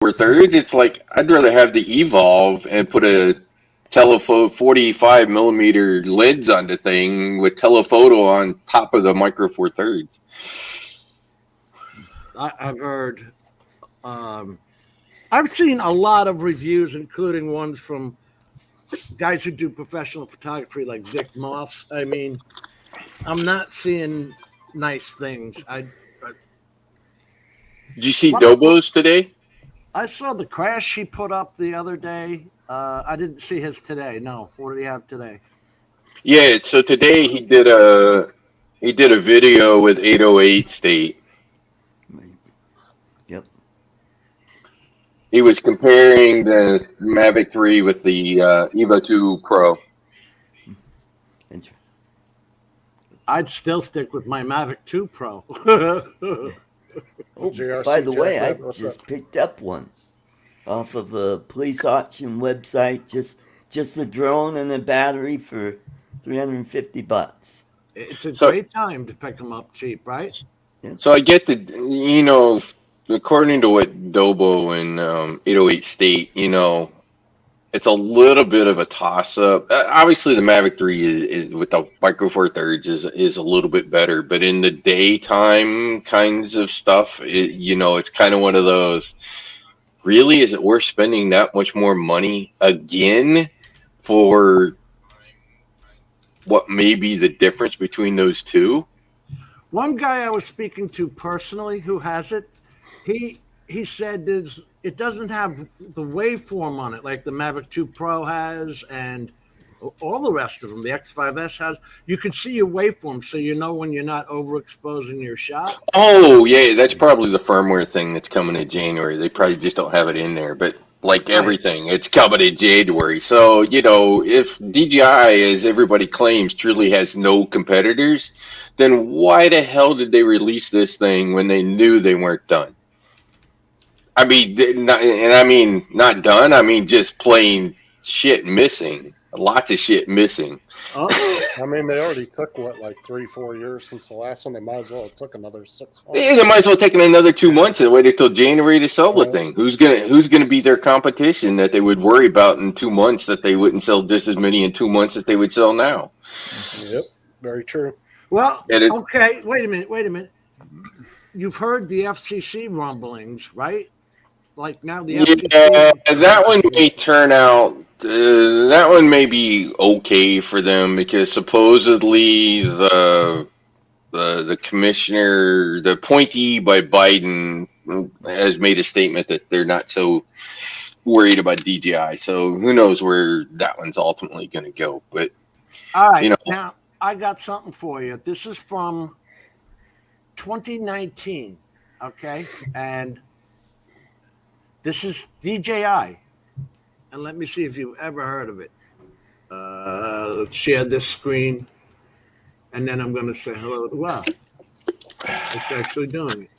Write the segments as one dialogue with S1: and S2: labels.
S1: thirds. It's like I'd rather have the Evolve and put a telephoto 45 millimeter lens on the thing with telephoto on top of the Micro Four Thirds.
S2: I've heard. I've seen a lot of reviews, including ones from guys who do professional photography like Vic Moss. I mean, I'm not seeing nice things.
S1: Did you see Dobo's today?
S2: I saw the crash he put up the other day. I didn't see his today. No, what did he have today?
S1: Yeah, so today he did a video with 808 State.
S3: Yep.
S1: He was comparing the Mavic 3 with the Evo 2 Pro.
S2: I'd still stick with my Mavic 2 Pro.
S3: Oh, by the way, I just picked up one off of a police auction website. Just a drone and a battery for $350.
S2: It's a great time to pick them up cheap, right?
S3: Yeah.
S1: So I get according to what Dobo and 808 State, it's a little bit of a toss-up. Obviously, the Mavic 3 is with the Micro Four Thirds is a little bit better, but in the daytime kinds of stuff, it's kind of one of those. Really, is it worth spending that much more money again for what may be the difference between those two?
S2: One guy I was speaking to personally who has it, he said it doesn't have the waveform on it like the Mavic 2 Pro has and all the rest of them. The X5S has. You can see your waveform, so you know when you're not overexposing your shot.
S1: Oh, yeah, that's probably the firmware thing that's coming in January. They probably just don't have it in there, but like everything, it's coming in January. So, if DJI, as everybody claims, truly has no competitors, then why the hell did they release this thing when they knew they weren't done? I mean, not done. I mean, just plain shit missing. Lots of shit missing.
S4: I mean, they already took, 3-4 years since the last one? They might as well have took another 6 months.
S1: Yeah, they might as well take another 2 months and waited till January to sell the thing. Who's gonna be their competition that they would worry about in 2 months that they wouldn't sell just as many in 2 months that they would sell now?
S4: Yep, very true.
S2: Well, okay, wait a minute. You've heard the FCC rumblings, right? Like now the FCC.
S1: Yeah, that one may turn out. That one may be okay for them because supposedly the commissioner, the appointee by Biden, has made a statement that they're not so worried about DJI. So who knows where that one's ultimately going to go? But
S2: all right, now I got something for you. This is from 2019, okay, and this is DJI. And let me see if you've ever heard of it. Let's share this screen. And then I'm going to say hello. Wow. It's actually doing it.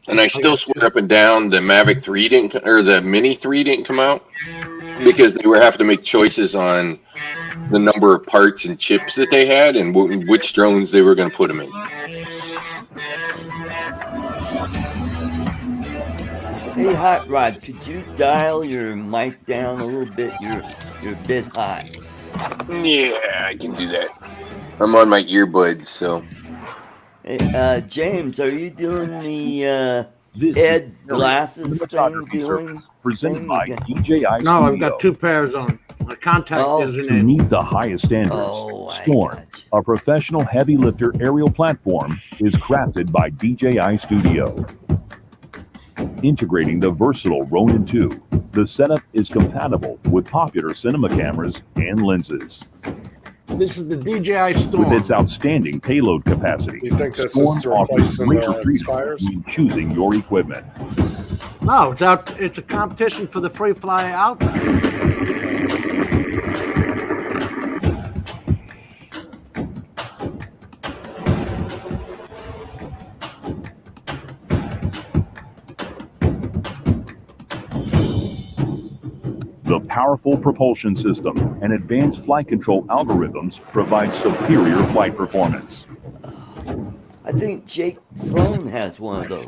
S1: And I still swear up and down the Mavic 3 the Mini 3 didn't come out because they were having to make choices on the number of parts and chips that they had and which drones they were going to put them in.
S3: Hey, Hot Rod, could you dial your mic down a little bit? You're a bit hot.
S1: Yeah, I can do that. I'm on my earbuds, so.
S3: Hey, James, are you doing the Ed glasses thing?
S5: Presented by DJI Studio.
S2: No, I've got 2 pairs on. My contact isn't
S5: to
S2: in.
S5: meet the highest standards. Storm, a professional heavy lifter aerial platform, is crafted by DJI Studio. Integrating the versatile Ronin 2, the setup is compatible with popular cinema cameras and lenses.
S2: This is the DJI Storm.
S5: With its outstanding payload capacity,
S4: You think this
S5: Storm
S4: is
S5: offers
S4: replacing
S5: greater
S4: the
S5: freedom
S4: Spires?
S5: when choosing your equipment.
S2: No, it's a competition for the free fly out.
S5: The powerful propulsion system and advanced flight control algorithms provide superior flight performance.
S3: I think Jake Sloan has one of those.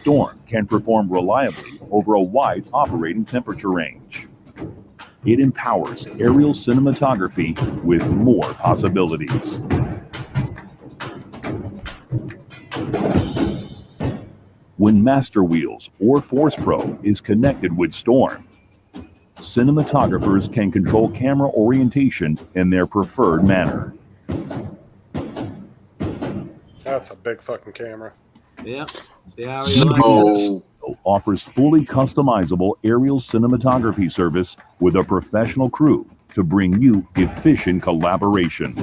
S5: Storm can perform reliably over a wide operating temperature range. It empowers aerial cinematography with more possibilities. When Master Wheels or Force Pro is connected with Storm, cinematographers can control camera orientation in their preferred manner.
S4: That's a big fucking camera.
S2: Yeah. Yeah, he likes it.
S5: Offers fully customizable aerial cinematography service with a professional crew to bring you efficient collaboration.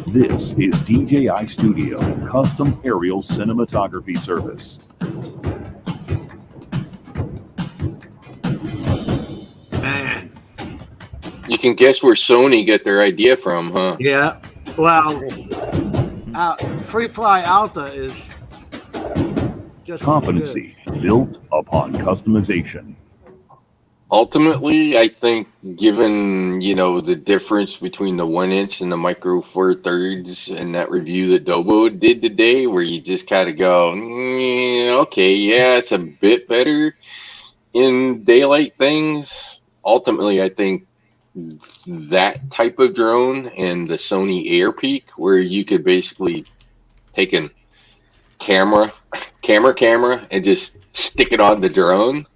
S5: This is DJI Studio Custom Aerial Cinematography Service.
S2: Man.
S1: You can guess where Sony got their idea from, huh?
S2: Yeah. Well, Free Fly Alta is just
S5: Competency built upon customization.
S1: Ultimately, I think given, the difference between the 1-inch and the Micro Four Thirds and that review that Dobo did today, where you just kind of go, okay, yeah, it's a bit better in daylight things. Ultimately, I think that type of drone and the Sony AirPeak, where you could basically take a camera and just stick it on the drone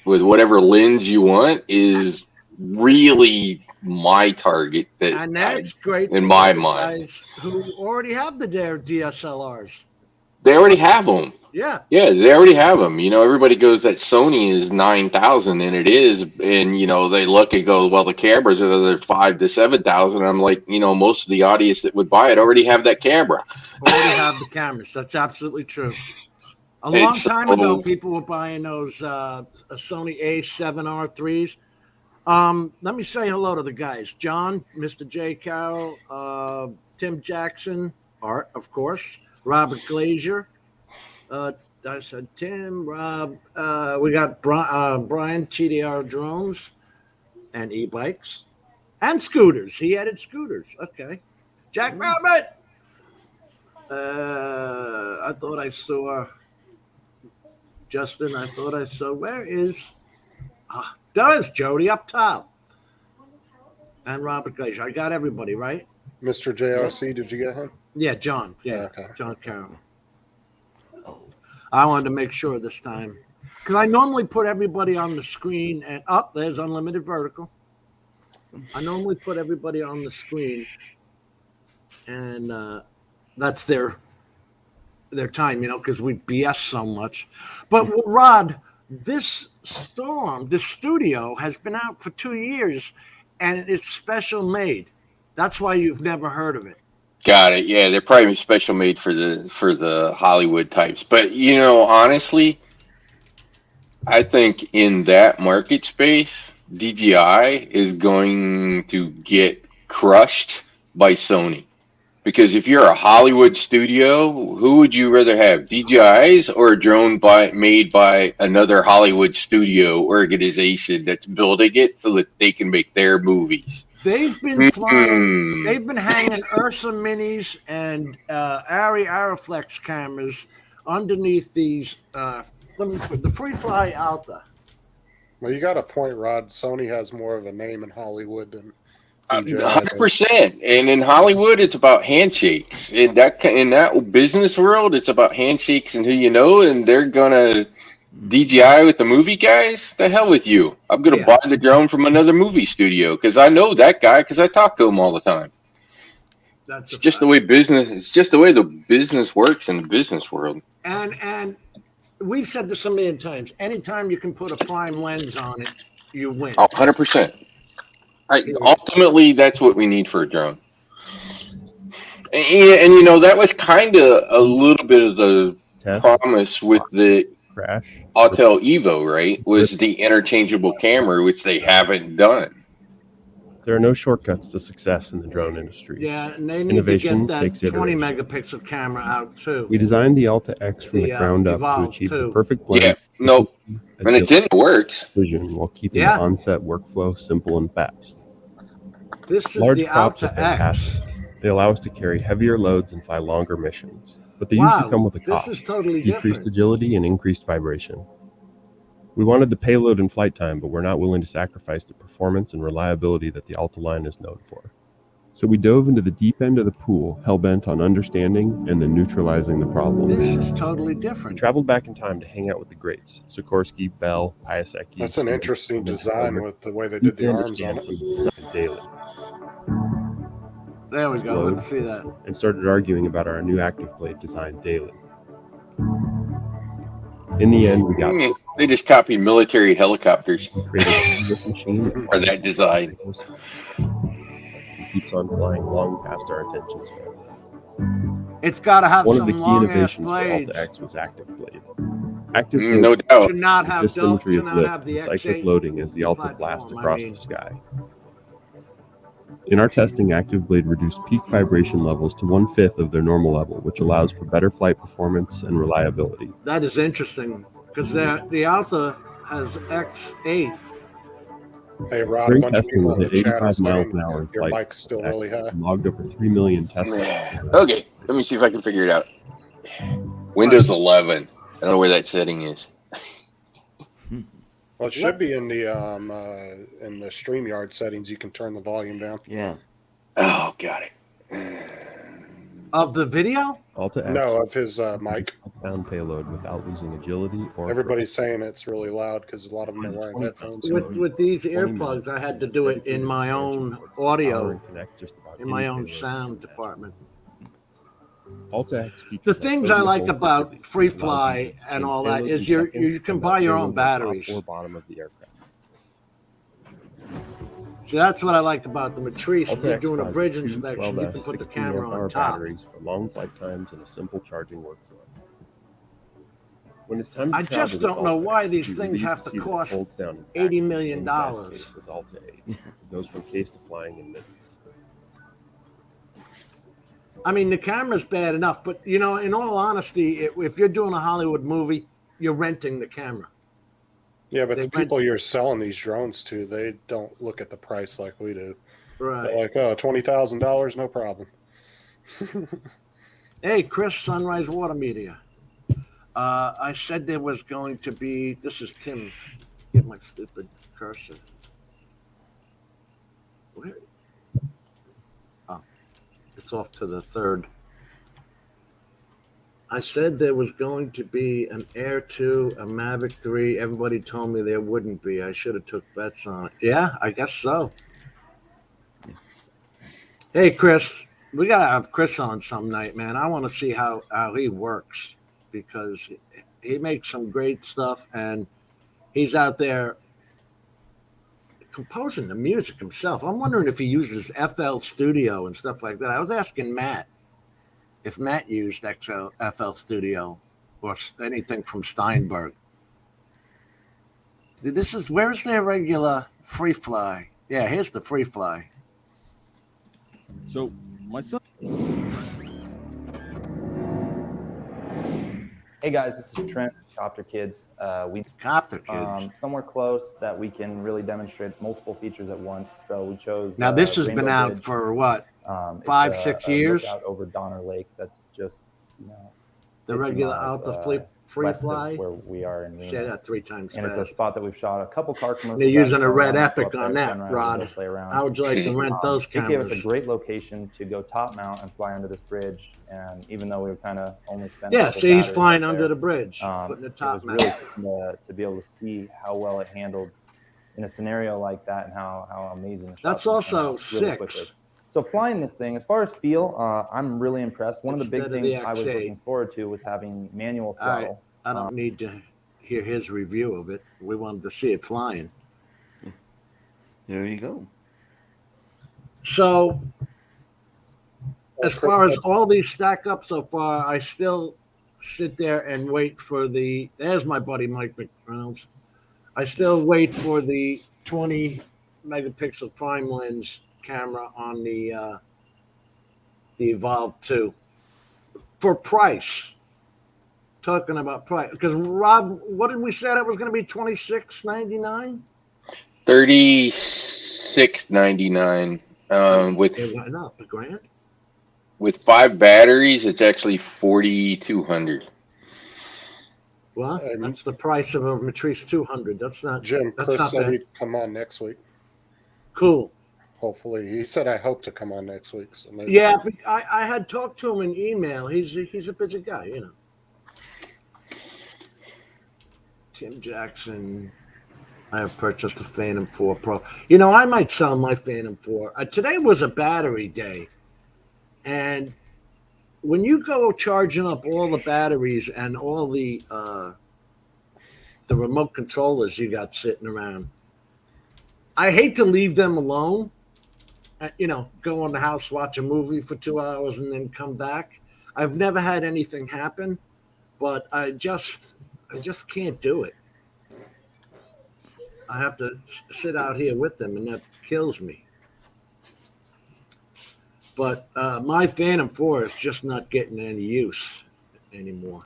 S1: with whatever lens you want, is really my target.
S2: And that's great
S1: in my mind.
S2: Guys who already have their DSLRs.
S1: They already have them.
S2: Yeah.
S1: Yeah, they already have them. Everybody goes that Sony is 9,000, and it is. And, they look and go, well, the cameras are the 5,000 to 7,000. I'm like, most of the audience that would buy it already have that camera.
S2: Already have the cameras. That's absolutely true. A long time ago, people were buying those Sony A7R3s. Let me say hello to the guys. John, Mr. J. Carroll, Tim Jackson, Art, of course, Robert Glazier. I said Tim, Rob. We got Brian, TDR Drones, and e-bikes, and scooters. He added scooters. Okay. Jack Rabbit. I thought I saw... Justin, I thought I saw. Where is? There's Jody up top, and Robert Glazier. I got everybody right.
S4: Mr. JRC, did you get him?
S2: Yeah, John. Yeah,
S4: okay.
S2: John Carroll. I wanted to make sure this time because I normally put everybody on the screen, and there's unlimited vertical. I normally put everybody on the screen, and that's their time, because we BS so much. But Rod, this Storm, the studio has been out for 2 years, and it's special made. That's why you've never heard of it.
S1: Got it. Yeah, they're probably special made for the Hollywood types. But honestly, I think in that market space, DJI is going to get crushed by Sony. Because if you're a Hollywood studio, who would you rather have, DJIs or a drone made by another Hollywood studio organization that's building it so that they can make their movies?
S2: They've been flying. They've been hanging Ursa Minis and Arri Ariflex cameras underneath these. The Free Fly Alta.
S4: Well, you got a point, Rod. Sony has more of a name in Hollywood than
S1: 100%. And in Hollywood, it's about handshakes. In that business world, it's about handshakes and who you know, and they're gonna DJI with the movie guys. The hell with you! I'm gonna buy the drone from another movie studio because I know that guy because I talk to him all the time. It's just the way business. It's just the way the business works in the business world.
S2: And we've said this a million times. Anytime you can put a prime lens on it, you win.
S1: 100%. Ultimately, that's what we need for a drone. And that was kind of a little bit of the promise with the Autel Evo, right? Was the interchangeable camera, which they haven't done.
S6: There are no shortcuts to success in the drone industry.
S2: Yeah, and they need to get that 20 megapixel camera out too.
S6: We designed the Alta X from the ground up to achieve the perfect blend.
S1: Yeah, no, and it's in the works.
S6: Vision while keeping the onset workflow simple and fast.
S2: This is the Alta X.
S6: They allow us to carry heavier loads and fly longer missions, but they
S2: Wow,
S6: usually come with a cost,
S2: this is totally
S6: decreased
S2: different.
S6: agility and increased vibration. We wanted the payload and flight time, but we're not willing to sacrifice the performance and reliability that the Alta line is known for. So we dove into the deep end of the pool, hell-bent on understanding and then neutralizing the problem.
S2: This is totally
S6: We
S2: different.
S6: traveled back in time to hang out with the greats, Sikorsky, Bell, Piasecki.
S4: That's an interesting design with the way they did the arms on it.
S6: Daily.
S2: There we go. Let's see that.
S6: And started arguing about our new active blade design daily. In the end, we got
S1: They just copied military helicopters
S6: created this machine
S1: for that design.
S6: It keeps on flying long past our attention span.
S2: It's got to have
S6: One of
S2: some
S6: the key
S2: long ass
S6: innovations for
S2: blades.
S6: Alta X was active blade. Active blade
S1: No doubt.
S2: To not have
S6: symmetry of lift
S2: the
S6: and cyclic
S2: X8
S6: loading as the Alta
S2: platform,
S6: blast
S2: I
S6: across
S2: mean.
S6: the sky. In our testing, active blade reduced peak vibration levels to 1/5 of their normal level, which allows for better flight performance and reliability.
S2: That is interesting because the Alta has X8.
S4: Hey, Rod, a
S6: During
S4: bunch of
S6: testing,
S4: people
S6: we
S4: in
S6: hit
S4: the chat are
S6: 85 miles
S4: saying
S6: an hour in
S4: your
S6: flight.
S4: mic's still really high.
S6: and logged over 3 million tests.
S1: Okay, let me see if I can figure it out. Windows 11. I don't know where that setting is.
S4: Well, it should be in the StreamYard settings. You can turn the volume down.
S3: Yeah.
S1: Oh, got it.
S2: Of the video?
S6: Alta X
S4: No, of his mic.
S6: found payload without losing agility or
S4: Everybody's saying it's really loud because a lot of them are wearing headphones.
S2: With these earplugs, I had to do it in my own audio, in my own
S6: payload.
S2: sound department.
S6: Alta X
S2: The
S6: features
S2: things
S6: a
S2: I like
S6: foldable
S2: about
S6: payload
S2: free
S6: that allows
S2: fly
S6: you to
S2: and
S6: change
S2: all that
S6: payloads
S2: is
S6: in
S2: you
S6: seconds
S2: can
S6: and
S2: buy your own
S6: payloads on top
S2: batteries.
S6: or bottom of the aircraft.
S2: See, that's what I like about the Matrice. If
S6: Alta
S2: you're
S6: X
S2: doing a
S6: flies
S2: bridge
S6: two
S2: inspection, you
S6: 12S
S2: can put the
S6: 16
S2: camera
S6: amp-hour
S2: on top.
S6: batteries for long flight times and a simple charging workflow. When it's time to
S2: I
S6: travel
S2: just
S6: with
S2: don't know
S6: Alta
S2: why
S6: X,
S2: these
S6: you're
S2: things
S6: relieved
S2: have to
S6: see that it
S2: cost
S6: folds down in
S2: $80
S6: packs
S2: million.
S6: in the same size case as Alta 8. It goes from case to flying in minutes.
S2: I mean, the camera's bad enough, but you know, in all honesty, if you're doing a Hollywood movie, you're renting the camera.
S4: Yeah, but
S2: They
S4: the people you're selling these drones to, they don't look at the price like we do.
S2: Right.
S4: They're like, oh, $20,000, no problem.
S2: Hey, Chris, Sunrise Water Media. I said there was going to be. This is Tim. Get my stupid cursor. Where? Oh, it's off to the third. I said there was going to be an Air 2, a Mavic 3. Everybody told me there wouldn't be. I should have took bets on it. Yeah, I guess so. Hey, Chris, we got to have Chris on some night, man. I want to see how he works because he makes some great stuff and he's out there composing the music himself. I'm wondering if he uses FL Studio and stuff like that. I was asking Matt if Matt used FL Studio or anything from Steinberg. See, where's their regular free fly? Yeah, here's the free fly.
S7: So my son.
S8: Hey guys, this is Trent, Copter Kids.
S2: Copter Kids.
S8: Somewhere close that we can really demonstrate multiple features at once. So we chose.
S2: Now this has
S8: Rainbow
S2: been out
S8: Bridge.
S2: for what?
S8: It's
S2: 5-6 years.
S8: Out over Donner Lake. That's just
S2: The
S8: 50
S2: regular
S8: miles,
S2: Alta free
S8: west of
S2: fly.
S8: where we are in Reno.
S2: Say that 3 times
S8: and
S2: fast.
S8: it's a spot that we've shot a couple car commercials.
S2: They're using
S8: at,
S2: a Red
S8: so
S2: Epic
S8: go up
S2: on
S8: there,
S2: that,
S8: sunrise,
S2: Rod.
S8: go play around.
S2: How would you like to rent those
S8: It gave us
S2: cameras?
S8: a great location to go top mount and fly under this bridge. And even though we were kind of only spent
S2: Yeah, see, he's flying under the bridge,
S8: putting
S2: putting the
S8: it
S2: top
S8: was
S2: mount.
S8: really to be able to see how well it handled in a scenario like that and how amazing the
S2: That's
S8: shots can
S2: also
S8: come out really quickly.
S2: 6.
S8: So flying this thing, as far as feel, I'm really impressed. One of the big
S2: Instead of the
S8: things I was
S2: X8.
S8: looking forward to was having manual
S2: All right,
S8: throttle.
S2: I don't need to hear his review of it. We wanted to see it flying.
S3: There you go.
S2: So, as far as all these stack up so far, I still sit there and wait for there's my buddy Mike McReynolds. I still wait for the 20 megapixel prime lens camera on the Evolve 2 for price. Talking about price, because Rob, what did we say that was going to be? $26.99.
S1: $36.99 with
S2: It went up $1,000.
S1: with 5 batteries, it's actually 4,200.
S2: Well, that's the price of a Matrice 200. That's not
S4: Chris
S2: not
S4: said
S2: bad.
S4: he'd come on next week.
S2: Cool.
S4: Hopefully, he said I hope to come on next week. So maybe.
S2: Yeah, I had talked to him in email. He's a busy guy, you know. Tim Jackson. I have purchased a Phantom 4 Pro. You know, I might sell my Phantom 4. Today was a battery day, and when you go charging up all the batteries and all the remote controllers you got sitting around, I hate to leave them alone. You know, go in the house, watch a movie for 2 hours, and then come back. I've never had anything happen, but I just can't do it. I have to sit out here with them, and that kills me. But my Phantom 4 is just not getting any use anymore.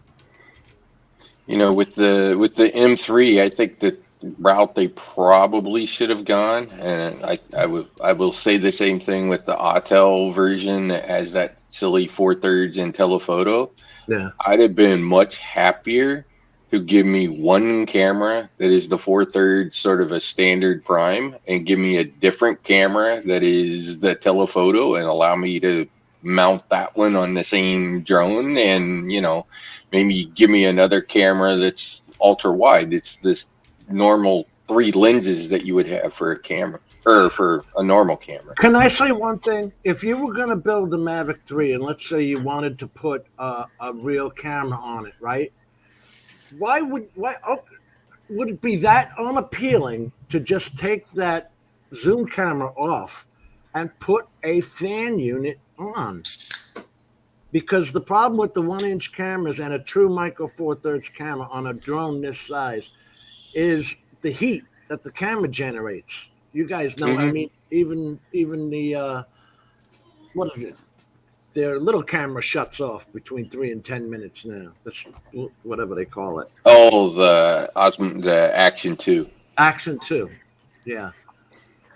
S1: You know, with the M3, I think the route they probably should have gone, and I will say the same thing with the Autel version that has that silly 4/3 in telephoto.
S2: Yeah,
S1: I'd have been much happier to give me one camera that is the 4/3 sort of a standard prime, and give me a different camera that is the telephoto, and allow me to mount that one on the same drone, and you know, maybe give me another camera that's ultra wide. It's this normal 3 lenses that you would have for a camera, or for a normal camera.
S2: Can I say one thing? If you were going to build a Mavic 3, and let's say you wanted to put a real camera on it, right? Why would it be that unappealing to just take that zoom camera off and put a fan unit on? Because the problem with the 1-inch cameras and a true micro 4/3 camera on a drone this size is the heat that the camera generates. You guys know. I mean, even the what is it? Their little camera shuts off between 3 and 10 minutes now. That's whatever they call it.
S1: Oh, the Action 2.
S2: Action 2. Yeah.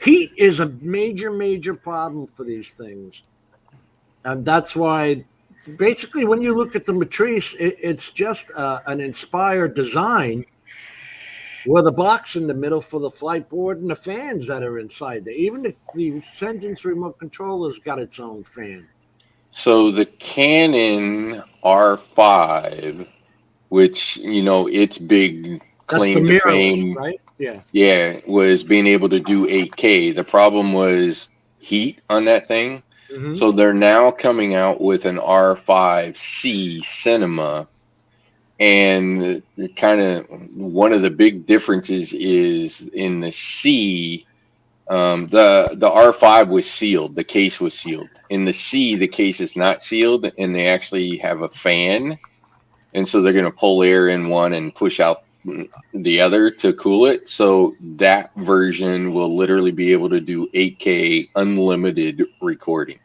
S2: Heat is a major problem for these things. And that's why, basically, when you look at the Matrice, it's just an inspired design with a box in the middle for the flight board and the fans that are inside there. Even the Sentence remote controller's got its own fan.
S1: So the Canon R5, which, you know, its big claim to fame,
S2: right?
S1: Yeah, was being able to do 8K. The problem was heat on that thing.
S2: Mm-hmm.
S1: So they're now coming out with an R5C cinema, and kind of one of the big differences is in the C. The R5 was sealed. The case was sealed. In the C, the case is not sealed, and they actually have a fan, and so they're going to pull air in one and push out the other to cool it. So that version will literally be able to do 8K unlimited recording,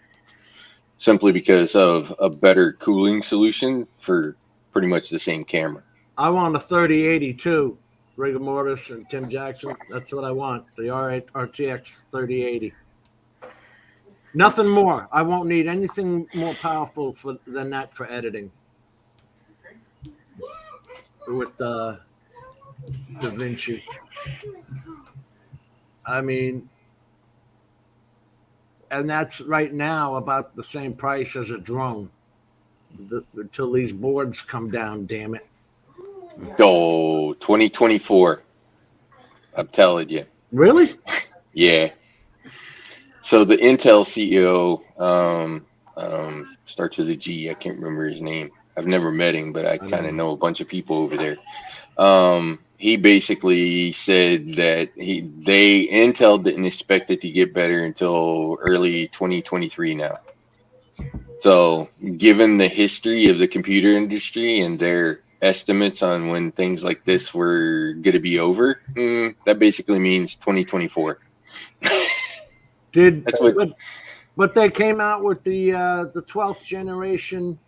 S1: simply because of a better cooling solution for pretty much the same camera.
S2: I want a 3080 too. Rigor Mortis and Tim Jackson. That's what I want. The RTX 3080. Nothing more. I won't need anything more powerful than that for editing. With Da Vinci. I mean, and that's right now about the same price as a drone. Until these boards come down, damn it.
S1: Oh, 2024. I'm telling you.
S2: Really?
S1: Yeah. So the Intel CEO starts with a G. I can't remember his name. I've never met him, but I kind of know a bunch of people over there. He basically said that Intel didn't expect it to get better until early 2023 now. So given the history of the computer industry and their estimates on when things like this were going to be over, that basically means 2024.
S2: But they came out with the 12th generation.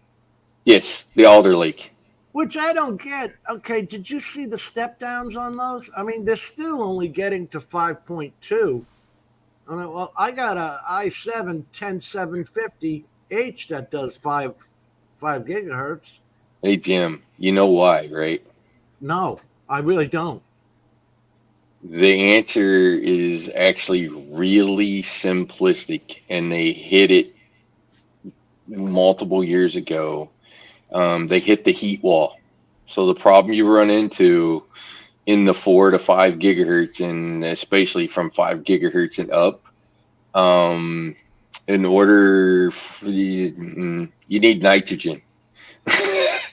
S1: Yes, the Alder Lake.
S2: Which I don't get. Okay, did you see the step downs on those? I mean, they're still only getting to 5.2. I mean, well, I got a i7 10750 H that does 5 gigahertz.
S1: Hey, Jim, you know why, right?
S2: No, I really don't.
S1: The answer is actually really simplistic, and they hit it multiple years ago. They hit the heat wall. So the problem you run into in the 4 to 5 gigahertz, and especially from 5 gigahertz and up, in order for you need nitrogen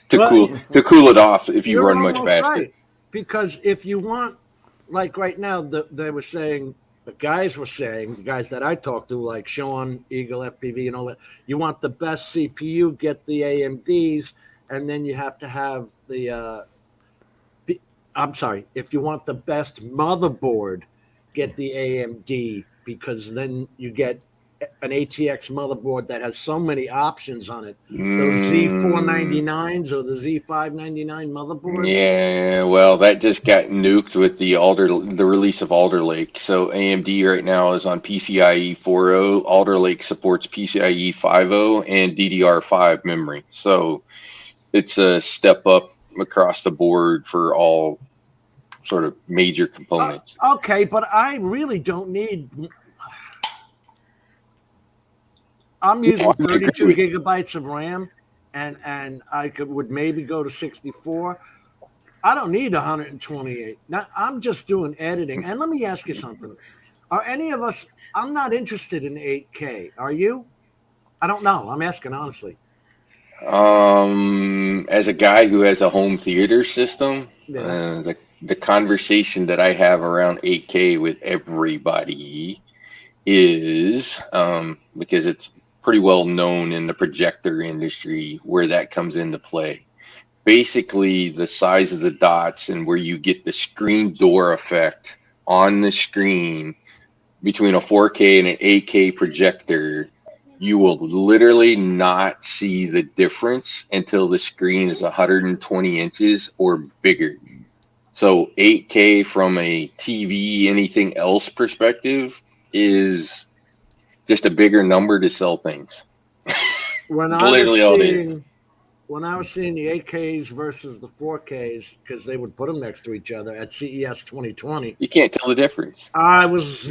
S1: to cool it off if you
S2: You're
S1: run much
S2: almost
S1: faster.
S2: right. Because if you want, like right now, they were saying, the guys that I talked to, like Sean, Eagle, FPV, and all that, you want the best CPU, get the AMDs, and then you have to have I'm sorry, if you want the best motherboard, get the AMD, because then you get an ATX motherboard that has so many options on it. Those Z499s or the Z599 motherboards.
S1: Yeah, well, that just got nuked with the release of Alder Lake. So AMD right now is on PCIe 4.0. Alder Lake supports PCIe 5.0 and DDR5 memory. So it's a step up across the board for all sort of major components.
S2: Okay, but I really don't need. I'm using 32 gigabytes of RAM, and I would maybe go to 64. I don't need 128. Now, I'm just doing editing. And let me ask you something. Are any of us? I'm not interested in 8K. Are you? I don't know. I'm asking honestly.
S1: As a guy who has a home theater system,
S2: Yeah.
S1: the conversation that I have around 8K with everybody is because it's pretty well known in the projector industry where that comes into play. Basically, the size of the dots and where you get the screen door effect on the screen between a 4K and an 8K projector, you will literally not see the difference until the screen is 120 inches or bigger. So 8K from a TV, anything else perspective is just a bigger number to sell things.
S2: When
S1: Literally all it is.
S2: When I was seeing the 8Ks versus the 4Ks, because they would put them next to each other at CES 2020,
S1: You can't tell the difference.
S2: I was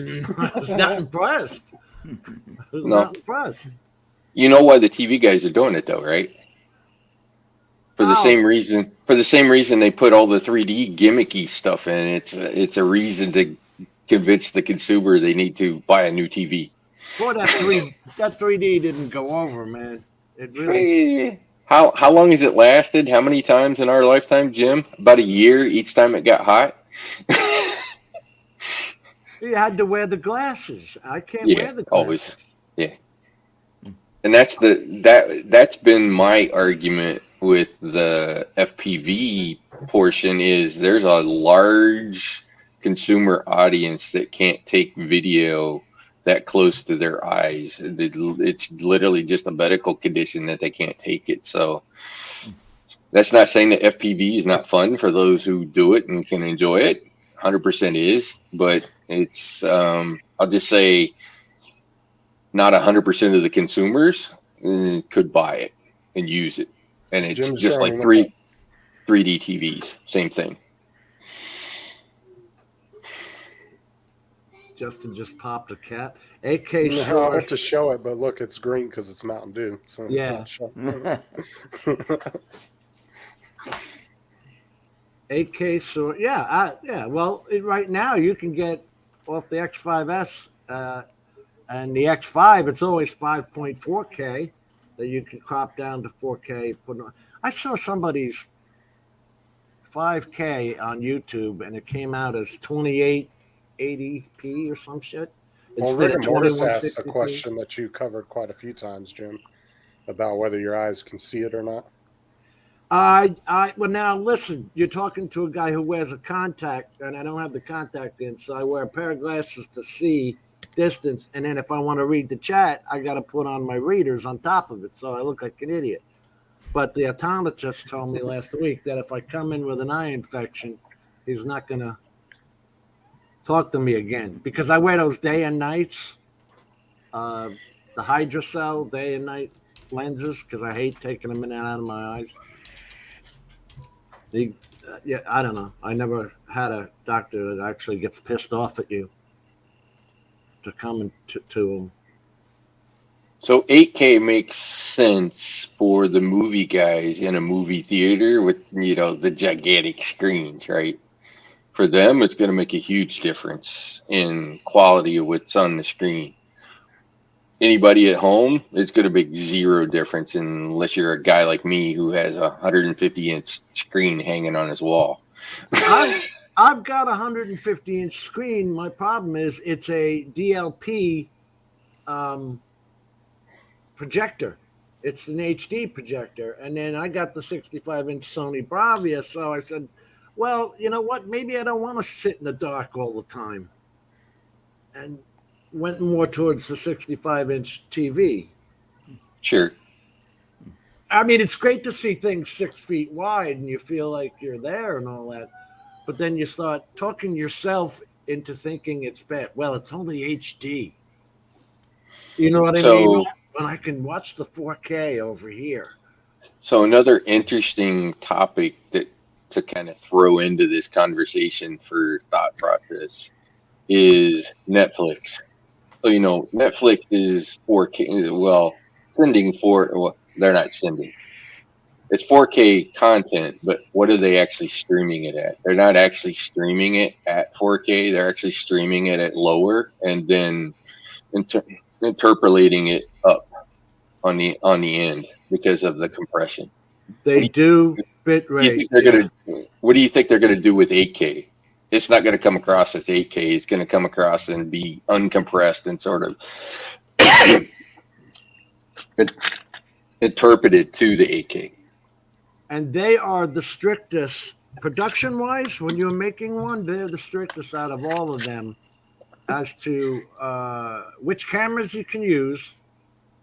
S2: not impressed. Not impressed.
S1: You know why the TV guys are doing it though, right? For the same reason they put all the 3D gimmicky stuff in. It's a reason to convince the consumer they need to buy a new TV.
S2: Boy, that 3D didn't go over, man. It really.
S1: How long has it lasted? How many times in our lifetime, Jim? About a year each time it got hot.
S2: You had to wear the glasses. I can't wear the glasses.
S1: Always. Yeah. And that's been my argument with the FPV portion is there's a large consumer audience that can't take video that close to their eyes. It's literally just a medical condition that they can't take it. So that's not saying that FPV is not fun for those who do it and can enjoy it. 100% is, but it's I'll just say not 100% of the consumers could buy it and use it. And it's
S4: Jim's
S1: just like 3D TVs, same thing.
S2: Justin just popped a cat. AK
S4: I
S2: Source.
S4: have to show it, but look, it's green because it's Mountain Dew. So
S2: Yeah.
S4: It's not
S2: AK Source. Yeah. Well, right now you can get off the X5S and the X5. It's always 5.4K that you can crop down to 4K. I saw somebody's 5K on YouTube, and it came out as 2880p or some shit.
S4: Well, Rick and Mortis asked a question that you covered quite a few times, Jim, about whether your eyes can see it or not.
S2: Well, now listen, you're talking to a guy who wears a contact, and I don't have the contact in, so I wear a pair of glasses to see distance, and then if I want to read the chat, I got to put on my readers on top of it, so I look like an idiot. But the optometrist told me last week that if I come in with an eye infection, he's not going to talk to me again because I wear those day and nights, the hydrocell day and night. lenses because I hate taking them in and out of my eyes. Yeah, I don't know. I never had a doctor that actually gets pissed off at you to come and to them.
S1: So 8K makes sense for the movie guys in a movie theater with, the gigantic screens, right? For them, it's going to make a huge difference in quality of what's on the screen. Anybody at home, it's going to make zero difference unless you're a guy like me who has a 150-inch screen hanging on his wall.
S2: I've got a 150-inch screen. My problem is it's a DLP projector. It's an HD projector. And then I got the 65-inch Sony Bravia. So I said, well, you know what? Maybe I don't want to sit in the dark all the time. And went more towards the 65-inch TV.
S1: Sure.
S2: I mean, it's great to see things 6 feet wide and you feel like you're there and all that. But then you start talking yourself into thinking it's bad. Well, it's only HD. You know what I mean? When I can watch the 4K over here.
S1: So another interesting topic to kind of throw into this conversation for thought process is Netflix. So, Netflix is 4K. Well, they're not sending. It's 4K content, but what are they actually streaming it at? They're not actually streaming it at 4K. They're actually streaming it at lower and then interpolating it up on the end because of the compression.
S2: They do bit rate.
S1: What do you think they're going to do with 8K? It's not going to come across as 8K. It's going to come across and be uncompressed and sort of interpreted to the 8K.
S2: And they are the strictest production-wise. When you're making one, they're the strictest out of all of them as to which cameras you can use.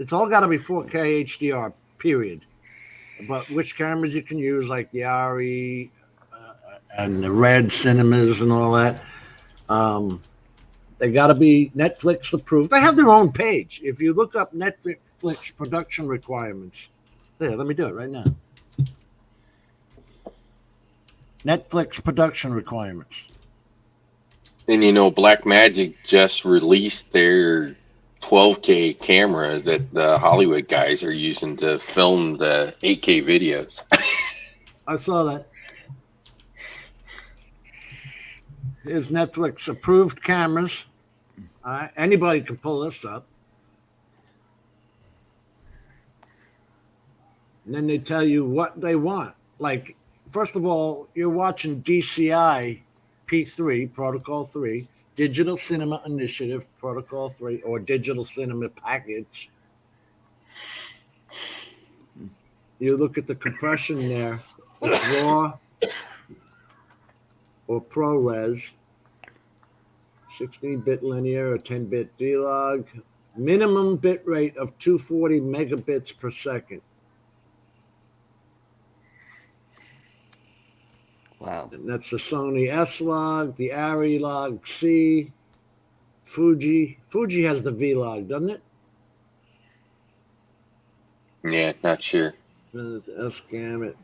S2: It's all got to be 4K HDR, period. But which cameras you can use, like the RE and the Red Cinemas and all that. They got to be Netflix approved. They have their own page. If you look up Netflix production requirements, there, let me do it right now. Netflix production requirements.
S1: And Blackmagic just released their 12K camera that the Hollywood guys are using to film the 8K videos.
S2: I saw that. Here's Netflix approved cameras. Anybody can pull this up. And then they tell you what they want. Like, first of all, you're watching DCI P3, Protocol 3, Digital Cinema Initiative, Protocol 3, or Digital Cinema Package. You look at the compression there. It's RAW or ProRes, 16-bit linear or 10-bit D-Log, minimum bit rate of 240 megabits per second.
S3: Wow.
S2: And that's the Sony S-Log, the Arri Log C, Fuji. Fuji has the V-Log, doesn't it?
S1: Yeah, not sure.
S2: There's S-Gamut.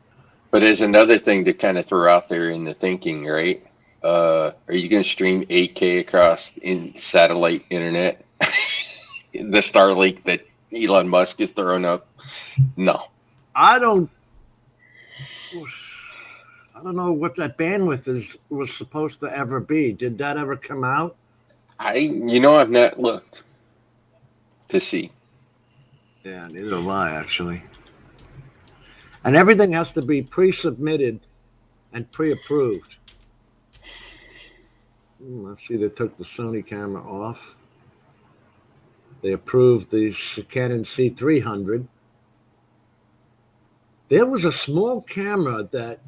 S1: But there's another thing to kind of throw out there in the thinking, right? Are you going to stream 8K across in satellite internet? The Starlink that Elon Musk is throwing up? No.
S2: I don't know what that bandwidth was supposed to ever be. Did that ever come out?
S1: I've not looked to see.
S2: Yeah, neither have I, actually. And everything has to be pre-submitted and pre-approved. Let's see, they took the Sony camera off. They approved the Canon C300. There was a small camera that,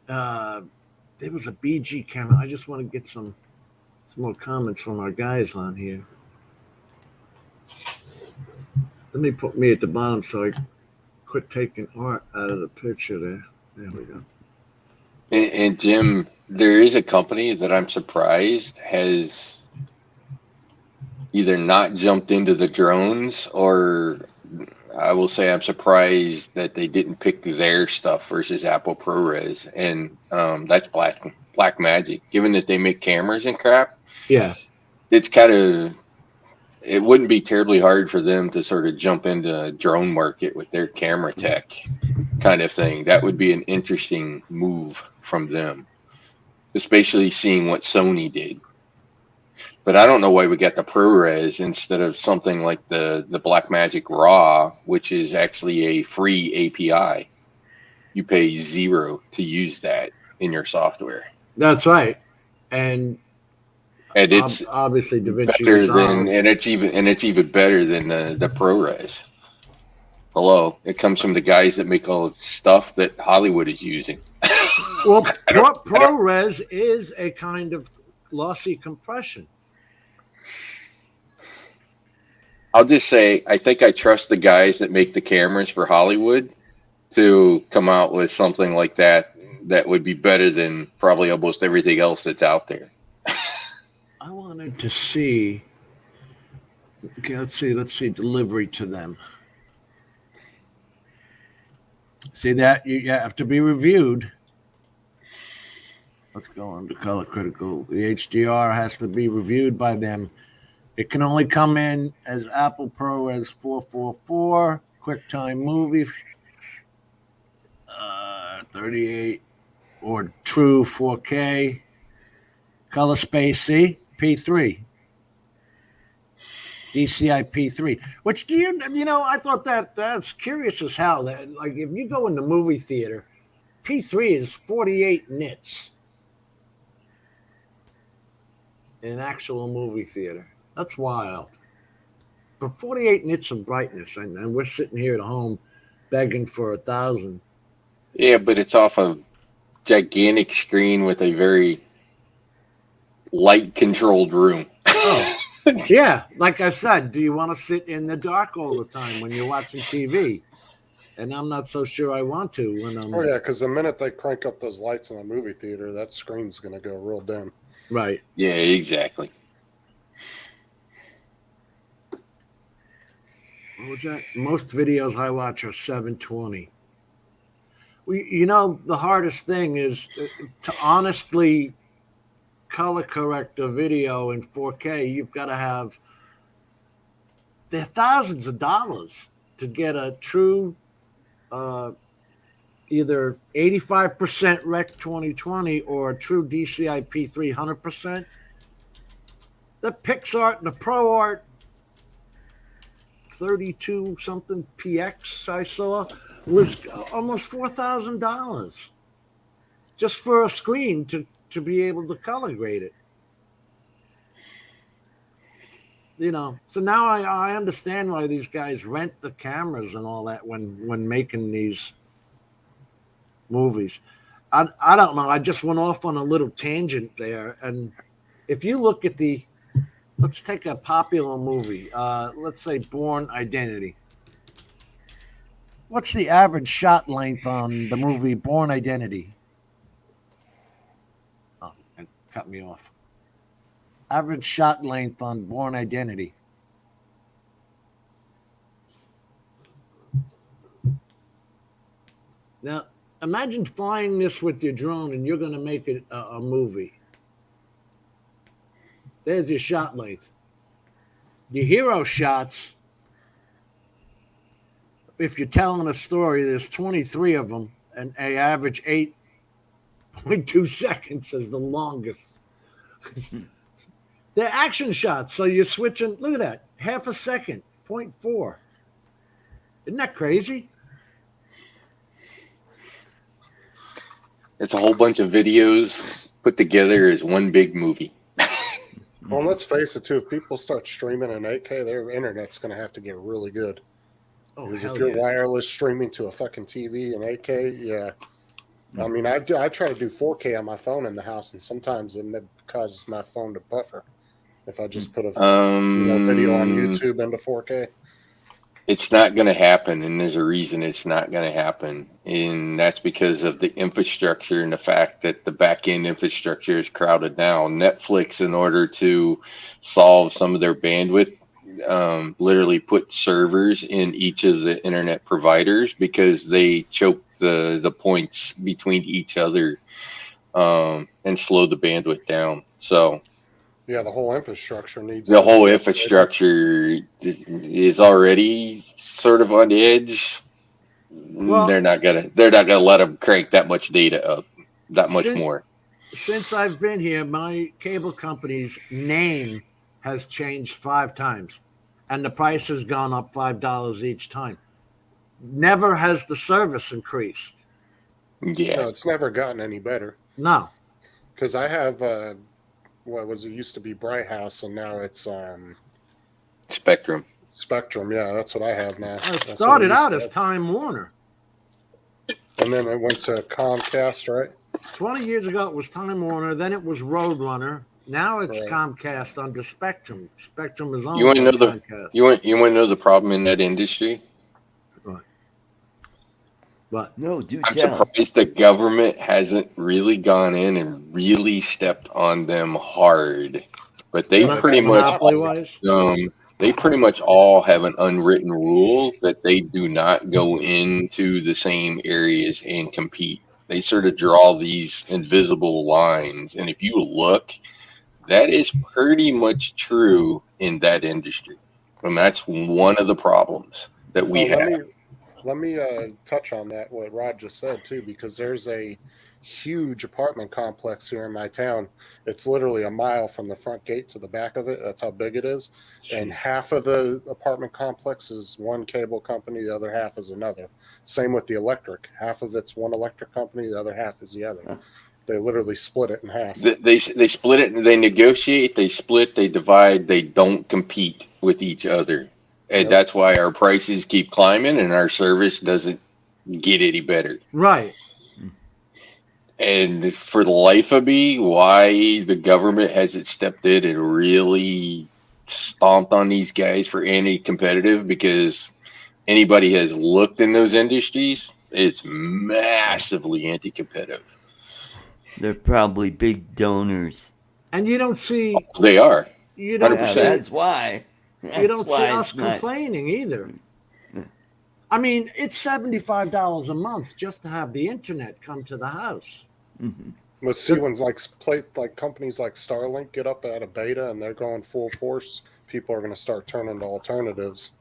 S2: there was a BG camera. I just want to get some more comments from our guys on here. Let me put me at the bottom so I quit taking art out of the picture there. There we go.
S1: And Jim, there is a company that I'm surprised has either not jumped into the drones or I will say I'm surprised that they didn't pick their stuff versus Apple ProRes, and that's Black Magic. Given that they make cameras and crap,
S2: Yeah.
S1: it's kind of, it wouldn't be terribly hard for them to sort of jump into a drone market with their camera tech kind of thing. That would be an interesting move from them, especially seeing what Sony did. But I don't know why we got the ProRes instead of something like the Blackmagic RAW, which is actually a free API. You pay $0 to use that in your software.
S2: That's right. And
S1: it's
S2: obviously DaVinci
S1: better
S2: Resolve.
S1: than, and it's even better than the ProRes. Hello, it comes from the guys that make all the stuff that Hollywood is using.
S2: Well, ProRes is a kind of lossy compression.
S1: I'll just say, I think I trust the guys that make the cameras for Hollywood to come out with something like that that would be better than probably almost everything else that's out there.
S2: I wanted to see. Okay, let's see delivery to them. See that you have to be reviewed. Let's go on to Color Critical. The HDR has to be reviewed by them. It can only come in as Apple ProRes 444, QuickTime Movie 38, or True 4K. Color Space C P3. DCI P3. Which I thought that's curious as hell. That, like, if you go in the movie theater, P3 is 48 nits in an actual movie theater. That's wild. For 48 nits of brightness, and we're sitting here at home begging for 1,000.
S1: Yeah, but it's off a gigantic screen with a very light-controlled room.
S2: Oh, yeah. Like I said, do you want to sit in the dark all the time when you're watching TV? And I'm not so sure I want to when I'm...
S4: Oh, yeah, because the minute they crank up those lights in a movie theater, that screen's going to go real dim.
S2: Right.
S1: Yeah, exactly.
S2: What was that? Most videos I watch are 720. The hardest thing is to honestly color correct a video in 4K. You've got to have, they're thousands of dollars to get a true either 85% Rec 2020 or a true DCI P3 100%. The PixArt and the ProArt 32 something PX I saw was almost $4,000 just for a screen to be able to color grade it. So now I understand why these guys rent the cameras and all that when making these movies. I don't know. I just went off on a little tangent there. And if you look at let's take a popular movie. Let's say Bourne Identity. What's the average shot length on the movie Bourne Identity? Oh, it cut me off. Average shot length on Bourne Identity. Now, imagine flying this with your drone and you're going to make it a movie. There's your shot length. Your hero shots, if you're telling a story, there's 23 of them, and they average 8.2 seconds as the longest. They're action shots, so you're switching. Look at that, half a second, 0.4. Isn't that crazy?
S1: It's a whole bunch of videos put together as one big movie.
S4: Well, let's face it, too. If people start streaming in 8K, their internet's going to have to get really good.
S2: Oh,
S4: because
S2: hell
S4: if you're
S2: yeah.
S4: wireless streaming to a fucking TV in 8K, yeah. I mean, I try to do 4K on my phone in the house, and sometimes it causes my phone to buffer if I just put a video on YouTube into 4K.
S1: It's not going to happen, and there's a reason it's not going to happen, and that's because of the infrastructure and the fact that the back-end infrastructure is crowded now. Netflix, in order to solve some of their bandwidth literally put servers in each of the internet providers because they choke the points between each other and slow the bandwidth down. So
S4: Yeah, the whole infrastructure needs
S1: the
S4: to
S1: whole
S4: be updated.
S1: infrastructure is already sort of on the edge.
S2: Well,
S1: they're not gonna let them crank that much data up, that much more.
S2: Since I've been here, my cable company's name has changed 5 times, and the price has gone up $5 each time. Never has the service increased.
S1: Yeah,
S4: No, it's never gotten any better.
S2: No.
S4: Because I have what was it used to be Bright House, and now it's
S1: Spectrum.
S4: Spectrum. Yeah, that's what I have now.
S2: It
S4: That's
S2: started
S4: what I
S2: out
S4: used
S2: as
S4: to have.
S2: Time Warner.
S4: And then it went to Comcast, right?
S2: 20 years ago, it was Time Warner. Then it was Roadrunner. Now it's
S4: Right.
S2: Comcast under Spectrum. Spectrum is owned
S1: You want to
S2: by
S1: know the
S2: Comcast.
S1: you want to know the problem in that industry?
S2: Right. But
S3: No, do
S1: I'm
S3: tell.
S1: surprised the government hasn't really gone in and really stepped on them hard. But they
S4: Yeah,
S1: pretty much
S2: monopoly-wise,
S1: they pretty much all have an unwritten rule that they do not go into the same areas and compete. They sort of draw these invisible lines, and if you look, that is pretty much true in that industry, and that's one of the problems that we have.
S4: Let me touch on that, what Rod just said, too, because there's a huge apartment complex here in my town. It's literally a mile from the front gate to the back of it. That's how big it is. And half of the apartment complex is one cable company, the other half is another. Same with the electric. Half of it's one electric company, the other half is the other. They literally split it in half.
S1: They split it, they negotiate, they split, they divide, they don't compete with each other. And
S4: Yep.
S1: that's why our prices keep climbing and our service doesn't get any better.
S2: right.
S1: And for the life of me, why the government hasn't stepped in and really stomped on these guys for anti-competitive, because anybody has looked in those industries, it's massively anti-competitive.
S3: They're probably big donors.
S2: And you don't see
S1: They are.
S2: you don't
S1: 100%.
S2: see
S3: That's why.
S2: you don't
S3: That's
S2: see
S3: why
S2: us
S3: it's not.
S2: complaining either. I mean, it's $75 a month just to have the internet come to the house.
S4: But see, when like companies like Starlink get up out of beta and they're going full force, people are going to start turning to alternatives.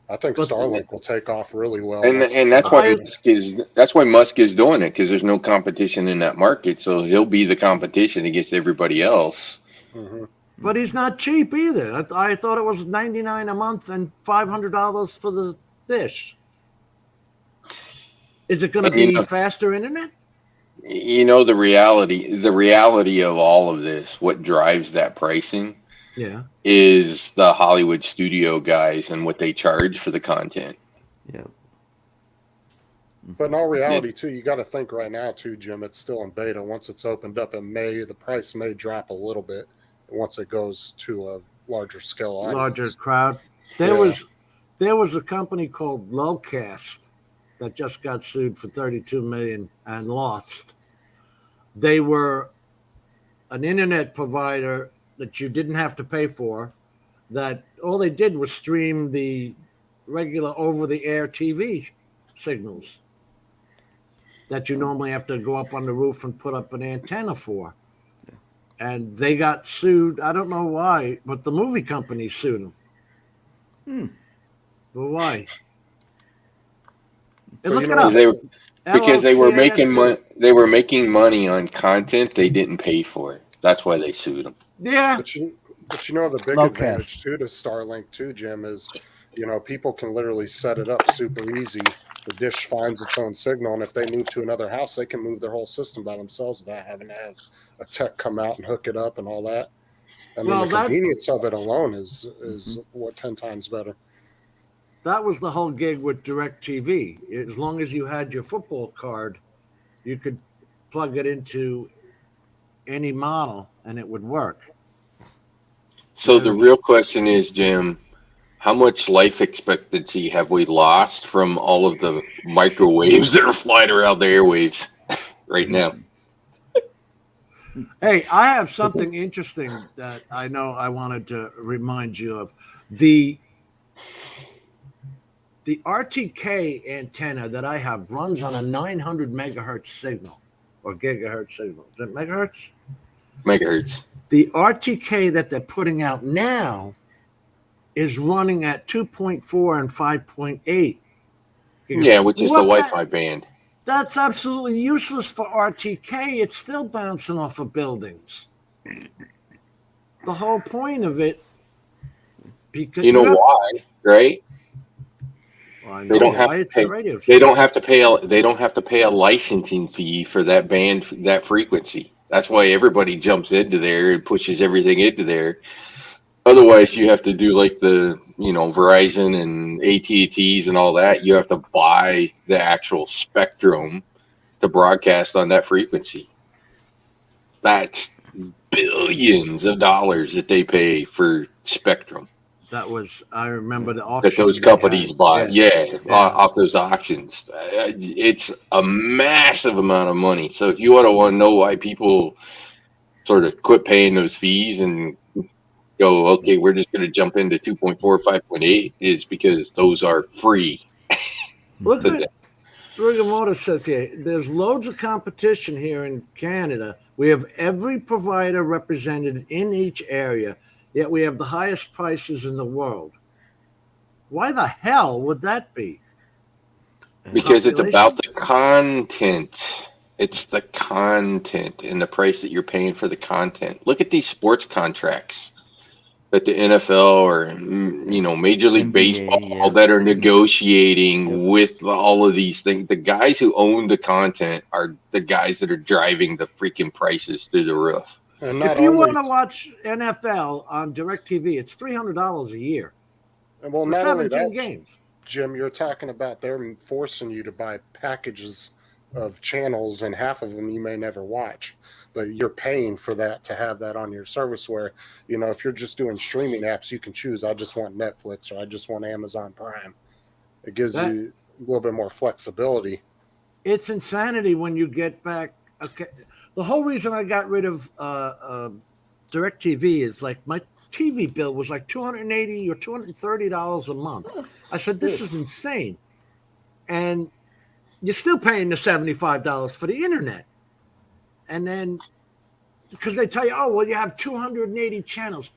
S4: I think
S2: But-
S4: Starlink will take off really well.
S1: And that's why Musk is doing it, because there's no competition in that market, so he'll be the competition against everybody else.
S4: Mhm.
S2: But he's not cheap either. I thought it was $99 a month and $500 for the dish. Is it going to
S1: And,
S2: be faster internet?
S1: You know, the reality of all of this, what drives that pricing
S2: Yeah.
S1: is the Hollywood studio guys and what they charge for the content.
S3: Yeah.
S4: But in all reality, too, you got to think right now, too, Jim, it's still in beta. Once it's opened up in May, the price may drop a little bit once it goes to a larger scale audience.
S2: Larger crowd. There was a company called Lowcast that just got sued for $32 million and lost. They were an internet provider that you didn't have to pay for, that all they did was stream the regular over-the-air TV signals that you normally have to go up on the roof and put up an antenna for. And they got sued. I don't know why, but the movie company sued them. Well, why? And look it up.
S1: Because they were making
S2: LLCAST.
S1: they were making money on content they didn't pay for. That's why they sued them.
S2: Yeah.
S4: But you know, the big
S9: Lowcast.
S4: advantage, too, to Starlink, too, Jim, is, you know, people can literally set it up super easy. The dish finds its own signal, and if they move to another house, they can move their whole system by themselves without having to have a tech come out and hook it up and all that. I mean,
S2: Well,
S4: the convenience of it alone is what 10 times better.
S2: That was the whole gig with DirecTV. As long as you had your football card, you could plug it into any model and it would work.
S1: So the real question is, Jim, how much life expectancy have we lost from all of the microwaves that are flying around the airwaves right now?
S2: Hey, I have something interesting that I know I wanted to remind you of. The RTK antenna that I have runs on a 900 megahertz signal or gigahertz signal. Is it megahertz?
S1: Megahertz.
S2: The RTK that they're putting out now is running at 2.4 and 5.8.
S1: Yeah, which is the
S2: What
S1: Wi-Fi band.
S2: That's absolutely useless for RTK. It's still bouncing off of buildings. The whole point of it, because
S1: You know why, right?
S2: Well, I know
S1: They don't have
S2: why.
S1: to
S2: It's
S1: pay.
S2: a radio
S1: They
S2: station.
S1: don't have to pay. They don't have to pay a licensing fee for that band, that frequency. That's why everybody jumps into there and pushes everything into there. Otherwise, you have to do like the Verizon and AT&Ts and all that. You have to buy the actual spectrum to broadcast on that frequency. That's billions of dollars that they pay for spectrum
S2: That was, I remember the
S1: that
S2: auction
S1: those
S2: they
S1: companies
S2: had.
S1: buy.
S2: Yeah.
S1: Off those auctions. It's a massive amount of money. So if you want to know why people sort of quit paying those fees and go, okay, we're just going to jump into 2.4, 5.8, is because those are free.
S2: Look at Rigamoto says here, there's loads of competition here in Canada. We have every provider represented in each area, yet we have the highest prices in the world. Why the hell would that be?
S1: Because it's about the content. It's the content and the price that you're paying for the content. Look at these sports contracts that the NFL or Major League
S3: NBA,
S1: Baseball that are negotiating with all of these things. The guys who own the content are the guys that are driving the freaking prices through the roof.
S2: If you want to watch NFL on DirecTV, it's $300 a year.
S4: Well,
S2: for
S4: not
S2: 17
S4: only that,
S2: games.
S4: Jim, you're talking about them forcing you to buy packages of channels, and half of them you may never watch, but you're paying for that to have that on your service. Where, if you're just doing streaming apps, you can choose, I just want Netflix or I just want Amazon Prime. It gives you a little bit more flexibility. It's
S2: insanity when you get back. Okay, the whole reason I got rid of DirecTV is like my TV bill was like $280 or $230 a month. I said, this is insane. And you're still paying the $75 for the internet. And then, because they tell you, oh, well, you have 280 channels.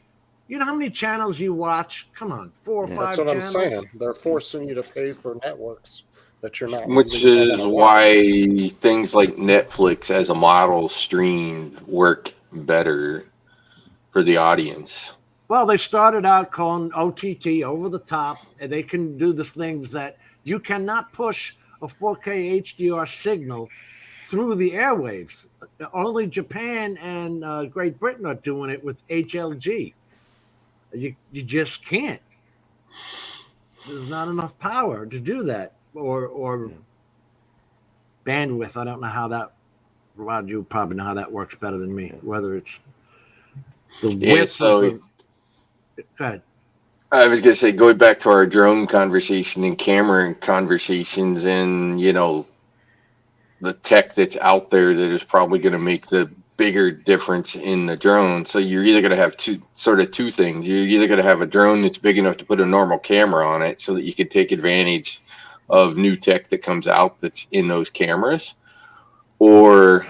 S2: You know how many channels you watch? Come on, 4 or 5 channels?
S4: That's what I'm saying. They're forcing you to pay for networks that you're not.
S1: Which is why things like Netflix as a model stream work better for the audience.
S2: Well, they started out calling OTT over the top, and they can do these things that you cannot push a 4K HDR signal through the airwaves. Only Japan and Great Britain are doing it with HLG. You just can't. There's not enough power to do that, or bandwidth. I don't know how that. Rod, you probably know how that works better than me. Whether it's the width of the. Go ahead.
S1: I was going to say, going back to our drone conversation and camera conversations, and the tech that's out there that is probably going to make the bigger difference in the drone. So you're either going to have two things. You're either going to have a drone that's big enough to put a normal camera on it so that you can take advantage of new tech that comes out that's in those cameras, or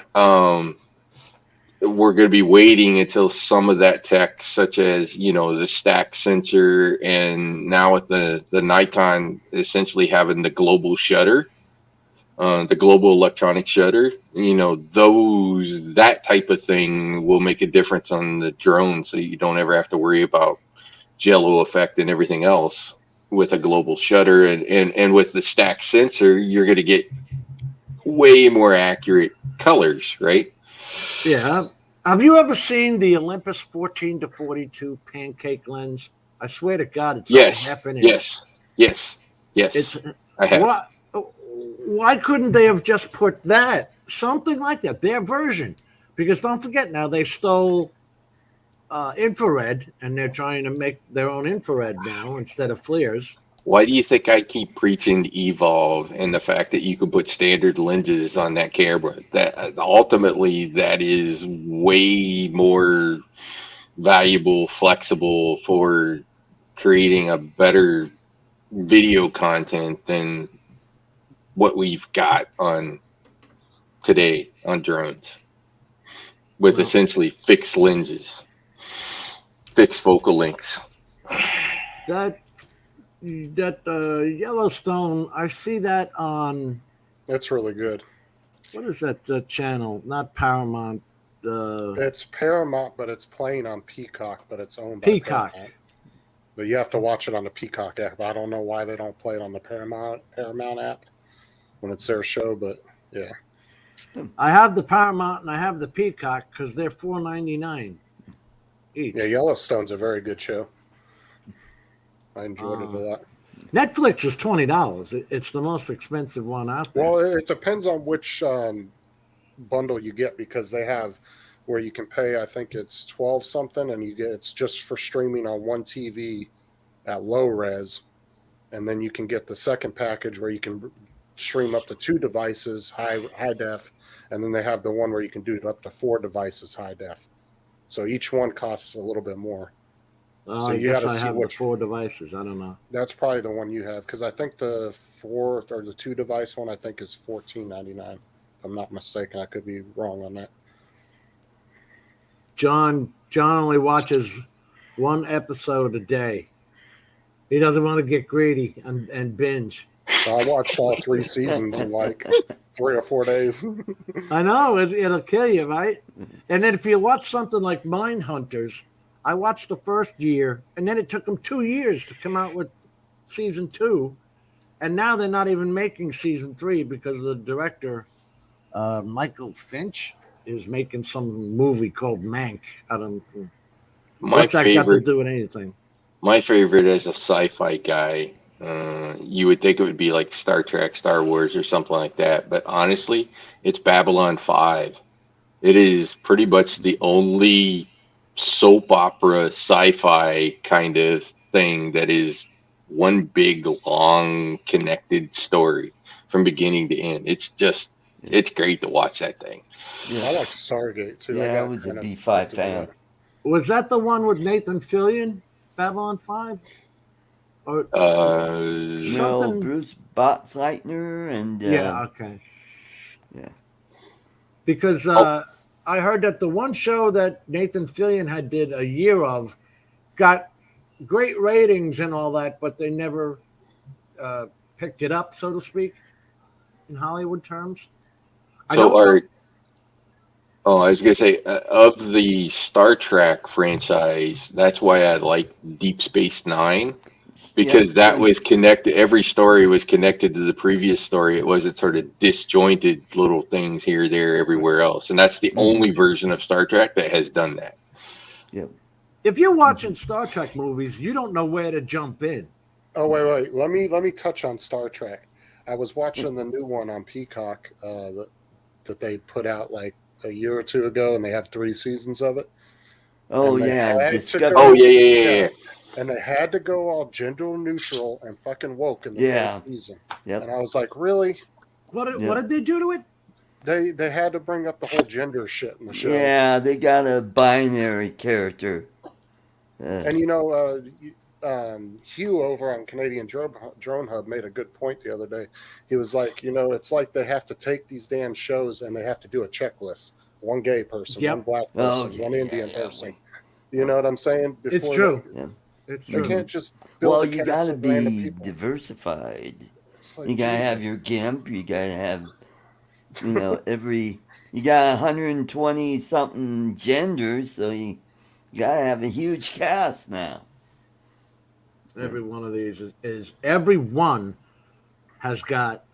S1: we're going to be waiting until some of that tech, such as the stack sensor, and now with the Nikon essentially having the global shutter, the global electronic shutter, that type of thing will make a difference on the drone, so you don't ever have to worry about jello effect and everything else with a global shutter, and with the stack sensor, you're going to get way more accurate colors, right?
S2: Yeah. Have you ever seen the Olympus 14 to 42 pancake lens? I swear to God, it's like a half an inch.
S1: Yes. I have.
S2: Why couldn't they have just put something like that, their version? Because don't forget now, they stole infrared, and they're trying to make their own infrared now instead of FLIRs.
S1: Why do you think I keep preaching to evolve and the fact that you can put standard lenses on that camera? That ultimately that is way more valuable, flexible for creating a better video content than what we've got on today on drones with essentially fixed lenses, fixed focal lengths.
S2: That Yellowstone, I see that on.
S4: That's really good.
S2: What is that channel? Not Paramount.
S4: It's Paramount, but it's playing on Peacock, but it's owned by
S2: Peacock.
S4: Paramount. But you have to watch it on the Peacock app. I don't know why they don't play it on the Paramount app when it's their show, but yeah.
S2: I have the Paramount and I have the Peacock because they're $4.99 each.
S4: Yeah, Yellowstone's a very good show. I enjoyed it a lot.
S2: Netflix is $20. It's the most expensive one out there.
S4: Well, it depends on which bundle you get, because they have where you can pay, I think it's 12 something, and it's just for streaming on one TV at low res, and then you can get the second package where you can stream up to 2 devices high def, and then they have the one where you can do up to 4 devices high def. So each one costs a little bit more. So
S2: I
S4: you
S2: guess
S4: got to
S2: I
S4: see
S2: have
S4: which
S2: the 4 devices. I don't know.
S4: That's probably the one you have, because I think the 4 or the 2 device one I think is $14.99. If I'm not mistaken, I could be wrong on that.
S2: John only watches 1 episode a day. He doesn't want to get greedy and binge.
S4: I watched all 3 seasons in like 3 or 4 days.
S2: I know it'll kill you, right? And then if you watch something like Mindhunters, I watched the first year, and then it took them 2 years to come out with season 2, and now they're not even making season 3 because the director, Michael Finch, is making some movie called Mank. I don't. What's that got to do with anything?
S1: My favorite as a sci-fi guy, you would think it would be like Star Trek, Star Wars, or something like that, but honestly, it's Babylon 5. It is pretty much the only soap opera sci-fi kind of thing that is one big long connected story from beginning to end. It's great to watch that thing.
S4: I like Stargate too.
S3: Yeah, I was a B5 fan.
S2: Was that the one with Nathan Fillion, Babylon 5? Or
S3: no, Bruce Botzleitner and
S2: yeah, okay.
S3: Yeah.
S2: Because I heard that the one show that Nathan Fillion did a year of got great ratings and all that, but they never picked it up, so to speak, in Hollywood terms.
S1: I was going to say, of the Star Trek franchise, that's why I like Deep Space Nine, because that was connected. Every story was connected to the previous story. It wasn't sort of disjointed little things here, there, everywhere else. And that's the only version of Star Trek that has done that.
S3: Yep.
S2: If you're watching Star Trek movies, you don't know where to jump in.
S4: Oh, wait. Let me touch on Star Trek. I was watching the new one on Peacock that they put out like a year or 2 ago, and they have 3 seasons of it.
S3: Oh yeah, Discovery.
S1: Oh yeah.
S4: And they had to go all gender neutral and fucking woke in the first season.
S3: Yep.
S4: And I was like, really?
S2: What did they do to it?
S4: They had to bring up the whole gender shit in the show.
S3: Yeah, they got a binary character.
S4: And Hugh over on Canadian Drone Hub made a good point the other day. He was like, it's like they have to take these damn shows and they have to do a checklist. One gay person, one black person, one Indian person. You know what I'm saying?
S2: It's true.
S4: It's true. They can't just build
S3: well, you got to be diversified.
S4: Like,
S3: you got to have your GIMP. You got to have, you got 120 something genders, so you got to have a huge cast now.
S2: Every one of these is every one has got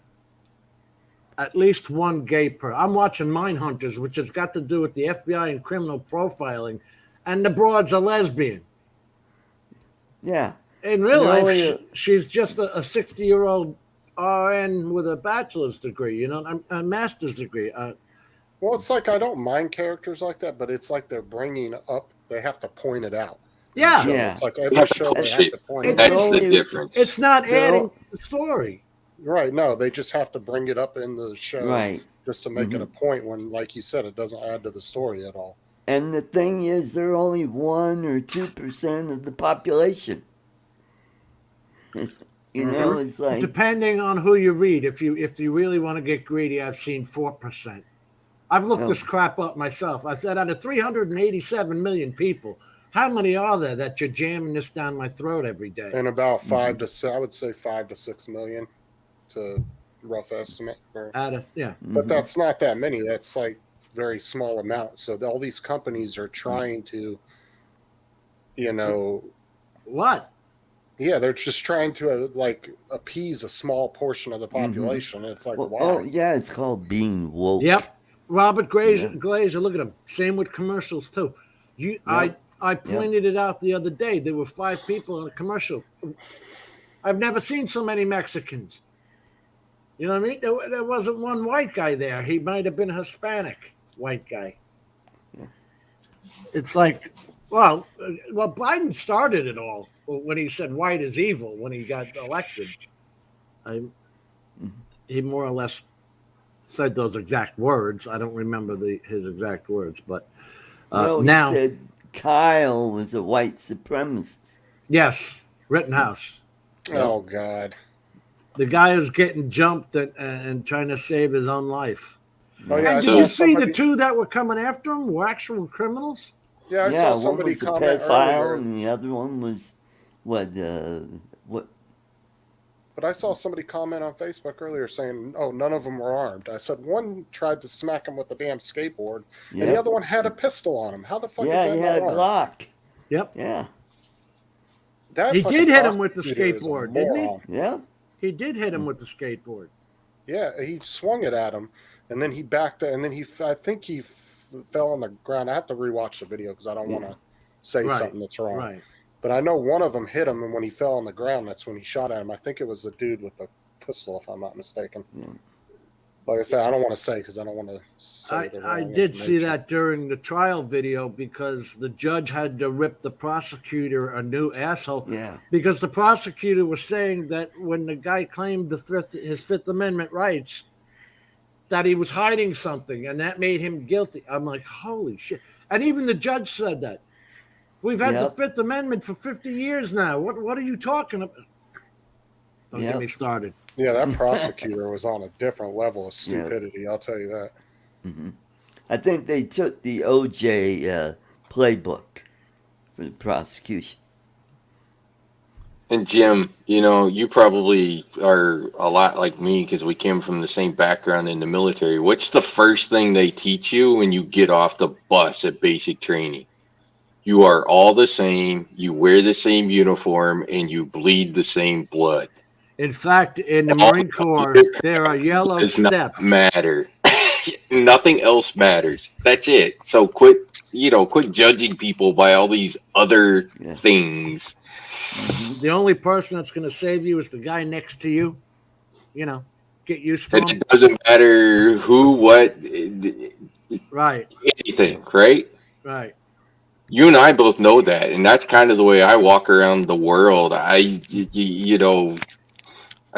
S2: at least one gay person. I'm watching Mindhunters, which has got to do with the FBI and criminal profiling, and the broad's a lesbian.
S3: Yeah.
S2: In real life, she's just a 60-year-old RN with a bachelor's degree, a master's degree.
S4: Well, it's like I don't mind characters like that, but it's like they're bringing up, they have to point it out.
S2: Yeah.
S4: It's like
S1: You
S4: every
S1: have to
S4: show they
S1: push
S4: have
S1: it.
S4: to point it
S1: That's
S4: out.
S1: the difference.
S2: It's not
S3: They're
S2: adding
S3: all-
S2: to the story.
S4: Right. No, they just have to bring it up in the show
S3: Right.
S4: just to make it a point when, like you said, it doesn't add to the story at all.
S3: And the thing is, they're only 1 or 2% of the population. You know, it's like
S2: Depending on who you read, if you really want to get greedy, I've seen 4%. I've looked this crap up myself. I said out of 387 million people, how many are there that you're jamming this down my throat every day?
S4: And about 5 to 6, I would say 5 to 6 million, to rough estimate. But that's not that many. That's like very small amount. So all these companies are trying to, you know,
S2: what?
S4: Yeah, they're just trying to like appease a small portion of the population. It's like, why?
S3: oh yeah, it's called being woke.
S2: Yep. Robert Glazer, look at him. Same with commercials too. I pointed it out the other day. There were 5 people in a commercial. I've never seen so many Mexicans. You know what I mean? There wasn't one white guy there. He might have been a Hispanic white guy. Yeah. It's like, well, Biden started it all when he said white is evil when he got elected. He more or less said those exact words. I don't remember his exact words, but now
S3: he said Kyle was a white supremacist.
S2: Yes, Rittenhouse.
S4: Oh God.
S2: The guy is getting jumped and trying to save his own life.
S4: Oh, yeah,
S2: and did you see the 2 that were coming after him were actual criminals?
S4: Yeah, I saw somebody
S3: one was a
S4: comment
S3: pedophile
S4: earlier.
S3: and the other one was what?
S4: But I saw somebody comment on Facebook earlier saying, "Oh, none of them were armed." I said one tried to smack him with the damn skateboard, and the other one had a pistol on him. How the fuck?
S3: Yeah,
S4: is that
S3: he had a
S4: armed?
S3: Glock.
S2: Yep.
S3: Yeah.
S4: That
S2: He
S4: fucking
S2: did hit him with the
S4: prosecutor is a
S2: skateboard, didn't he?
S4: moron.
S3: Yeah.
S2: He did hit him with the skateboard.
S4: Yeah, he swung it at him, and then he backed, and then I think he fell on the ground. I have to rewatch the video because I don't want to say something that's wrong.
S2: Right.
S4: But I know one of them hit him, and when he fell on the ground, that's when he shot at him. I think it was the dude with the pistol, if I'm not mistaken.
S3: Yeah.
S4: Like I said, I don't want to say because I don't want to say the wrong
S2: I did see
S4: information.
S2: that during the trial video because the judge had to rip the prosecutor a new asshole.
S3: Yeah.
S2: Because the prosecutor was saying that when the guy claimed his Fifth Amendment rights, that he was hiding something, and that made him guilty. I'm like, holy shit! And even the judge said that. We've had the Fifth Amendment for 50 years now. What are you talking about? Don't get me started.
S4: Yeah, that prosecutor was on a different level of stupidity. I'll tell you that.
S3: Mm-hmm. I think they took the OJ playbook for the prosecution.
S1: And Jim, you probably are a lot like me because we came from the same background in the military. What's the first thing they teach you when you get off the bus at basic training? You are all the same. You wear the same uniform and you bleed the same blood.
S2: In fact, in the Marine Corps, there are yellow steps.
S1: Matter. Nothing else matters. That's it. So quit judging people by all these other things.
S2: The only person that's going to save you is the guy next to you. Get used to him.
S1: It doesn't matter who, what,
S2: right?
S1: Anything, right?
S2: Right.
S1: You and I both know that, and that's kind of the way I walk around the world. I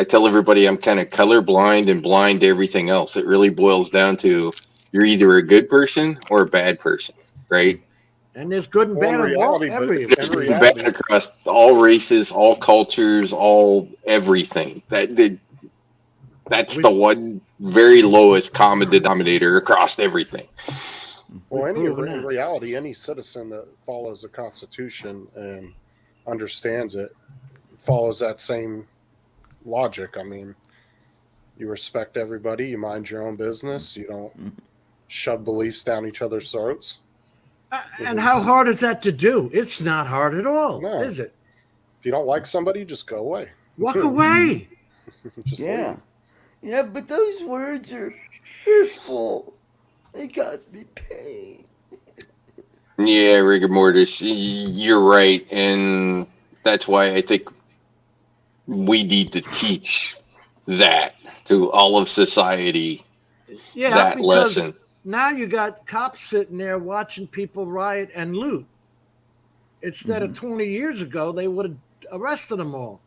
S1: tell everybody I'm kind of colorblind and blind to everything else. It really boils down to you're either a good person or a bad person, right?
S2: And there's good and bad
S1: bad across all races, all cultures, all everything. That's the one very lowest common denominator across everything.
S4: Well, in reality, any citizen that follows the Constitution and understands it follows that same logic. I mean, you respect everybody, you mind your own business, you don't shove beliefs down each other's throats.
S2: And how hard is that to do? It's not hard at all,
S4: No.
S2: is it?
S4: If you don't like somebody, just go away.
S2: Walk away.
S3: Yeah. Yeah, but those words are hurtful. They cause me pain.
S1: Yeah, rigor mortis, you're right. And that's why I think we need to teach that to all of society.
S2: Yeah,
S1: that lesson.
S2: Now you got cops sitting there watching people riot and loot. instead of 20 years ago, they would have arrested them all.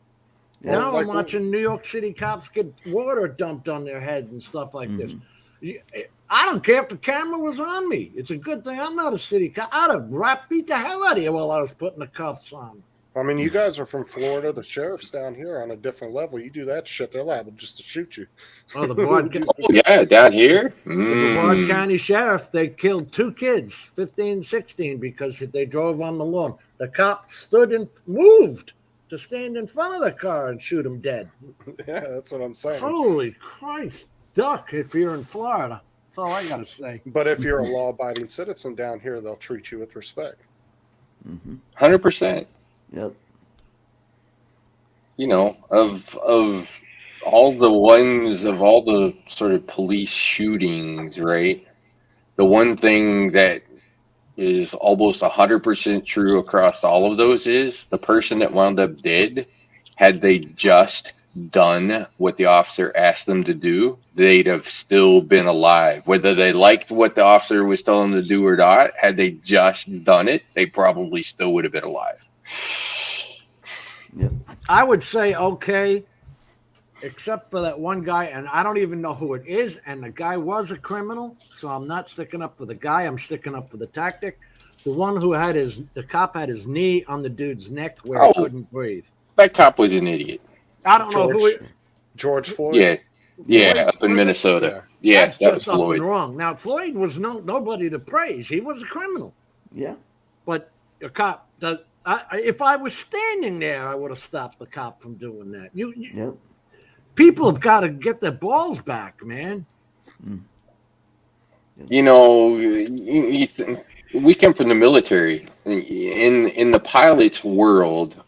S3: Yeah.
S2: Now
S4: Like
S2: I'm watching New York City cops get water dumped on their head and stuff like this. I don't care if the camera was on me. It's a good thing I'm not a city cop. I'd have beat the hell out of you while I was putting the cuffs on.
S4: I mean, you guys are from Florida. The sheriff's down here on a different level. You do that shit, they're liable just to shoot you.
S2: Oh, the Brevard,
S1: Oh, yeah, down here.
S2: the Brevard County Sheriff, they killed 2 kids, 15 and 16, because they drove on the lawn. The cop stood and moved to stand in front of the car and shoot him dead.
S4: Yeah, that's what I'm saying.
S2: Holy Christ, duck if you're in Florida. That's all I got to say.
S4: But if you're a law-abiding citizen down here, they'll treat you with respect.
S1: 100%.
S3: Yep.
S1: You know, of all the sort of police shootings, right? The one thing that is almost 100% true across all of those is the person that wound up dead, had they just done what the officer asked them to do, they'd have still been alive. Whether they liked what the officer was telling them to do or not, had they just done it, they probably still would have been alive.
S3: Yep.
S2: I would say okay, except for that one guy, and I don't even know who it is, and the guy was a criminal, so I'm not sticking up for the guy, I'm sticking up for the tactic. The one who had the cop had his knee on the dude's neck where he couldn't breathe.
S1: That cop was an idiot.
S2: I don't know who it
S4: George Floyd?
S1: Yeah, up in Minnesota. Yeah,
S2: that's
S1: that was
S2: just up
S1: Floyd.
S2: and wrong. Now, Floyd was nobody to praise. He was a criminal.
S3: Yeah.
S2: But a cop, if I was standing there, I would have stopped the cop from doing that.
S3: Yep.
S2: People have got to get their balls back, man.
S1: You know, we come from the military. In the pilot's world,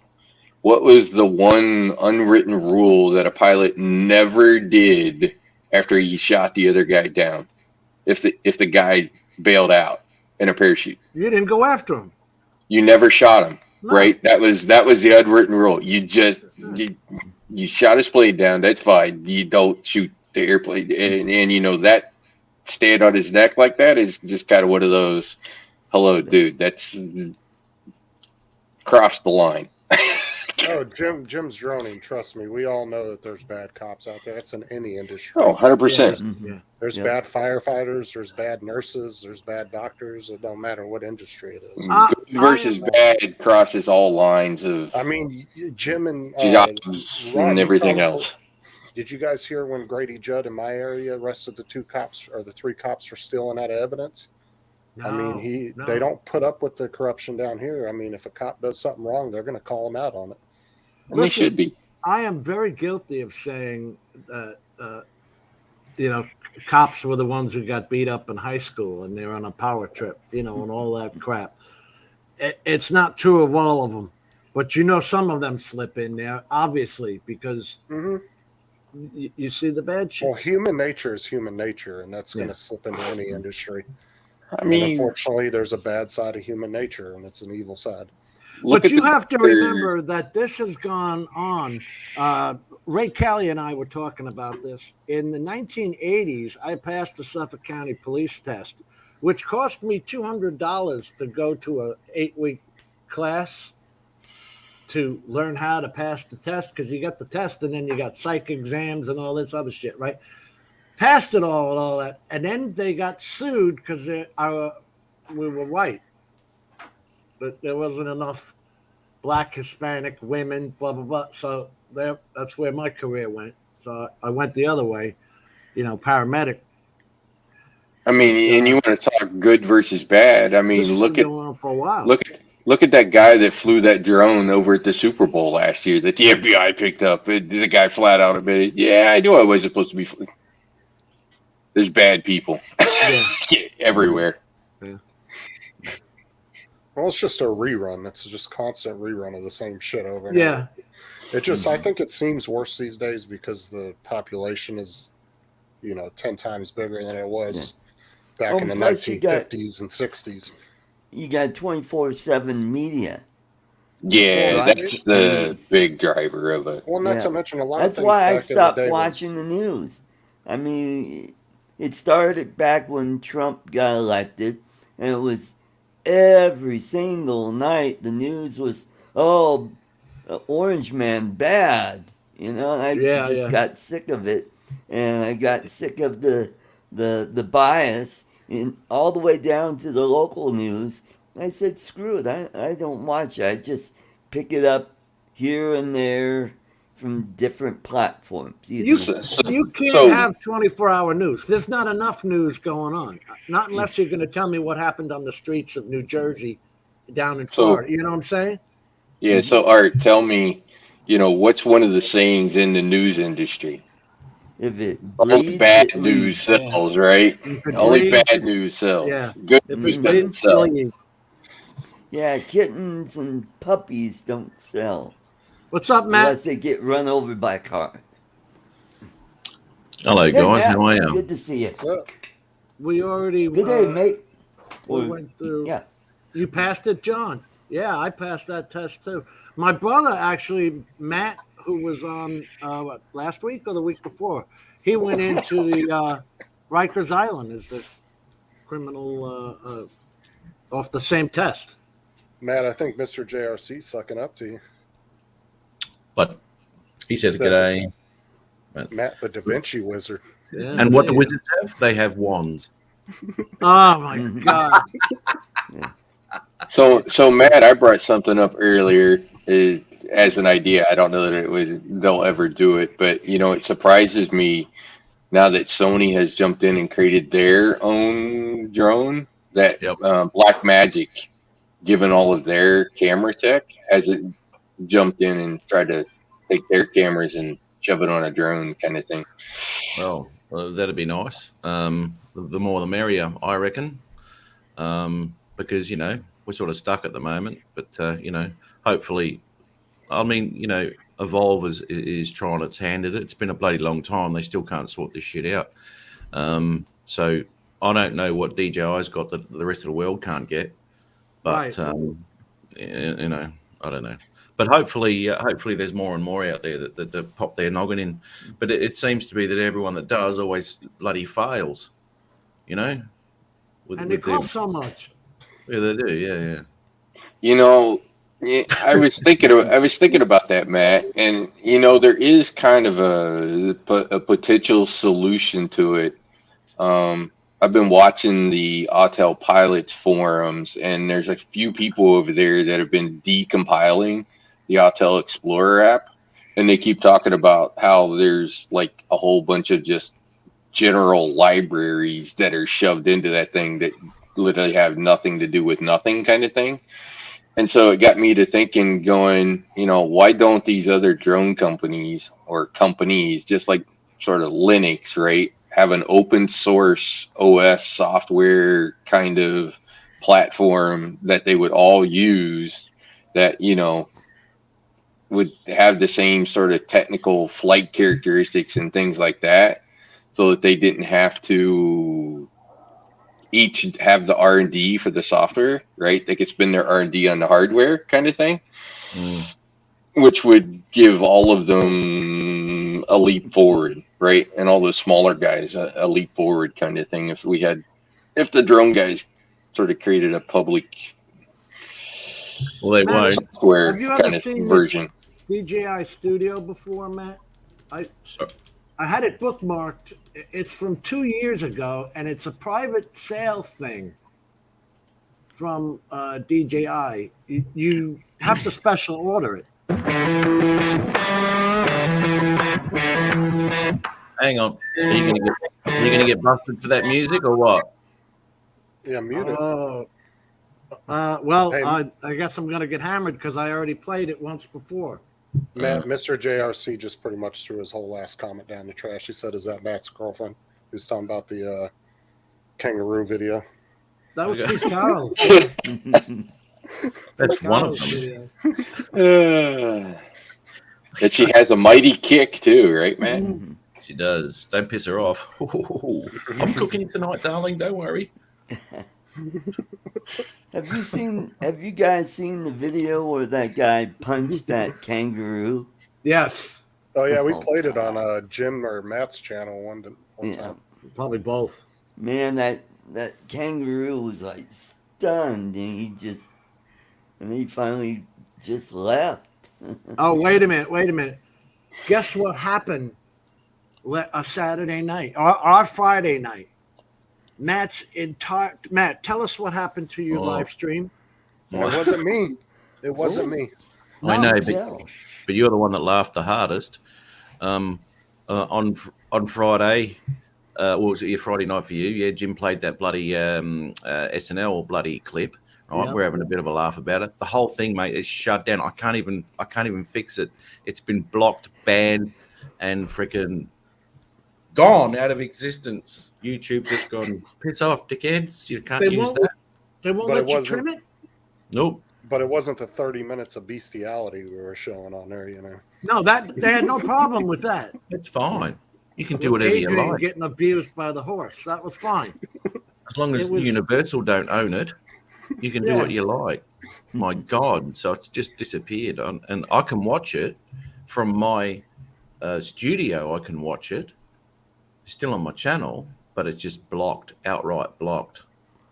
S1: what was the one unwritten rule that a pilot never did after he shot the other guy down? If the guy bailed out in a parachute,
S2: You didn't go after him.
S1: you never shot him,
S2: No.
S1: right? That was the unwritten rule. You just you shot his plane down. That's fine. You don't shoot the airplane, and you know that stand on his neck like that is just kind of one of those. Hello, dude. That's crossed the line.
S4: Oh, Jim's droning. Trust me, we all know that there's bad cops out there. That's in any industry.
S1: Oh, 100%.
S2: Yeah.
S4: There's
S3: Yeah.
S4: bad firefighters. There's bad nurses. There's bad doctors. It don't matter what industry it is.
S1: Good versus bad crosses all lines of
S4: I mean, Jim and
S1: jobs
S4: Ron,
S1: and
S4: you
S1: everything
S4: probably-
S1: else.
S4: Did you guys hear when Grady Judd in my area arrested the 2 cops or the 3 cops for stealing that evidence? I mean,
S2: No.
S4: they don't put up with the corruption down here. I mean, if a cop does something wrong, they're going to call him out on it.
S1: And they
S2: Listen,
S1: should be.
S2: I am very guilty of saying that, cops were the ones who got beat up in high school and they're on a power trip, and all that crap. It's not true of all of them, but some of them slip in there, obviously, because you see the bad shit.
S4: Well, human nature is human nature, and that's going to slip into any industry.
S1: I
S4: And
S1: mean,
S4: unfortunately, there's a bad side of human nature, and it's an evil side.
S2: But you have to remember that this has gone on. Ray Kelly and I were talking about this. In the 1980s, I passed the Suffolk County police test, which cost me $200 to go to an 8-week class to learn how to pass the test, because you got the test and then you got psych exams and all this other shit, right? Passed it all that. And then they got sued because we were white. But there wasn't enough Black, Hispanic women, blah, blah, blah. So that's where my career went. So I went the other way, paramedic.
S1: I mean, and you want to talk good versus bad. I mean,
S2: This has
S1: look
S2: been
S1: at
S2: going on for a while.
S1: look at that guy that flew that drone over at the Super Bowl last year that the FBI picked up. The guy flat out admitted, "Yeah, I knew I wasn't supposed to be." There's bad people everywhere.
S4: Well, it's just a rerun. It's just constant rerun of the same shit over and
S2: Yeah.
S4: over. It just, I think it seems worse these days because the population is, 10 times bigger than it was back in the
S3: plus you
S4: 1950s and 60s.
S3: You got 24/7 media.
S1: Yeah,
S3: Right.
S1: that's the big driver of it.
S4: Well, not
S3: Yeah.
S4: to mention a lot
S3: That's
S4: of things
S3: why I
S4: back in the
S3: stopped
S4: day
S3: watching the news. I mean, it started back when Trump got elected, and it was every single night the news was, oh, Orange Man bad. And I just got sick of it, and I got sick of the bias, and all the way down to the local news. I said, screw it. I don't watch it. I just pick it up here and there from different platforms.
S2: You can't have 24-hour news. There's not enough news going on. Not unless you're going to tell me what happened on the streets of New Jersey down in Florida. You know what I'm saying?
S1: Yeah. So, Art, tell me, what's one of the sayings in the news industry?
S3: If it
S1: only
S3: bleeds,
S1: bad
S3: it
S1: news
S3: leads.
S1: sells, right? Only
S2: bleeds,
S1: bad news sells.
S2: Yeah.
S1: Good
S2: If
S1: news
S2: it
S1: doesn't
S2: bleeds,
S1: sell.
S2: bleeds.
S3: Yeah, kittens and puppies don't sell.
S2: What's up, Matt?
S3: Unless they get run over by a car.
S9: Hello, guys.
S3: Matt,
S9: How are you?
S3: good to see you.
S2: We already
S3: Good day, mate.
S2: We went through.
S3: Yeah.
S2: You passed it, John. Yeah, I passed that test too. My brother, actually, Matt, who was on last week or the week before, he went into the Rikers Island as the criminal off the same test.
S4: Matt, I think Mr. JRC's sucking up to you.
S9: But he says g'day.
S4: Matt, the Da Vinci wizard.
S2: Yeah,
S9: and what the wizards have? They have wands.
S2: Oh my God.
S1: So Matt, I brought something up earlier as an idea. I don't know that they'll ever do it, but it surprises me now that Sony has jumped in and created their own drone. That Black Magic, given all of their camera tech, hasn't jumped in and tried to take their cameras and shove it on a drone kind of thing.
S9: Well, that'd be nice. The more the merrier, I reckon. Because we're sort of stuck at the moment, but hopefully, Evolve is trying its hand at it. It's been a bloody long time. They still can't sort this shit out. So I don't know what DJI's got that the rest of the world can't get, but
S2: Right.
S9: I don't know. But hopefully there's more and more out there that pop their noggin in. But it seems to be that everyone that does always bloody fails,
S2: And they cost so much.
S9: Yeah, they do. Yeah.
S1: I was thinking about that, Matt, and there is kind of a potential solution to it. I've been watching the Autel Pilots forums, and there's a few people over there that have been decompiling the Autel Explorer app, and they keep talking about how there's like a whole bunch of just general libraries that are shoved into that thing that literally have nothing to do with nothing kind of thing. And so it got me to thinking, going, why don't these other drone companies or companies, just like sort of Linux, right, have an open source OS software kind of platform that they would all use that, would have the same sort of technical flight characteristics and things like that, so that they didn't have to each have the R&D for the software, right? They could spend their R&D on the hardware kind of thing, which would give all of them a leap forward, right? And all those smaller guys a leap forward kind of thing. If the drone guys sort of created a public software kind of version.
S2: DJI Studio before, Matt? I had it bookmarked. It's from 2 years ago, and it's a private sale thing from DJI. You have to special order it.
S9: Hang on. Are you gonna get busted for that music or what?
S4: Yeah, mute it.
S2: Well, hey, I guess I'm going to get hammered because I already played it once before.
S4: Matt, Mr. JRC just pretty much threw his whole last comment down the trash. He said, "Is that Matt's girlfriend?" He was talking about the kangaroo video.
S2: That was Pete Carroll.
S9: That's one of them.
S1: And she has a mighty kick too, right, man?
S9: She does. Don't piss her off. I'm cooking tonight, darling. Don't worry.
S3: Have you guys seen the video where that guy punched that kangaroo?
S2: Yes.
S4: Oh yeah, we played it on Jim or Matt's channel one time.
S2: Probably both.
S3: Man, that kangaroo was like stunned, and he finally just left.
S2: Oh, wait a minute. Guess what happened a Saturday night, or Friday night? Matt, tell us what happened to your live stream.
S4: It wasn't me. It wasn't me.
S9: I know,
S3: tell.
S9: but you're the one that laughed the hardest. On Friday, what was it? Friday night for you? Yeah, Jim played that bloody SNL bloody clip. Right,
S2: Yep.
S9: We're having a bit of a laugh about it. The whole thing, mate, is shut down. I can't even fix it. It's been blocked, banned, and freaking gone out of existence. YouTube's just gone, piss off, dickheads. You can't use that.
S2: They won't
S4: But
S2: let
S4: it
S2: you
S4: wasn't-
S2: trim it?
S9: Nope.
S4: But it wasn't the 30 minutes of bestiality we were showing on there, you know.
S2: No, they had no problem with that.
S9: It's fine. You can do whatever
S2: Adrian
S9: you like.
S2: getting abused by the horse. That was fine.
S9: As long as
S2: It was-
S9: Universal don't own it, you can do what you like. My God. So it's just disappeared. And I can watch it from my studio. I can watch it. It's still on my channel, but it's just blocked, outright blocked.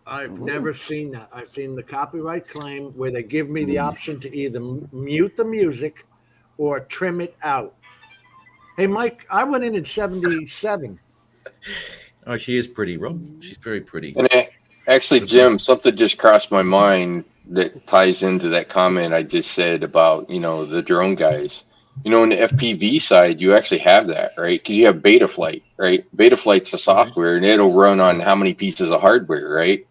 S2: I've never seen that. I've seen the copyright claim where they give me the option to either mute the music or trim it out. Hey, Mike, I went in 77.
S9: Oh, she is pretty, Rob. She's very pretty.
S1: And actually, Jim, something just crossed my mind that ties into that comment I just said about, the drone guys. In the FPV side, you actually have that, right? Because you have Betaflight, right? Betaflight's the software, and it'll run on how many pieces of hardware, right?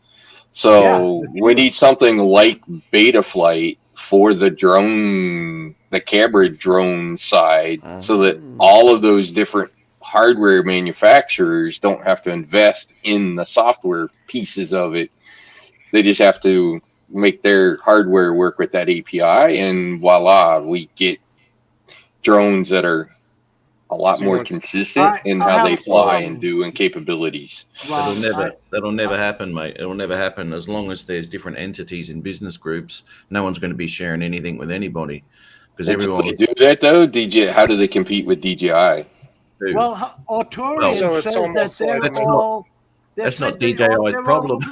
S1: So we need something like Betaflight for the camera drone side, so that all of those different hardware manufacturers don't have to invest in the software pieces of it. They just have to make their hardware work with that API, and voila, we get drones that are a lot more consistent in how they fly and do and capabilities.
S9: That'll never happen, mate. It'll never happen as long as there's different entities in business groups. No one's going to be sharing anything with anybody because everyone.
S1: They do that though. DJI, how do they compete with DJI?
S2: Well, Autorian says that
S9: that's not DJI's problem.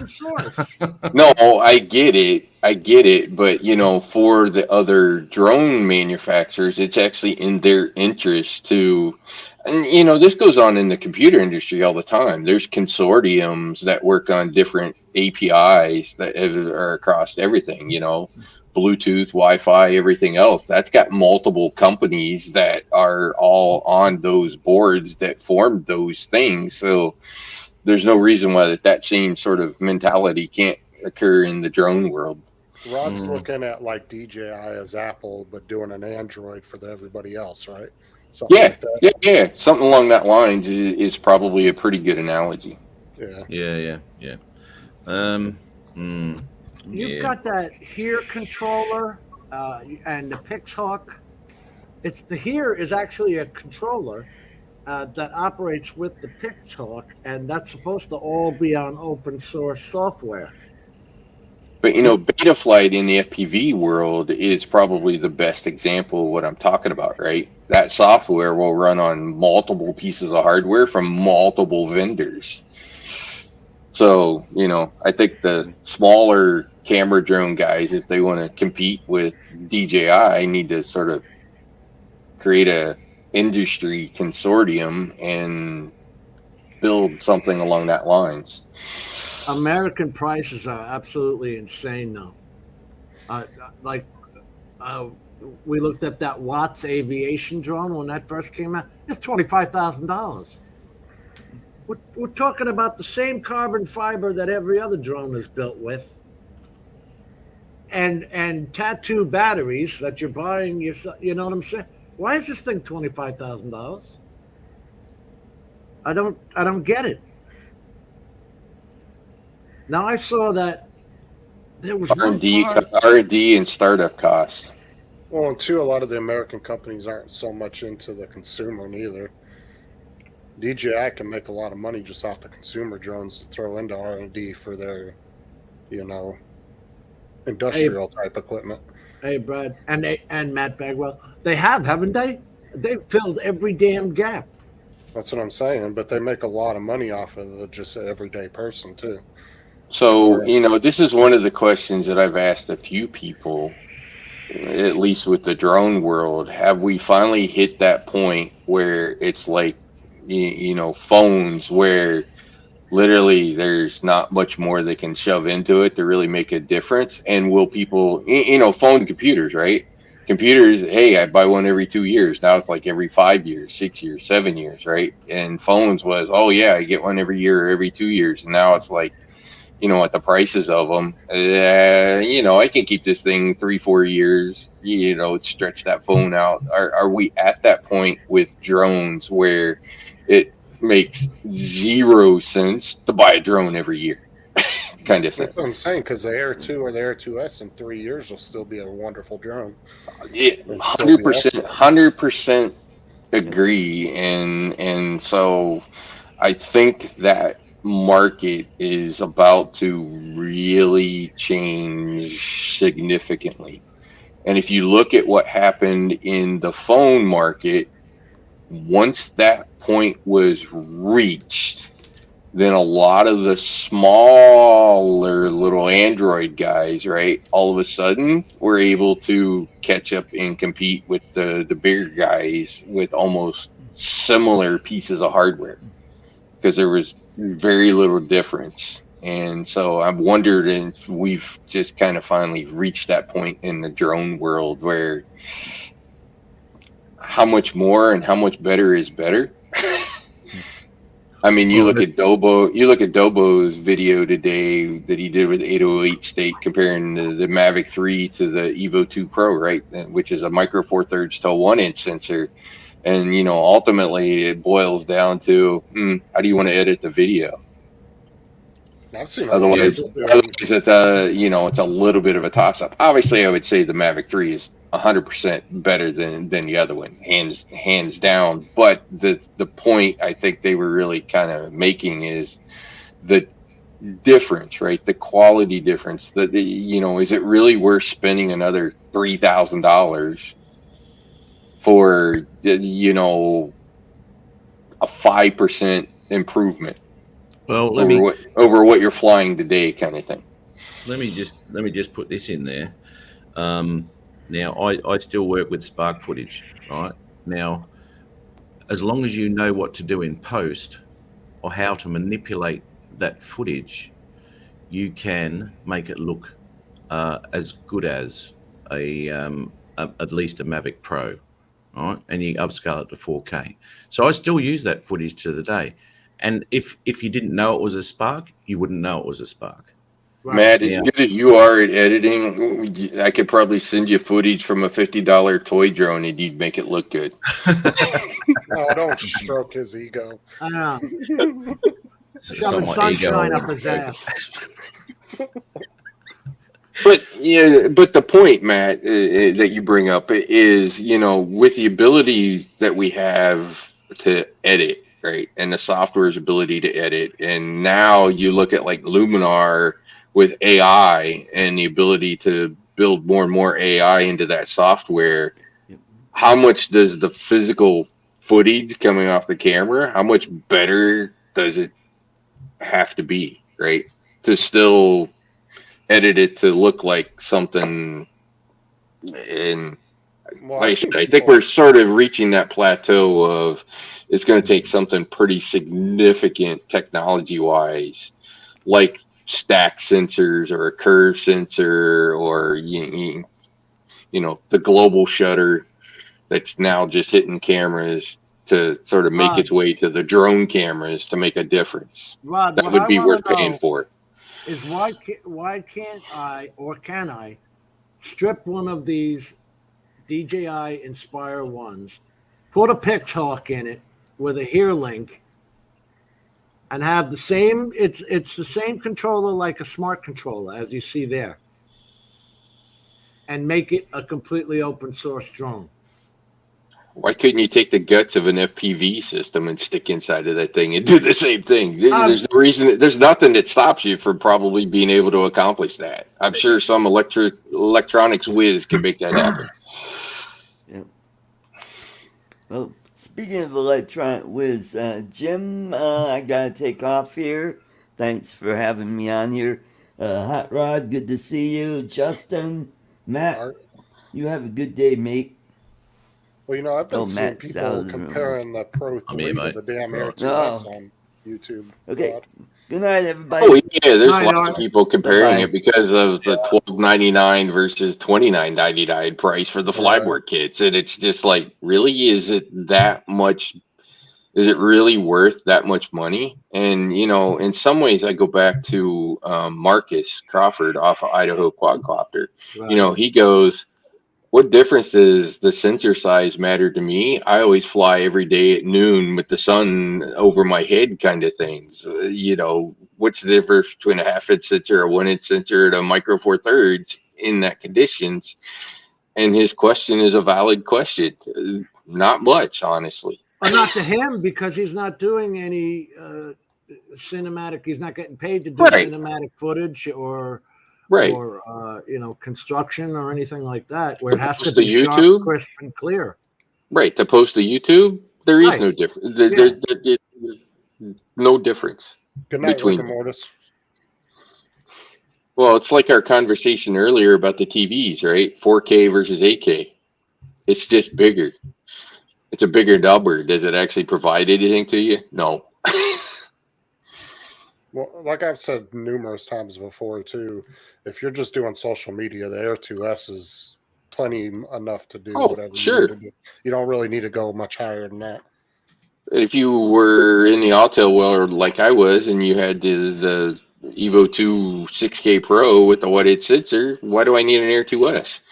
S1: No, I get it. But, for the other drone manufacturers, it's actually in their interest to, and, this goes on in the computer industry all the time. There's consortiums that work on different APIs that are across everything, Bluetooth, Wi-Fi, everything else. That's got multiple companies that are all on those boards that form those things. So there's no reason why that same sort of mentality can't occur in the drone world.
S4: Rod's looking at like DJI as Apple, but doing an Android for everybody else, right?
S1: Yeah. Something along that lines is probably a pretty good analogy.
S9: Yeah.
S2: You've got that HERE controller and the Pixhawk. The HERE is actually a controller that operates with the Pixhawk, and that's supposed to all be on open source software.
S1: But Betaflight in the FPV world is probably the best example of what I'm talking about, right? That software will run on multiple pieces of hardware from multiple vendors. So, I think the smaller camera drone guys, if they want to compete with DJI, need to sort of create a industry consortium and build something along that lines.
S2: American prices are absolutely insane, though. We looked at that Watts aviation drone when that first came out. It's $25,000. We're talking about the same carbon fiber that every other drone is built with, and tattoo batteries that you're buying yourself. You know what I'm saying? Why is this thing $25,000? I don't get it. Now I saw that there was
S1: R&D and startup costs.
S4: Well, and two, a lot of the American companies aren't so much into the consumer neither. DJI can make a lot of money just off the consumer drones to throw into R&D for their, industrial type equipment.
S2: Hey, Brad, and Matt Bagwell, haven't they? They've filled every damn gap.
S4: That's what I'm saying, but they make a lot of money off of just an everyday person too.
S1: So, this is one of the questions that I've asked a few people, at least with the drone world. Have we finally hit that point where it's like, phones where literally there's not much more they can shove into it to really make a difference? And will people, phone computers, right? Computers, hey, I buy one every 2 years. Now it's like every 5 years, 6 years, 7 years, right? And phones was, oh yeah, I get one every year or every 2 years. And now it's like, at the prices of them, I can keep this thing 3-4 years, stretch that phone out. Are we at that point with drones where it makes zero sense to buy a drone every year kind of thing?
S4: That's what I'm saying, because the Air 2 or the Air 2S in 3 years will still be a wonderful drone.
S1: Yeah, 100% agree. And so I think that market is about to really change significantly. And if you look at what happened in the phone market, once that point was reached, then a lot of the smaller little Android guys, right, all of a sudden were able to catch up and compete with the bigger guys with almost similar pieces of hardware, because there was very little difference. And so I've wondered if we've just kind of finally reached that point in the drone world where how much more and how much better is better. I mean, you look at Dobo's video today that he did with 808 state comparing the Mavic 3 to the Evo 2 Pro, right? Which is a micro four thirds to 1-inch sensor. And, ultimately it boils down to, how do you want to edit the video?
S4: I've seen
S1: otherwise it's it's a little bit of a toss up. Obviously I would say the Mavic 3 is 100% better than the other one, hands down. But the point I think they were really kind of making is the difference, right? The quality difference. Is it really worth spending another $3,000 for a 5% improvement?
S9: Well,
S1: over what you're flying today, kind of thing.
S9: Let me just put this in there. Now, I still work with Spark footage, right? Now, as long as you know what to do in post or how to manipulate that footage, you can make it look as good as at least a Mavic Pro, right? And you upscale it to 4K. So I still use that footage to the day. And if you didn't know it was a Spark, you wouldn't know it was a Spark.
S1: Right. Matt, as good as you are at editing, I could probably send you footage from a $50 toy drone and you'd make it look good.
S4: Oh, don't stroke his ego.
S2: I know. Shoving sunshine up his ass.
S1: But the point, Matt, that you bring up is, with the ability that we have to edit, right, and the software's ability to edit, and now you look at like Luminar with AI and the ability to build more and more AI into that software. How much does the physical footage coming off the camera, how much better does it have to be, right, to still edit it to look like something? And I think we're sort of reaching that plateau of it's going to take something pretty significant technology wise, like stack sensors or a curve sensor, or the global shutter that's now just hitting cameras to sort of make its way to the drone cameras to make a difference.
S2: Rod,
S1: that would be worth paying for.
S2: Is why can't I, or can I, strip one of these DJI Inspire ones, put a Pixhawk in it with a Here link, and have the same, it's the same controller like a smart controller as you see there, and make it a completely open source drone?
S1: Why couldn't you take the guts of an FPV system and stick inside of that thing and do the same thing? There's no reason, there's nothing that stops you from probably being able to accomplish that. I'm sure some electronics whiz can make that happen.
S3: Yeah. Well, speaking of electronic whiz, Jim, I gotta take off here. Thanks for having me on here. Hot Rod, good to see you. Justin, Matt, you have a good day, mate.
S4: Well, I've been seeing
S3: Matt's out
S4: people
S3: of the room.
S4: comparing the Pro 3 to the damn Air 2S on YouTube.
S3: Okay.
S4: Rod.
S3: Good night, everybody.
S1: Oh yeah, there's lots of people comparing it because of the $12.99 versus $29.99 price for the flyboard kits, and it's just like, really, is it that much? Is it really worth that much money? And in some ways, I go back to Marcus Crawford off of Idaho Quadcopter.
S2: Right.
S1: He goes, "What difference does the sensor size matter to me? I always fly every day at noon with the sun over my head, kind of things. What's the difference between a half-inch sensor, a 1-inch sensor, and a micro four thirds in that conditions?" And his question is a valid question. Not much, honestly.
S2: Well, not to him, because he's not doing any cinematic. He's not getting paid to do cinematic footage or construction or anything like that, where it has to be sharp, crisp, and clear.
S1: Right. To post to YouTube, there is no difference. There's no difference.
S4: Good night,
S1: between
S4: Rick and Mortis.
S1: Well, it's like our conversation earlier about the TVs, right? 4K versus 8K. It's just bigger. It's a bigger number. Does it actually provide anything to you? No.
S4: Well, like I've said numerous times before, too, if you're just doing social media, the Air 2S is plenty enough to do whatever you need to do. You don't really need to go much higher than that.
S1: If you were in the Autel world like I was, and you had the Evo 2 6K Pro with the 1-inch sensor, why do I need an Air 2S?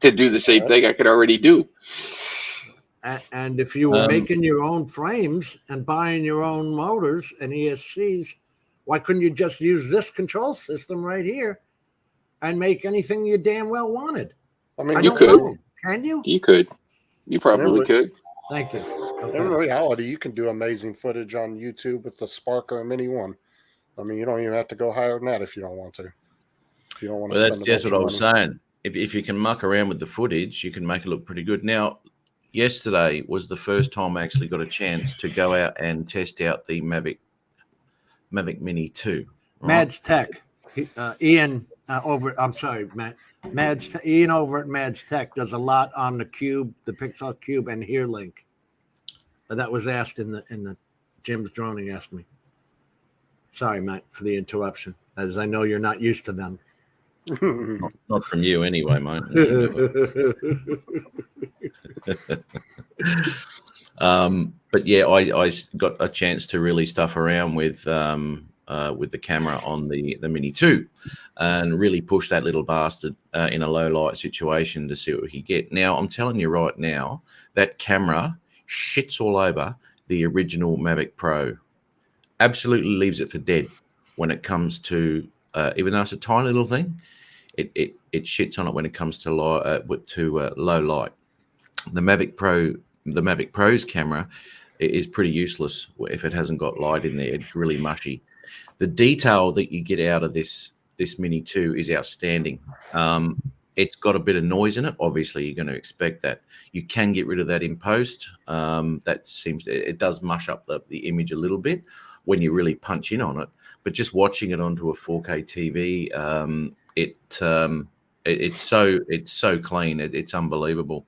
S1: To do the same thing I could already do.
S2: And if you were making your own frames and buying your own motors and ESCs, why couldn't you just use this control system right here and make anything you damn well wanted?
S4: I mean,
S1: you could.
S2: Can you?
S1: You could. You probably could.
S2: Thank you. Okay.
S4: In reality, you can do amazing footage on YouTube with the Sparker Mini 1. I mean, you don't even have to go higher than that if you don't want to. If you don't want to spend
S9: that's what I was saying. If you can muck around with the footage, you can make it look pretty good. Now, yesterday was the first time I actually got a chance to go out and test out the Mavic Mini 2. Right?
S2: Mads Tech. Ian Ian over at Mads Tech does a lot on the Cube, the Pixel Cube, and HearLink. That was asked in the Jim's droning asked me. Sorry, Matt, for the interruption, as I know you're not used to them.
S9: Not from you anyway, mate. But yeah, I got a chance to really stuff around with the camera on the Mini 2 and really push that little bastard in a low light situation to see what we could get. Now, I'm telling you right now, that camera shits all over the original Mavic Pro. Absolutely leaves it for dead when it comes to, even though it's a tiny little thing, it shits on it when it comes to low light. The Mavic Pro's camera is pretty useless if it hasn't got light in there. It's really mushy. The detail that you get out of this Mini 2 is outstanding. It's got a bit of noise in it. Obviously, you're going to expect that. You can get rid of that in post. It does mush up the image a little bit when you really punch in on it. But just watching it onto a 4K TV, it's so clean. It's unbelievable.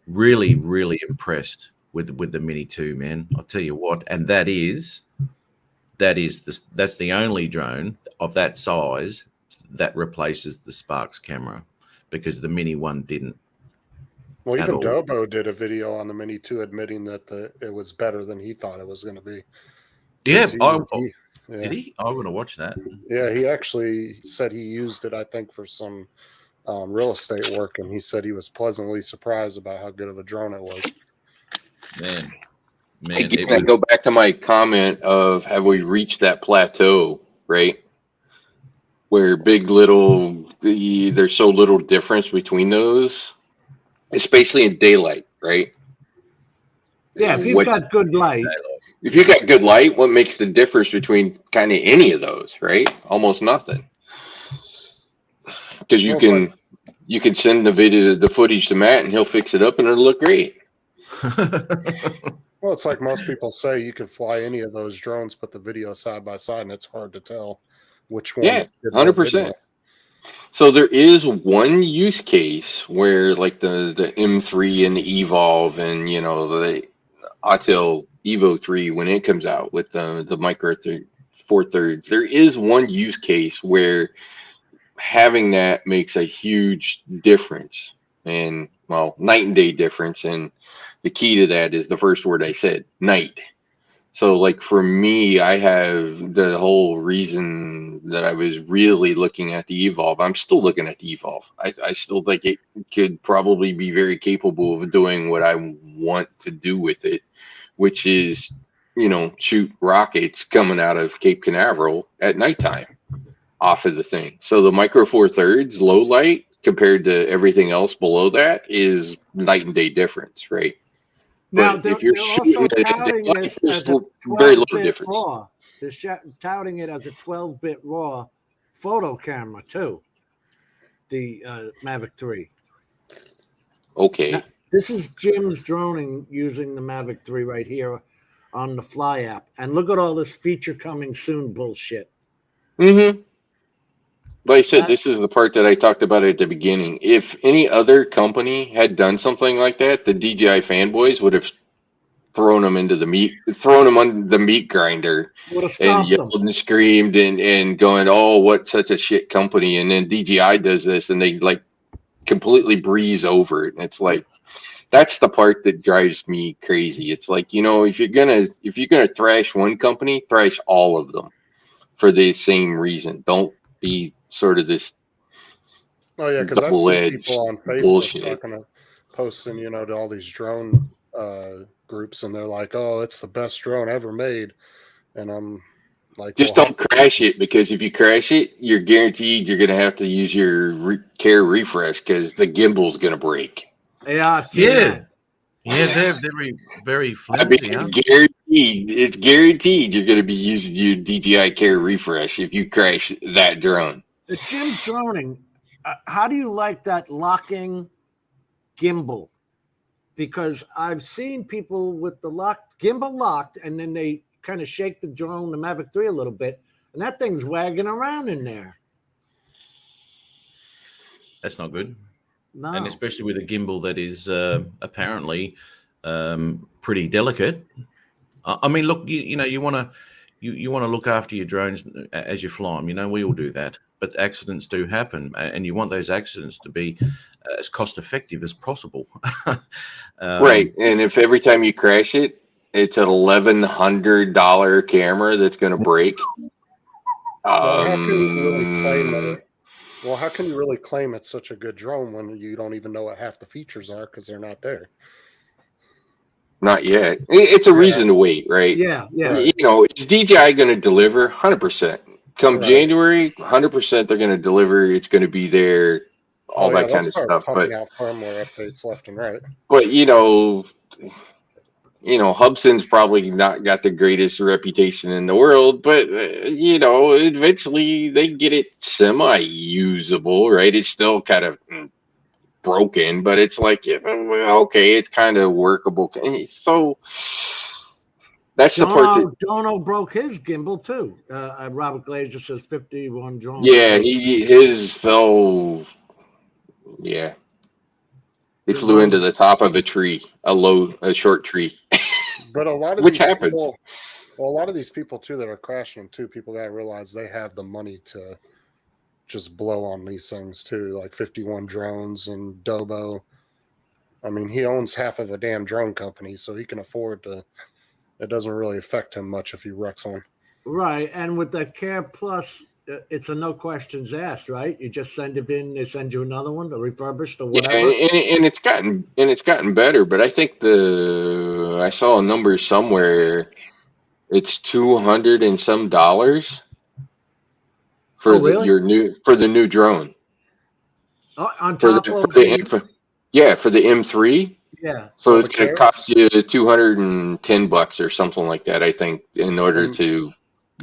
S9: Really, really impressed with the Mini 2, man. I'll tell you what. And that's the only drone of that size that replaces the Sparks camera, because the Mini 1 didn't.
S4: Well, even Dobo did a video on the Mini 2 admitting that it was better than he thought it was going to be.
S9: Yeah, did he? I want to watch that.
S4: Yeah, he actually said he used it, I think, for some real estate work, and he said he was pleasantly surprised about how good of a drone it was.
S9: Man,
S1: Again, I go back to my comment of, have we reached that plateau, right? Where there's so little difference between those, especially in daylight, right?
S2: Yeah, if you've got good light.
S1: If you got good light, what makes the difference between kind of any of those, right? Almost nothing. Because you can send the footage to Matt and he'll fix it up and it'll look great.
S4: Well, it's like most people say, you can fly any of those drones, put the video side by side, and it's hard to tell which one.
S1: Yeah,
S4: did more
S1: 100%.
S4: video.
S1: So there is one use case where like the M3 and the Evolve and the Autel Evo 3 when it comes out with the micro four thirds, there is one use case where having that makes a huge difference, and well, night and day difference. And the key to that is the first word I said, night. So like for me, I have the whole reason that I was really looking at the Evolve. I'm still looking at the Evolve. I still think it could probably be very capable of doing what I want to do with it, which is, shoot rockets coming out of Cape Canaveral at nighttime off of the thing. So the micro four thirds low light compared to everything else below that is night and day difference, right?
S2: Now,
S1: But
S2: they're,
S1: if you're
S2: they're also
S1: shooting
S2: touting
S1: it,
S2: this
S1: there's
S2: as a
S1: very little
S2: 12-bit
S1: difference.
S2: RAW. They're touting it as a 12-bit RAW photo camera, too, the Mavic 3.
S1: Okay.
S2: Now, this is Jim's droning using the Mavic 3 right here on the Fly app. And look at all this feature coming soon bullshit.
S1: Mm-hmm. Like I said, this is the part that I talked about at the beginning. If any other company had done something like that, the DJI fanboys would have thrown them on the meat grinder and yelled and screamed and going, "Oh, what such a shit company!" And then DJI does this, and they like completely breeze over it. And it's like that's the part that drives me crazy. It's like, if you're gonna thrash one company, thrash all of them for the same reason. Don't be sort of this
S4: because I've seen people on Facebook
S1: bullshit.
S4: posting, to all these drone groups, and they're like, "Oh, it's the best drone ever made," and I'm like,
S1: just don't crash it, because if you crash it, you're guaranteed you're gonna have to use your care refresh because the gimbal's gonna break.
S2: Yeah, I've seen that.
S9: Yeah, they're very, very flimsy.
S1: It's guaranteed you're going to be using your DJI Care refresh if you crash that drone.
S2: Jim's droning. How do you like that locking gimbal? Because I've seen people with the gimbal locked, and then they kind of shake the drone, the Mavic 3, a little bit, and that thing's wagging around in there.
S9: That's not good.
S2: No.
S9: And especially with a gimbal that is apparently pretty delicate. I mean, look, you want to look after your drones as you fly them. We all do that, but accidents do happen, and you want those accidents to be as cost effective as possible.
S1: Right, and if every time you crash it, it's an $1,100 camera that's going to break.
S4: Well, how can you really claim it? Well, how can you really claim it's such a good drone when you don't even know what half the features are because they're not there?
S1: Not yet. It's a reason to wait, right?
S2: Yeah.
S1: Is DJI going to deliver? 100%. Come January, 100% they're going to deliver. It's going to be there, all that kind of stuff. But
S4: out firmware updates left and right.
S1: But Hubson's probably not got the greatest reputation in the world, but eventually they get it semi-usable, right? It's still kind of broken, but it's like, okay, it's kind of workable. So that's the part that
S2: Dono broke his gimbal too. Robert Glazier says 51 drones.
S1: Yeah, his fell. Yeah. He flew into the top of a tree, a short tree.
S4: But a lot of
S1: which happens.
S4: A lot of these people too that are crashing them too, people gotta realize they have the money to just blow on these things too, like 51 drones and Dobo. I mean, he owns half of a damn drone company, so he can afford to. It doesn't really affect him much if he wrecks one.
S2: Right, and with that Care Plus, it's a no questions asked, right? You just send it in, they send you another one, a refurbished or whatever.
S1: Yeah, and it's gotten better, but I think I saw a number somewhere. It's $200 and some for the new drone.
S2: Oh, on top
S1: for the M3.
S2: Yeah.
S1: So it's going to cost you $210 or something like that, I think, in order to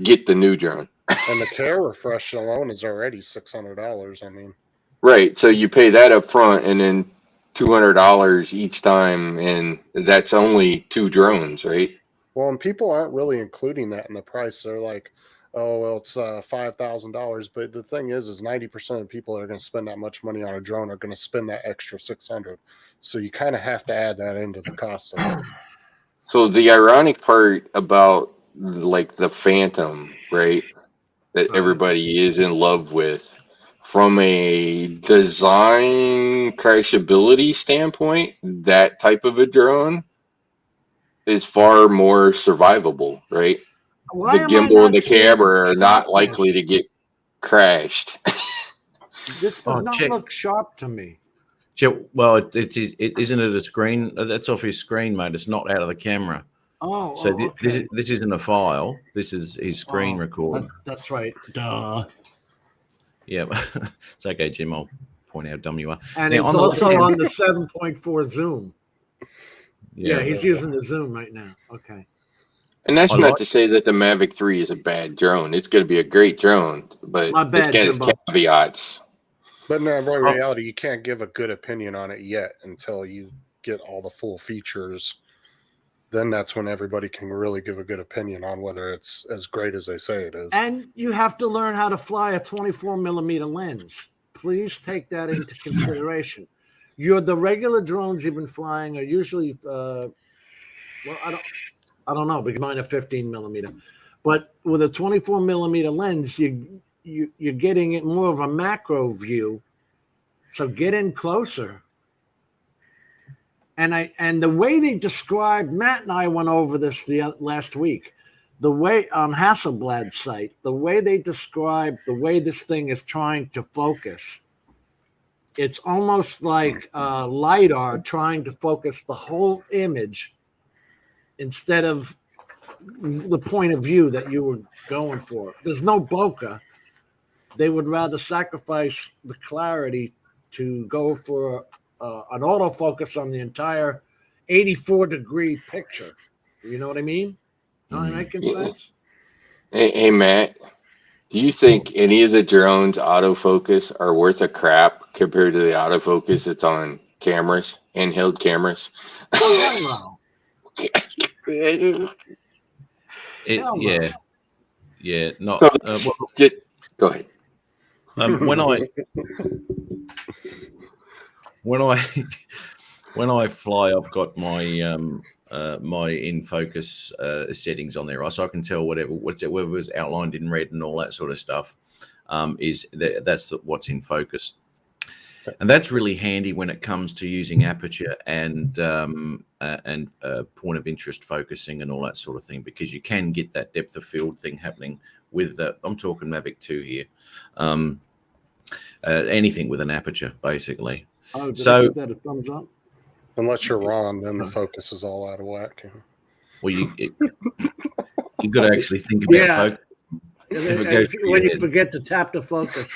S1: get the new drone.
S4: And the Care refresh alone is already $600. I mean,
S1: right. So you pay that up front, and then $200 each time, and that's only 2 drones, right?
S4: Well, and people aren't really including that in the price. They're like, oh, well, it's $5,000. But the thing is 90% of people that are going to spend that much money on a drone are going to spend that extra $600. So you kind of have to add that into the cost of it.
S1: So the ironic part about like the Phantom, right, that everybody is in love with, from a design crashability standpoint, that type of a drone is far more survivable, right?
S2: Why
S1: The
S2: am I
S1: gimbal and
S2: not
S1: the
S2: seeing
S1: camera are not
S2: sharpness?
S1: likely to get crashed.
S2: This does not look sharp to me.
S9: Well, isn't it a screen? That's off his screen, mate. It's not out of the camera. So
S2: Okay.
S9: this isn't a file. This is his screen recorder.
S2: That's right. Duh.
S9: Yeah, it's okay, Jim. I'll point out how dumb you are.
S2: And
S9: now,
S2: it's also on the 7.4 zoom. Yeah, he's using the zoom right now. Okay.
S1: And that's not to say that the Mavic 3 is a bad drone. It's going to be a great drone, but it's got its caveats.
S4: But in reality, you can't give a good opinion on it yet until you get all the full features. Then that's when everybody can really give a good opinion on whether it's as great as they say it is.
S2: And you have to learn how to fly a 24mm lens. Please take that into consideration. The regular drones you've been flying are usually, I don't know, because mine are 15mm. But with a 24mm lens, you're getting it more of a macro view. So get in closer. And the way they described, Matt and I went over this last week, the way on Hasselblad's site, the way they describe the way this thing is trying to focus, it's almost like LiDAR trying to focus the whole image instead of the point of view that you were going for. There's no bokeh. They would rather sacrifice the clarity to go for an autofocus on the entire 84-degree picture. You know what I mean? Am I making sense?
S1: Hey, Matt, do you think any of the drones autofocus are worth a crap compared to the autofocus that's on cameras, handheld cameras?
S2: Oh, hell no.
S9: Yeah. Not.
S1: So go ahead.
S9: When I fly, I've got my my in focus settings on there, right? So I can tell whatever's outlined in red and all that sort of stuff that's what's in focus, and that's really handy when it comes to using aperture and point of interest focusing and all that sort of thing, because you can get that depth of field thing happening with I'm talking Mavic 2 here. Anything with an aperture, basically.
S2: Oh, did I give that a thumbs up?
S4: Unless you're wrong, then the focus is all out of whack.
S9: Well, you got to actually think about focus.
S2: When you forget to tap the focus.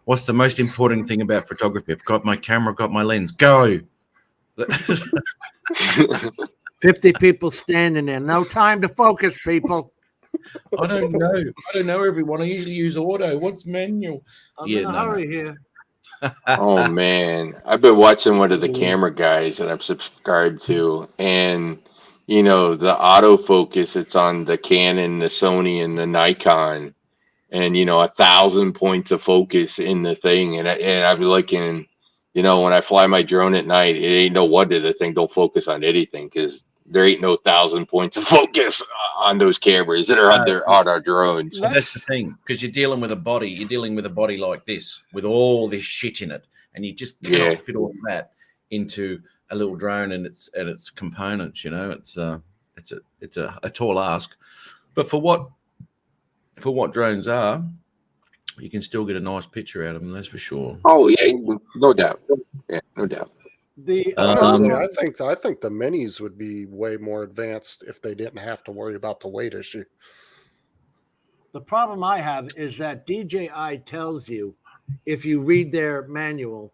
S9: What's the most important thing about photography? I've got my camera, got my lens. Go.
S2: 50 people standing there. No time to focus, people.
S9: I don't know everyone. I usually use auto. What's manual?
S2: I'm in a hurry here.
S1: Oh man, I've been watching one of the camera guys that I'm subscribed to, and the autofocus, it's on the Canon, the Sony, and the Nikon, and 1,000 points of focus in the thing, and I've been looking, when I fly my drone at night, it ain't no wonder the thing don't focus on anything, because there ain't no 1,000 points of focus on those cameras that are on our drones.
S9: So that's the thing, because you're dealing with a body like this with all this shit in it, and you just cannot fit all that into a little drone and its components. It's a tall ask, but for what drones are, you can still get a nice picture out of them. That's for sure.
S1: Oh yeah, no doubt. Yeah, no doubt.
S4: I think the minis would be way more advanced if they didn't have to worry about the weight issue.
S2: The problem I have is that DJI tells you, if you read their manual,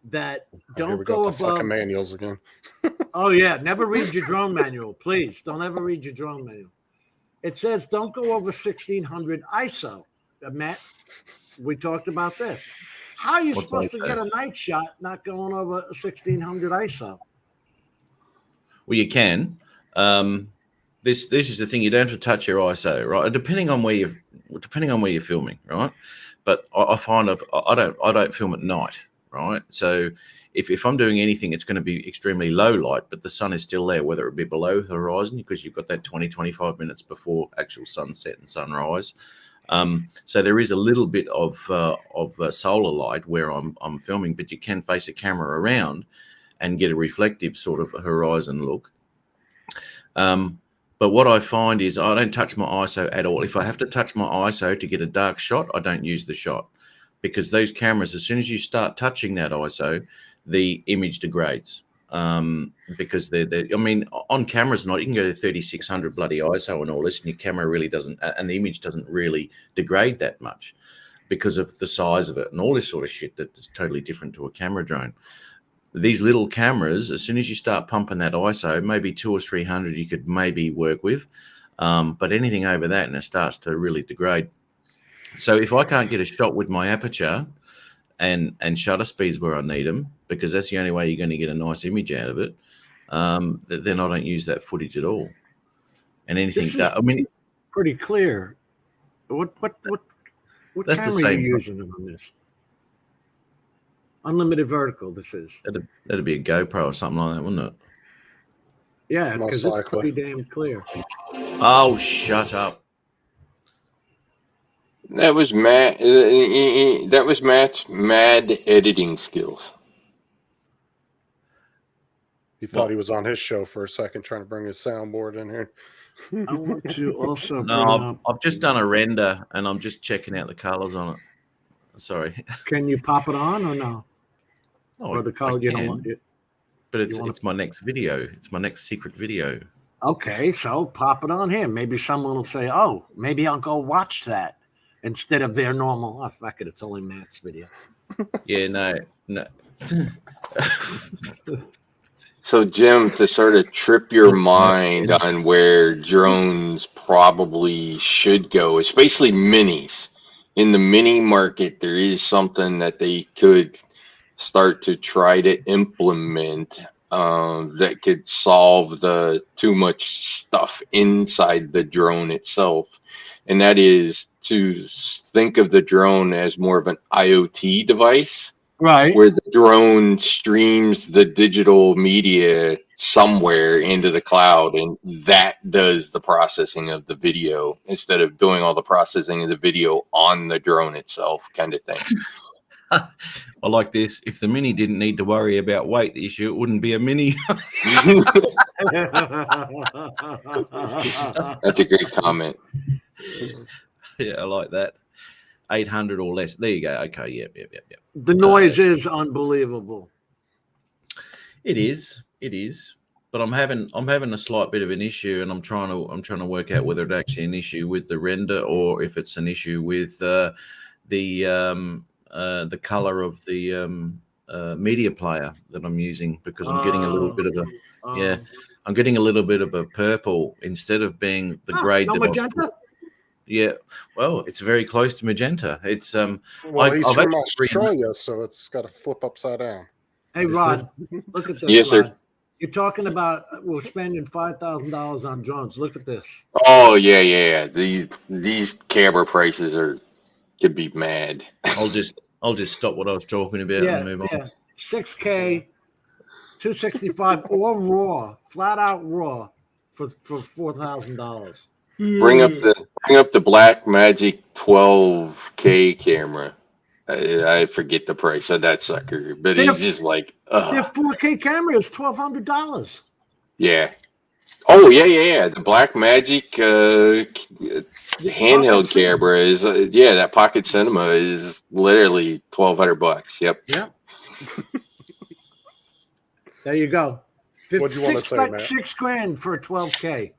S2: that don't go above
S4: fucking manuals again.
S2: Oh yeah, never read your drone manual, please. Don't ever read your drone manual. It says don't go over 1600 ISO. Matt, we talked about this. How are you
S9: What's
S2: supposed to
S9: ISO?
S2: get a night shot not going over 1600 ISO?
S9: Well, you can. This is the thing. You don't have to touch your ISO, right? Depending on where you're filming, right? But I find I don't film at night, right? So if I'm doing anything, it's going to be extremely low light, but the sun is still there, whether it be below the horizon, because you've got that 20-25 minutes before actual sunset and sunrise. So there is a little bit of solar light where I'm filming, but you can face a camera around and get a reflective sort of horizon look. But what I find is I don't touch my ISO at all. If I have to touch my ISO to get a dark shot, I don't use the shot, because those cameras, as soon as you start touching that ISO, the image degrades. Because I mean, on cameras, you can go to 3600 bloody ISO and all this, and your camera really doesn't, and the image doesn't really degrade that much because of the size of it and all this sort of shit that's totally different to a camera drone. These little cameras, as soon as you start pumping that ISO, maybe 200 or 300 you could maybe work with, but anything over that and it starts to really degrade. So if I can't get a shot with my aperture and shutter speeds where I need them, because that's the only way you're going to get a nice image out of it, then I don't use that footage at all. And anything that, I mean,
S2: pretty clear. What
S9: that's
S2: camera
S9: the same.
S2: are you using on this? Unlimited vertical, this is.
S9: That'd be a GoPro or something like that, wouldn't it?
S2: Yeah, because it's pretty damn clear.
S9: Oh, shut up.
S1: That was Matt. That was Matt's mad editing skills.
S4: He thought he was on his show for a second, trying to bring his soundboard in here.
S2: I want to also
S9: I've just done a render and I'm just checking out the colors on it. Sorry.
S2: Can you pop it on or no?
S9: Oh,
S2: or the color you don't want it?
S9: But it's my next video. It's my next secret video.
S2: Okay, so pop it on here. Maybe someone will say, "Oh, maybe I'll go watch that," instead of their normal. Oh, fuck it, it's only Matt's video.
S9: Yeah, no.
S1: So, Jim, to sort of trip your mind on where drones probably should go, especially minis. In the mini market, there is something that they could start to try to implement that could solve the too much stuff inside the drone itself. And that is to think of the drone as more of an IoT device.
S2: Right.
S1: Where the drone streams the digital media somewhere into the cloud, and that does the processing of the video instead of doing all the processing of the video on the drone itself, kind of thing.
S9: I like this. If the Mini didn't need to worry about weight issue, it wouldn't be a Mini.
S1: That's a great comment.
S9: Yeah, I like that. 800 or less. There you go. Okay, yep.
S2: The noise is unbelievable.
S9: It is. But I'm having a slight bit of an issue, and I'm trying to work out whether it's actually an issue with the render or if it's an issue with the color of the media player that I'm using, because I'm getting a little bit of I'm getting a little bit of a purple instead of being the grade that
S2: magenta?
S9: Yeah, well, it's very close to magenta. It's
S4: well, he's from Australia, so it's got to flip upside down.
S2: Hey, Rod, look at this.
S1: Yes,
S2: Rod.
S1: sir.
S2: You're talking about we're spending $5,000 on drones. Look at this.
S1: Oh yeah. These camera prices could be mad.
S9: I'll just stop what I was talking about and move on.
S2: 6K, 265 or raw, flat out raw for $4,000.
S1: Bring up the Black Magic 12K camera. I forget the price of that sucker, but it's just like
S2: their 4K camera is $1,200.
S1: Yeah. Oh yeah. The Black Magic handheld camera is that Pocket Cinema is literally $1,200. Yep.
S2: There you go.
S4: What do you want to say, Matt?
S2: $6,000 for a 12K.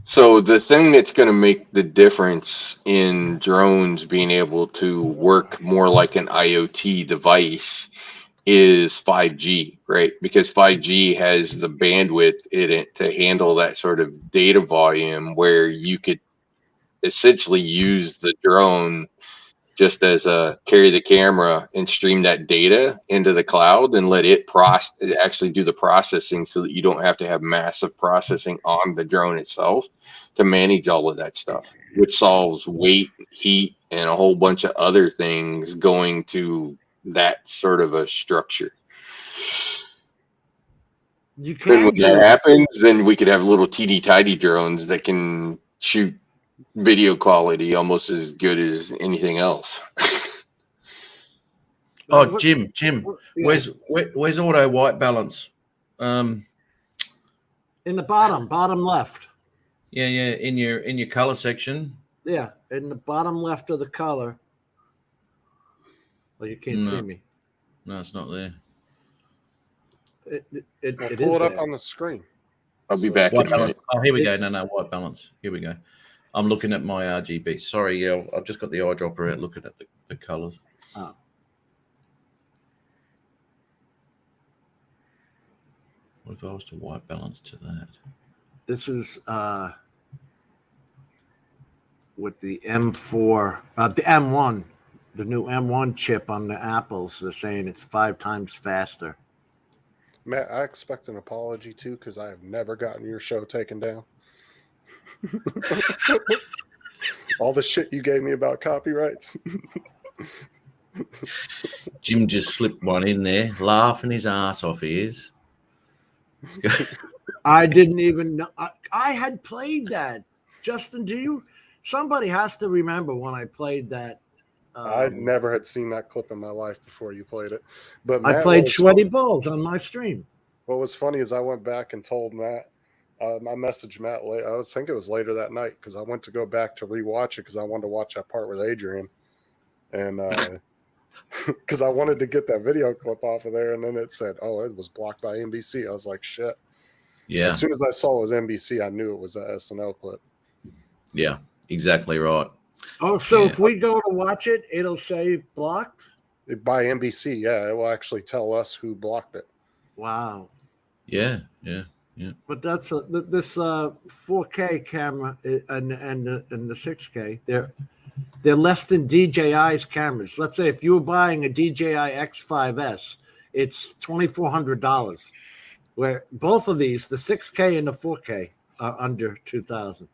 S1: So the thing that's going to make the difference in drones being able to work more like an IoT device is 5G, right? Because 5G has the bandwidth in it to handle that sort of data volume where you could essentially use the drone just as a carry the camera and stream that data into the cloud and let it actually do the processing, so that you don't have to have massive processing on the drone itself to manage all of that stuff, which solves weight, heat, and a whole bunch of other things going to that sort of a structure.
S2: You
S1: And
S2: can
S1: when that happens, then we could have little teeny tiny drones that can shoot video quality almost as good as anything else.
S9: Oh, Jim,
S2: yeah.
S9: where's auto white balance?
S2: In the bottom left.
S9: Yeah, in your color section.
S2: Yeah, in the bottom left of the color. Well, you can't see me.
S9: No, it's not there.
S2: It
S4: pull
S2: is
S4: it up
S2: there.
S4: on the screen.
S1: I'll be back in a minute.
S9: Oh, here we go. No, white balance. Here we go. I'm looking at my RGB. Sorry, yeah, I've just got the eyedropper out looking at the colors.
S2: Oh.
S9: What if I was to white balance to that?
S2: This is with the M4, the M1, the new M1 chip on the Apples. They're saying it's 5 times faster.
S4: Matt, I expect an apology too, because I have never gotten your show taken down. All the shit you gave me about copyrights.
S9: Jim just slipped one in there, laughing his ass off. He is.
S2: I didn't even know. I had played that. Justin, somebody has to remember when I played that.
S4: I never had seen that clip in my life before you played it. But Matt,
S2: I played Sweaty Balls on my stream.
S4: What was funny is I went back and told Matt, I messaged Matt late. I think it was later that night, because I went to go back to rewatch it because I wanted to watch that part with Adrian. And because I wanted to get that video clip off of there. And then it said, oh, it was blocked by NBC. I was like, shit.
S9: Yeah.
S4: As soon as I saw it was NBC, I knew it was an SNL clip.
S9: Yeah, exactly right.
S2: Oh, so if we go to watch it, it'll say blocked?
S4: By NBC, yeah. It will actually tell us who blocked it.
S2: Wow.
S9: Yeah.
S2: But that's this 4K camera and the 6K. They're less than DJI's cameras. Let's say if you were buying a DJI X5S, it's $2,400. Where both of these, the 6K and the 4K, are under $2,000.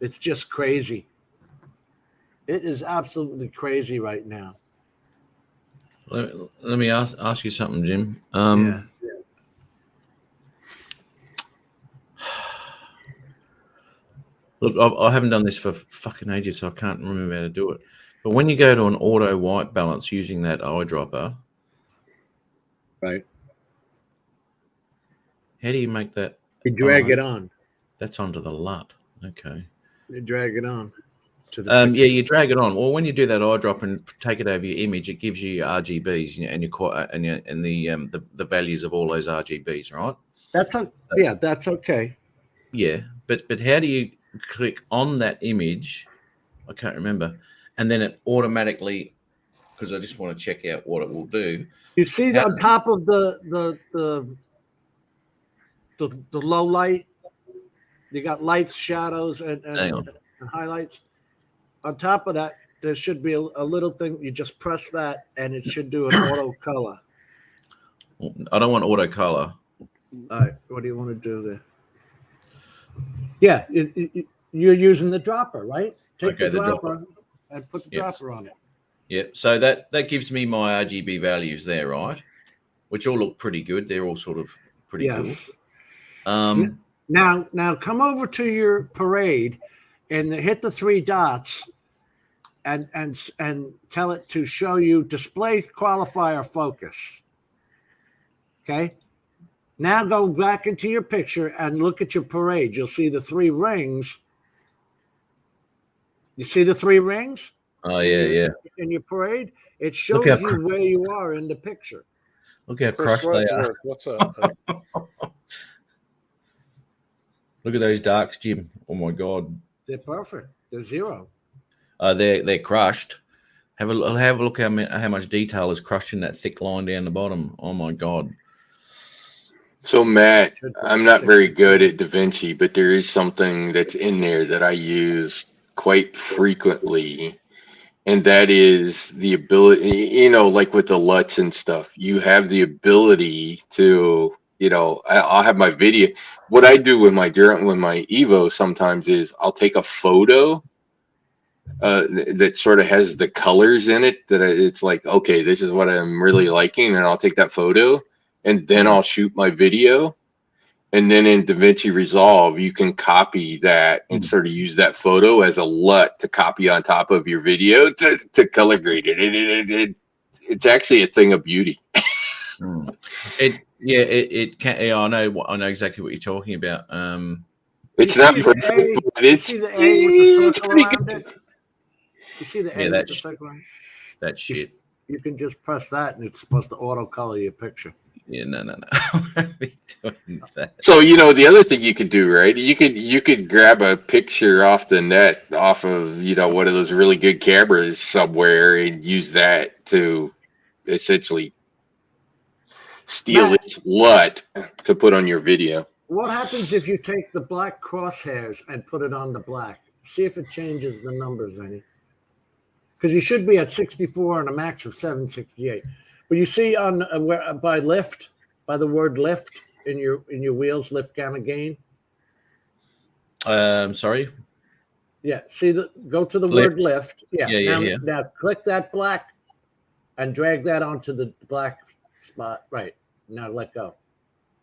S2: It's just crazy. It is absolutely crazy right now.
S9: Let me ask you something, Jim. Look, I haven't done this for fucking ages, so I can't remember how to do it. But when you go to an auto white balance using that eyedropper,
S2: right?
S9: How do you make that?
S2: You drag it on.
S9: That's onto the LUT. Okay.
S2: You drag it on. Yeah,
S9: you drag it on. Well, when you do that eyedropper and take it over your image, it gives you your RGBs and the values of all those RGBs, right?
S2: That's okay.
S9: Yeah, but how do you click on that image? I can't remember, and then it automatically, because I just want to check out what it will do.
S2: You see on top of the low light, you got lights, shadows, and highlights. On top of that, there should be a little thing. You just press that, and it should do an auto color.
S9: I don't want auto color.
S2: All right, what do you want to do there? Yeah, you're using the dropper, right? Take the dropper and put the dropper on it.
S9: Yeah, so that gives me my RGB values there, right? Which all look pretty good. They're all sort of pretty cool.
S2: Now come over to your parade and hit the 3 dots and tell it to show you display qualifier focus. Okay. Now go back into your picture and look at your parade. You'll see the 3 rings. You see the 3 rings?
S9: Oh, yeah.
S2: In your parade, it shows you where you are in the picture.
S9: Look how crushed they are.
S4: What's up?
S9: Look at those darks, Jim. Oh my God.
S2: They're perfect. They're 0.
S9: They're crushed. Have a look how much detail is crushed in that thick line down the bottom. Oh my God.
S1: So Matt, I'm not very good at DaVinci, but there is something that's in there that I use quite frequently, and that is the ability, like with the LUTs and stuff, you have the ability to, I'll have my video. What I do with my Evo sometimes is I'll take a photo that sort of has the colors in it that it's like, okay, this is what I'm really liking, and I'll take that photo and then I'll shoot my video. And then in DaVinci Resolve, you can copy that and sort of use that photo as a LUT to copy on top of your video to color grade it. It's actually a thing of beauty.
S9: It can. Yeah, I know exactly what you're talking about.
S1: It's not perfect, but it's pretty good.
S2: You see the A with the circle around?
S9: That shit.
S2: You can just press that, and it's supposed to auto color your picture.
S9: Yeah, no.
S1: So the other thing you could do, right? You could grab a picture off the net, off of one of those really good cameras somewhere, and use that to essentially steal its LUT to put on your video.
S2: What happens if you take the black crosshairs and put it on the black? See if it changes the numbers any. Because you should be at 64 and a max of 768. But you see on by lift, by the word lift in your wheels, lift, gamma, gain.
S9: Sorry.
S2: Yeah. See go to the word lift. Yeah. Now click that black, and drag that onto the black spot. Right. Now let go.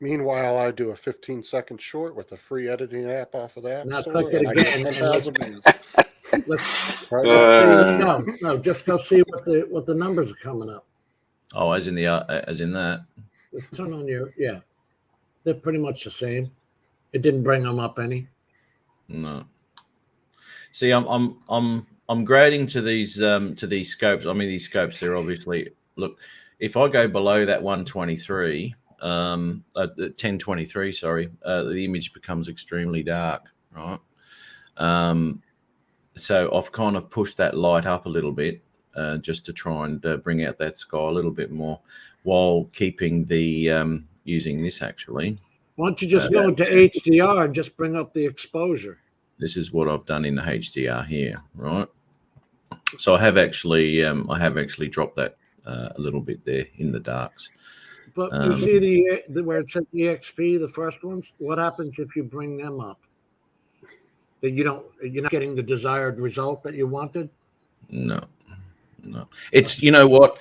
S4: Meanwhile, I do a 15-second short with a free editing app off of the App
S2: Now
S4: Store.
S2: click it again.
S4: 10,000 views.
S2: Let's see. No. Just go see what the numbers are coming up.
S9: Oh, as in that.
S2: Let's turn on your They're pretty much the same. It didn't bring them up any.
S9: No. See, I'm grading to these scopes. I mean, these scopes, they're obviously, look, if I go below that 123, 1023, sorry, the image becomes extremely dark, right? So I've kind of pushed that light up a little bit, just to try and bring out that sky a little bit more, while keeping the using this actually.
S2: Why don't you just go into HDR and just bring up the exposure?
S9: This is what I've done in the HDR here, right? So I have actually dropped that a little bit there in the darks.
S2: But you see the where it said EXP, the first ones. What happens if you bring them up? That you're not getting the desired result that you wanted?
S9: No. It's what.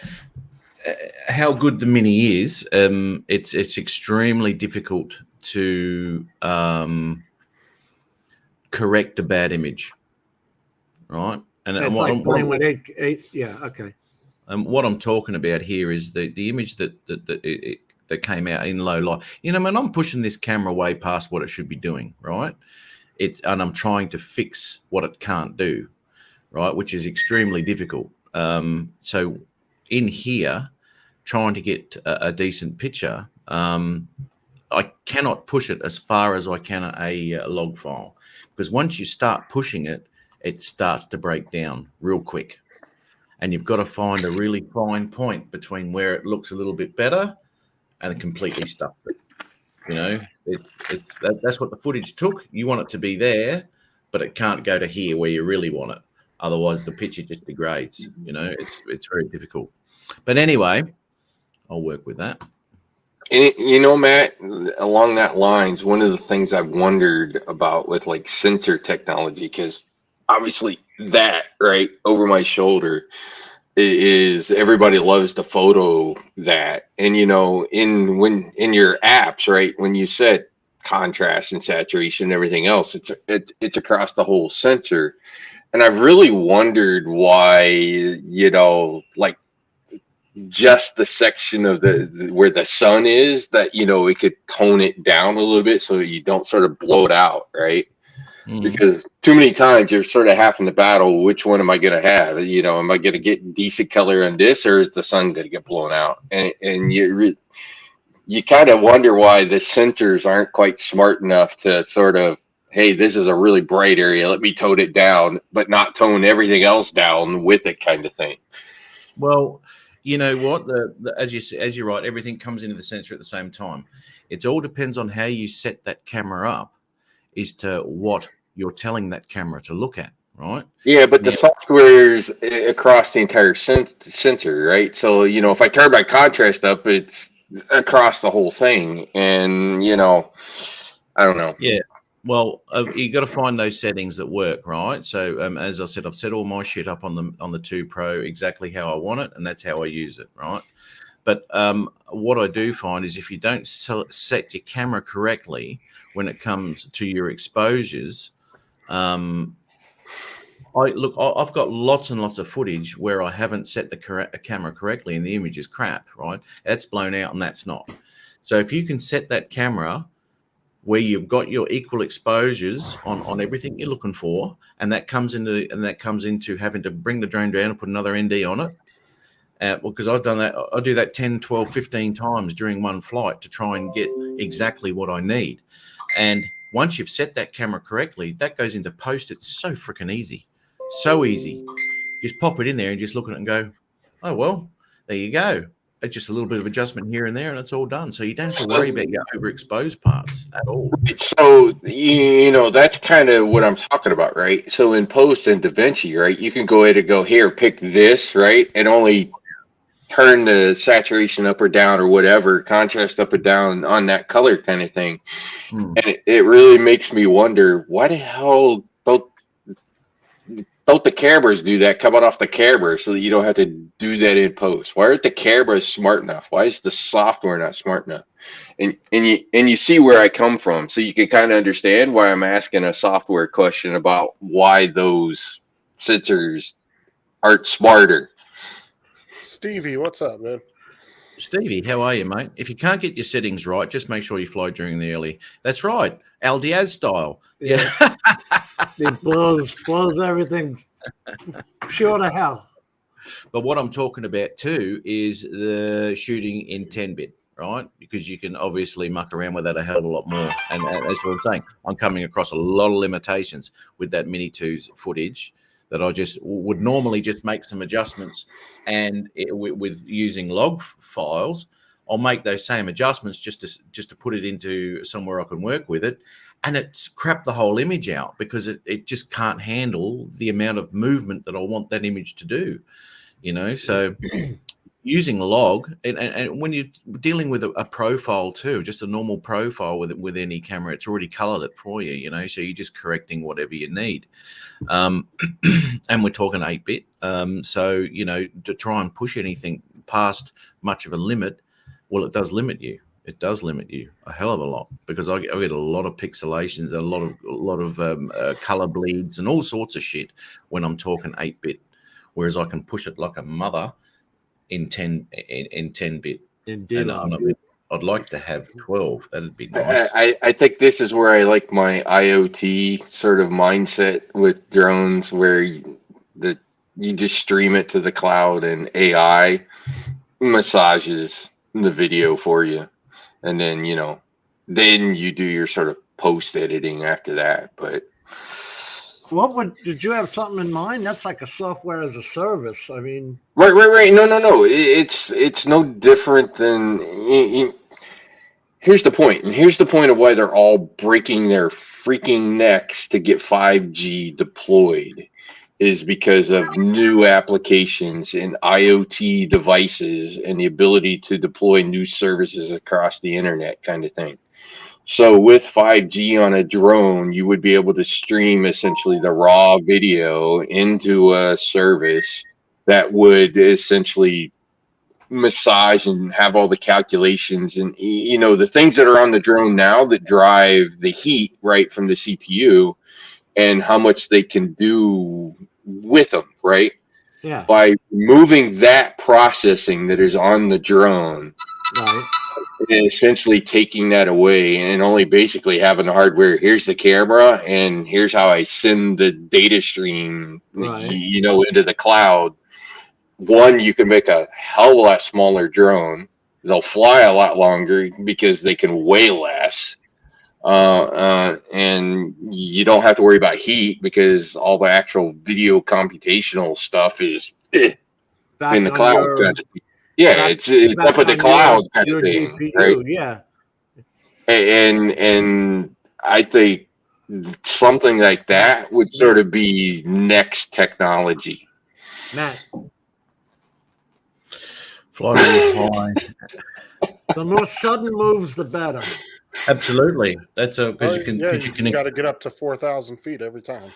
S9: How good the Mini is, it's extremely difficult to correct a bad image, right? And
S2: it's like playing with eight. Yeah, okay.
S9: And what I'm talking about here is the image that came out in low light. When I'm pushing this camera way past what it should be doing, right? And I'm trying to fix what it can't do, right? Which is extremely difficult. So in here, trying to get a decent picture, I cannot push it as far as I can a log file, because once you start pushing it, it starts to break down real quick. And you've got to find a really fine point between where it looks a little bit better and completely stuff it. That's what the footage took. You want it to be there, but it can't go to here where you really want it. Otherwise, the picture just degrades. It's very difficult. But anyway, I'll work with that.
S1: And, Matt, along that lines, one of the things I've wondered about with like sensor technology, because obviously that right over my shoulder is everybody loves to photo that. And, in your apps, right, when you set contrast and saturation and everything else, it's across the whole sensor. And I've really wondered why, like just the section of the where the sun is, that, it could tone it down a little bit so you don't sort of blow it out, right? Because too many times you're sort of having to battle, which one am I going to have? Am I going to get decent color on this, or is the sun going to get blown out? And you kind of wonder why the sensors aren't quite smart enough to sort of, hey, this is a really bright area, let me tone it down, but not tone everything else down with it, kind of thing.
S9: Well, you know what? As you're right, everything comes into the sensor at the same time. It all depends on how you set that camera up, as to what you're telling that camera to look at. right?
S1: Yeah, but
S9: Now,
S1: the software's across the entire sensor, right? So, if I turn my contrast up, it's across the whole thing. And, I don't know.
S9: yeah. Well, you got to find those settings that work, right? So, as I said, I've set all my shit up on the 2 Pro exactly how I want it, and that's how I use it, right? But what I do find is if you don't set your camera correctly when it comes to your exposures, I've got lots and lots of footage where I haven't set the camera correctly and the image is crap, right? That's blown out and that's not. So if you can set that camera where you've got your equal exposures on everything you're looking for, and that comes into having to bring the drone down and put another ND on it. Because I've done that, I do that 10, 12, 15 times during one flight to try and get exactly what I need. And once you've set that camera correctly, that goes into post. It's so freaking easy. So easy. Just pop it in there and just look at it and go, oh, well, there you go. It's just a little bit of adjustment here and there and it's all done. So you don't have to worry about your overexposed parts at all.
S1: So, that's kind of what I'm talking about, right? So in post and DaVinci, right, you can go ahead and go, here, pick this, right? And only turn the saturation up or down or whatever, contrast up or down on that color kind of thing. And it really makes me wonder, why the hell don't the cameras do that coming off the camera so that you don't have to do that in post? Why aren't the cameras smart enough? Why is the software not smart enough? And you see where I come from, so you can kind of understand why I'm asking a software question about why those sensors aren't smarter.
S4: Stevie, what's up, man?
S9: Stevie, how are you, mate? If you can't get your settings right, just make sure you fly during the early. That's right, Al Diaz style. Yeah.
S2: It blows everything pure to hell.
S9: But what I'm talking about too is the shooting in 10-bit, right? Because you can obviously muck around with that a hell of a lot more. And that's what I'm saying. I'm coming across a lot of limitations with that Mini 2's footage that I just would normally just make some adjustments. And with using log files, I'll make those same adjustments just to put it into somewhere I can work with it. And it's crap the whole image out because it just can't handle the amount of movement that I want that image to do, So using log, and when you're dealing with a profile too, just a normal profile with any camera, it's already colored it for you, so you're just correcting whatever you need. And we're talking 8-bit. So, to try and push anything past much of a limit, well, it does limit you. It does limit you a hell of a lot because I get a lot of pixelations, a lot of color bleeds and all sorts of shit when I'm talking 8-bit, whereas I can push it like a mother in 10-bit.
S2: Indeed.
S9: I'd like to have 12. That'd be nice.
S1: I think this is where I like my IoT sort of mindset with drones, where you just stream it to the cloud and AI massages the video for you. And then, then you do your sort of post editing after that. But
S2: did you have something in mind? That's like a software as a service. I mean,
S1: right. No. It's no different than. Here's the point, and here's the point of why they're all breaking their freaking necks to get 5G deployed, is because of new applications in IoT devices and the ability to deploy new services across the internet kind of thing. So with 5G on a drone, you would be able to stream essentially the raw video into a service that would essentially massage and have all the calculations and, the things that are on the drone now that drive the heat right from the CPU and how much they can do with them, right?
S2: Yeah.
S1: By moving that processing that is on the drone,
S2: right,
S1: and essentially taking that away and only basically having the hardware. Here's the camera, and here's how I send the data stream,
S2: right,
S1: into the cloud. One, you can make a hell of a lot smaller drone. They'll fly a lot longer because they can weigh less. And you don't have to worry about heat because all the actual video computational stuff is in the cloud. It's up at the cloud kind of thing,
S2: GPU,
S1: right?
S2: Yeah.
S1: And I think something like that would sort of be next technology.
S2: Matt,
S9: Fly a little high.
S2: the more sudden moves, the better.
S9: Absolutely. That's because you can
S4: got to get up to 4,000 feet every time.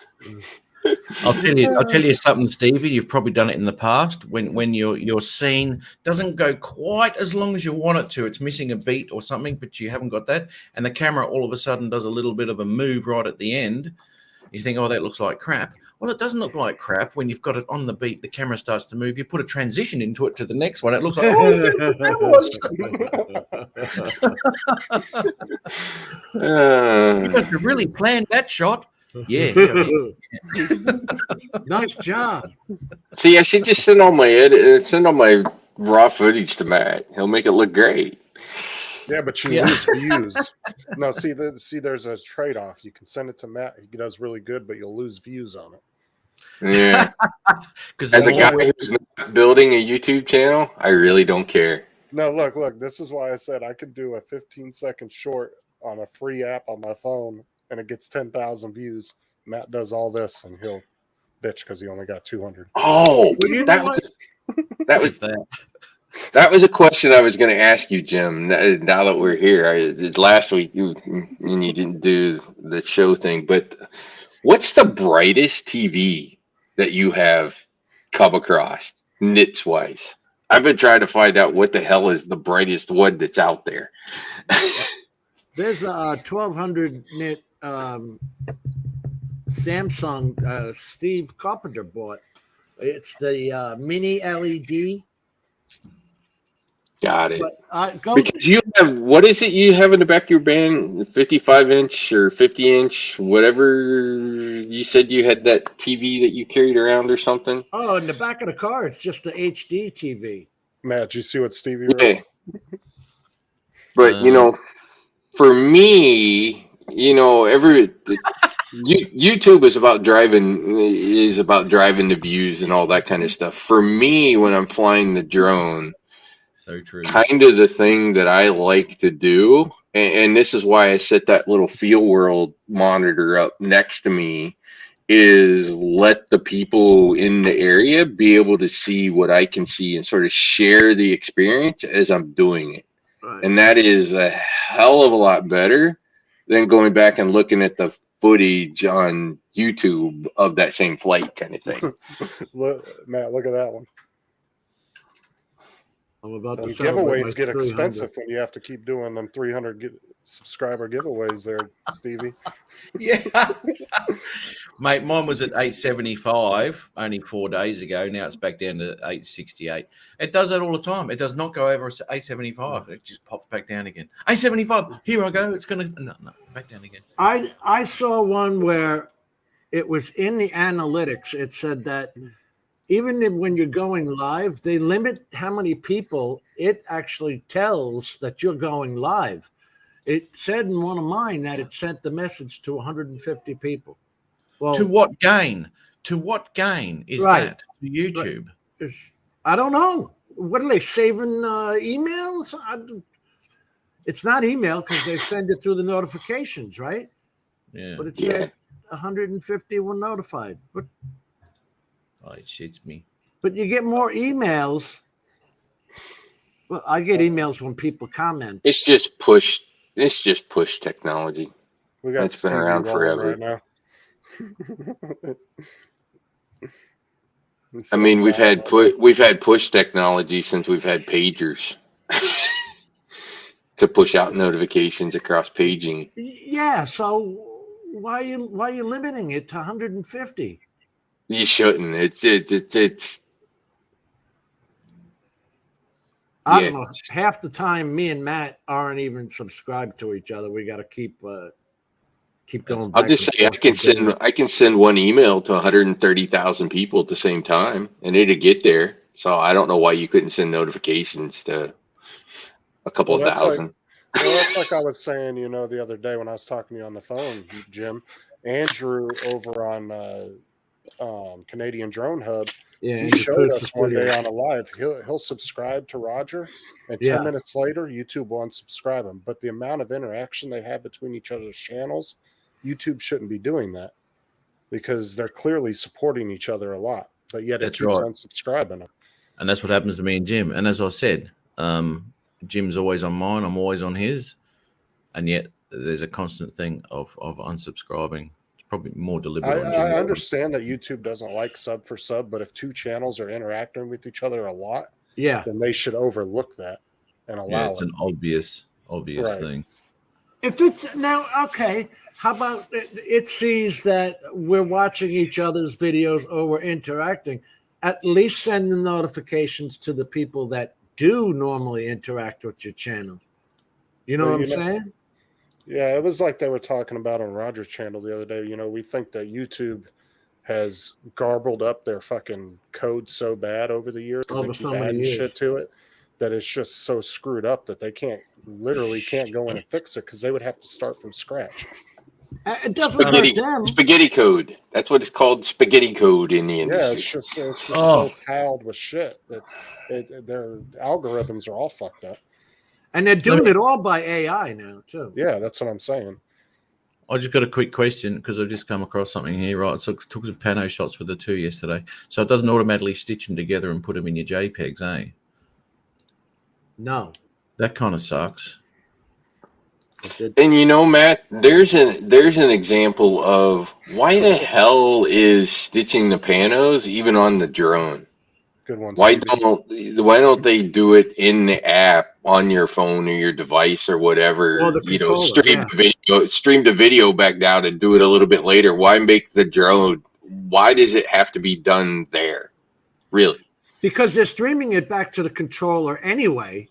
S9: I'll tell you something, Stevie. You've probably done it in the past when your scene doesn't go quite as long as you want it to. It's missing a beat or something, but you haven't got that, and the camera all of a sudden does a little bit of a move right at the end. You think, oh, that looks like crap. Well, it doesn't look like crap when you've got it on the beat. The camera starts to move. You put a transition into it to the next one. It looks like, oh, that was. You must have really planned that shot. Yeah.
S2: Nice job.
S1: See, I should just send all my raw footage to Matt. He'll make it look great.
S4: Yeah, but you lose views. No, see, there's a trade-off. You can send it to Matt. He does really good, but you'll lose views on it.
S1: Yeah. Because as a guy who's not building a YouTube channel, I really don't care.
S4: No, look. This is why I said I could do a 15-second short on a free app on my phone, and it gets 10,000 views. Matt does all this, and he'll bitch because he only got 200.
S1: Oh, that was a question I was going to ask you, Jim. Now that we're here, last week you didn't do the show thing, but what's the brightest TV that you have come across, nits wise? I've been trying to find out what the hell is the brightest one that's out there.
S2: There's a 1200 nit Samsung Steve Carpenter bought. It's the mini LED.
S1: Got it. Because you have, what is it you have in the back of your van? 55-inch or 50-inch, whatever you said you had that TV that you carried around or something?
S2: Oh, in the back of the car, it's just an HD TV.
S4: Matt, did you see what Stevie wrote?
S1: Yeah. But, for me, YouTube is about driving the views and all that kind of stuff. For me, when I'm flying the drone,
S9: so true.
S1: Kind of the thing that I like to do, and this is why I set that little Field World monitor up next to me, is let the people in the area be able to see what I can see and sort of share the experience as I'm doing it. Right. And that is a hell of a lot better than going back and looking at the footage on YouTube of that same flight kind of thing.
S4: Matt, look at that one.
S2: I'm about to
S4: giveaways get expensive when you have to keep doing them 300 subscriber giveaways there, Stevie.
S9: Yeah. Mate, mine was at 875 only 4 days ago. Now it's back down to 868. It does that all the time. It does not go over 875. It just pops back down again. 875. Here I go. It's going to... No, back down again.
S2: I saw one where it was in the analytics. It said that even when you're going live, they limit how many people it actually tells that you're going live. It said in one of mine that it sent the message to 150 people. Well,
S9: to what gain? To what gain is that? To YouTube?
S2: Right. I don't know. What are they saving emails? It's not email because they send it through the notifications, right?
S9: Yeah.
S2: But it said 150 were notified. But
S9: oh, it shits me.
S2: But you get more emails. Well, I get emails when people comment.
S1: It's just push. It's just push technology. It's been around forever.
S4: Right now.
S1: I mean, we've had push technology since we've had pagers to push out notifications across paging.
S2: Yeah. So why are you limiting it to 150?
S1: You shouldn't. It's.
S2: I don't know. Half the time, me and Matt aren't even subscribed to each other. We got to keep going.
S1: I'll just say I can send one email to 130,000 people at the same time, and it'll get there. So I don't know why you couldn't send notifications to a couple of thousand.
S4: That's like I was saying, the other day when I was talking to you on the phone, Jim. Andrew over on Canadian Drone Hub. Yeah, he showed us one day on a live. He'll subscribe to Roger, and 10 minutes later, YouTube will unsubscribe him. But the amount of interaction they have between each other's channels YouTube shouldn't be doing that because they're clearly supporting each other a lot, but yet it keeps unsubscribing them.
S9: And that's what happens to me and Jim. And as I said, Jim's always on mine, I'm always on his, and yet there's a constant thing of unsubscribing. It's probably more deliberate on Jim.
S4: I understand that YouTube doesn't like sub for sub, but if two channels are interacting with each other a lot, then they should overlook that and allow
S9: it's an obvious thing.
S2: If it's now, okay, how about it sees that we're watching each other's videos or we're interacting, at least send the notifications to the people that do normally interact with your channel. You know what I'm saying?
S4: Yeah, it was like they were talking about on Roger's channel the other day. You know, we think that YouTube has garbled up their fucking code so bad over the years because they keep adding shit to it that it's just so screwed up that they literally can't go in and fix it because they would have to start from scratch.
S2: It doesn't hurt them.
S1: Spaghetti code. That's what it's called, spaghetti code in the industry.
S4: Yeah, it's just so piled with shit that their algorithms are all fucked up.
S2: And they're doing it all by AI now, too.
S4: Yeah, that's what I'm saying.
S9: I just got a quick question because I've just come across something here, right? So I took some pano shots with the two yesterday. So it doesn't automatically stitch them together and put them in your JPEGs, eh?
S2: No.
S9: That kind of sucks.
S1: And you know, Matt, there's an example of why the hell is stitching the panos even on the drone?
S4: Good one.
S1: Why don't they do it in the app on your phone or your device or whatever?
S2: Or the
S1: stream the video back down and do it a little bit later. Why make the drone? Why does it have to be done there? Really?
S2: Because they're streaming it back to the controller anyway.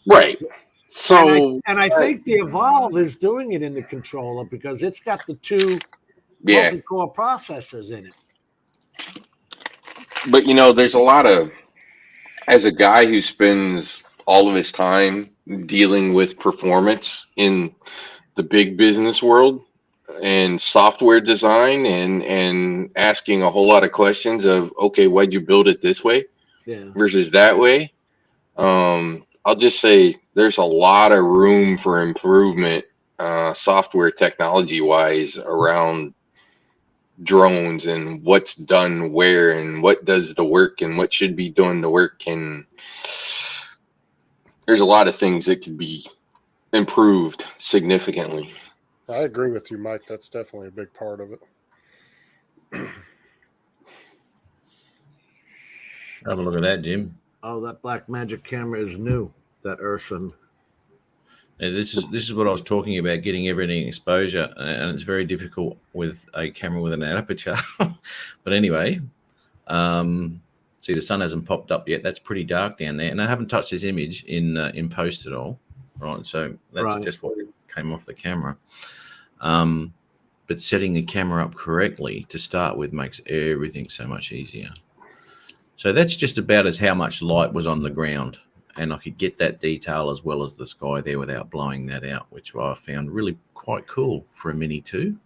S1: Right. So
S2: and I think the Evolve is doing it in the controller because it's got the two multi-core processors in it.
S1: But, you know, there's a lot of, as a guy who spends all of his time dealing with performance in the big business world and software design and asking a whole lot of questions of, okay, why'd you build it this way versus that way? I'll just say there's a lot of room for improvement software technology wise around drones and what's done where and what does the work and what should be doing the work. And there's a lot of things that could be improved significantly.
S4: I agree with you, Mike. That's definitely a big part of it.
S9: Have a look at that, Jim.
S2: Oh, that Blackmagic camera is new. That Urson.
S9: Yeah, this is what I was talking about, getting everything exposure, and it's very difficult with a camera with an aperture. But anyway, see, the sun hasn't popped up yet. That's pretty dark down there, and I haven't touched this image in post at all. Right, so that's just what came off the camera. But setting the camera up correctly to start with makes everything so much easier. So that's just about as how much light was on the ground. And I could get that detail as well as the sky there without blowing that out, which I found really quite cool for a Mini 2.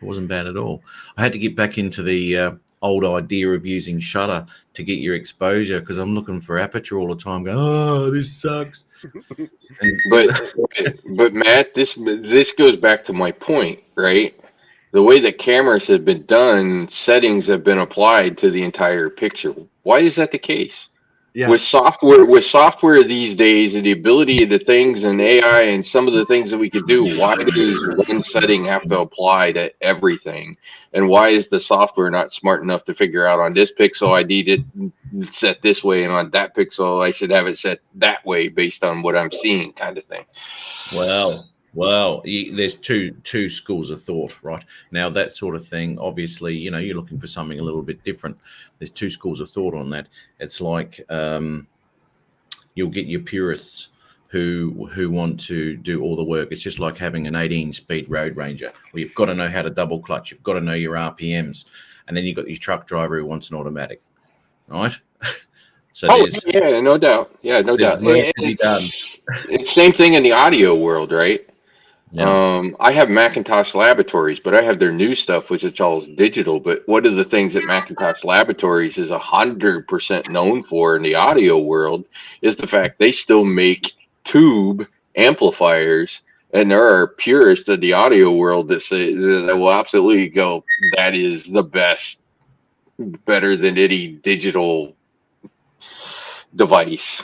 S9: It wasn't bad at all. I had to get back into the old idea of using shutter to get your exposure because I'm looking for aperture all the time going, oh, this sucks.
S1: But Matt, this goes back to my point, right? The way that cameras have been done, settings have been applied to the entire picture. Why is that the case?
S2: Yes.
S1: With software these days and the ability of the things and AI and some of the things that we could do, why does one setting have to apply to everything? And why is the software not smart enough to figure out on this pixel I need it set this way and on that pixel I should have it set that way based on what I'm seeing, kind of thing?
S9: Well, there's two schools of thought, right? Now, that sort of thing, obviously, you know, you're looking for something a little bit different. There's two schools of thought on that. It's like you'll get your purists who want to do all the work. It's just like having an 18-speed Road Ranger where you've got to know how to double clutch. You've got to know your RPMs. And then you've got your truck driver who wants an automatic, right? So
S1: yeah, no doubt. Yeah, no doubt. It's the same thing in the audio world, right? Yeah. I have Macintosh Laboratories, but I have their new stuff, which is all digital. But one of the things that Macintosh Laboratories is 100% known for in the audio world is the fact they still make tube amplifiers And there are purists of the audio world that say that will absolutely go, that is the best, better than any digital device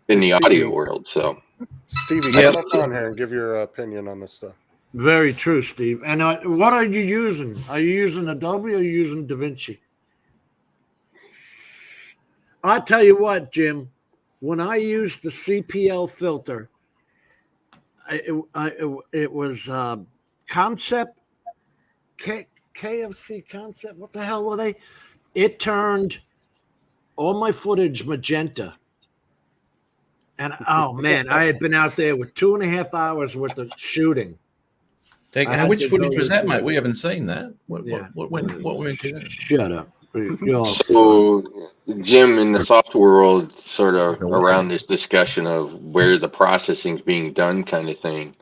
S1: in the audio world. So,
S4: Stevie, get up on here and give your opinion on this stuff.
S2: Very true, Steve. And what are you using? Are you using Adobe or are you using DaVinci? I tell you what, Jim, when I used the CPL filter, it was Concept, KFC Concept. What the hell were they? It turned all my footage magenta. And oh man, I had been out there with 2.5 hours worth of shooting.
S9: Which footage was that, mate? We haven't seen that. What went into that?
S2: Shut up.
S1: So, Jim, in the software world, sort of around this discussion of where the processing's being done kind of thing,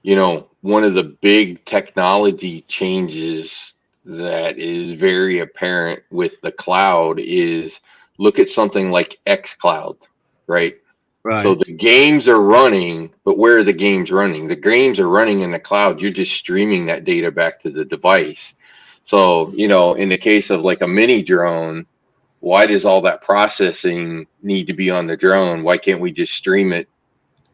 S1: you know, one of the big technology changes that is very apparent with the cloud is look at something like xCloud, right?
S2: Right.
S1: So the games are running, but where are the games running? The games are running in the cloud. You're just streaming that data back to the device. So, you know, in the case of like a mini drone, why does all that processing need to be on the drone? Why can't we just stream it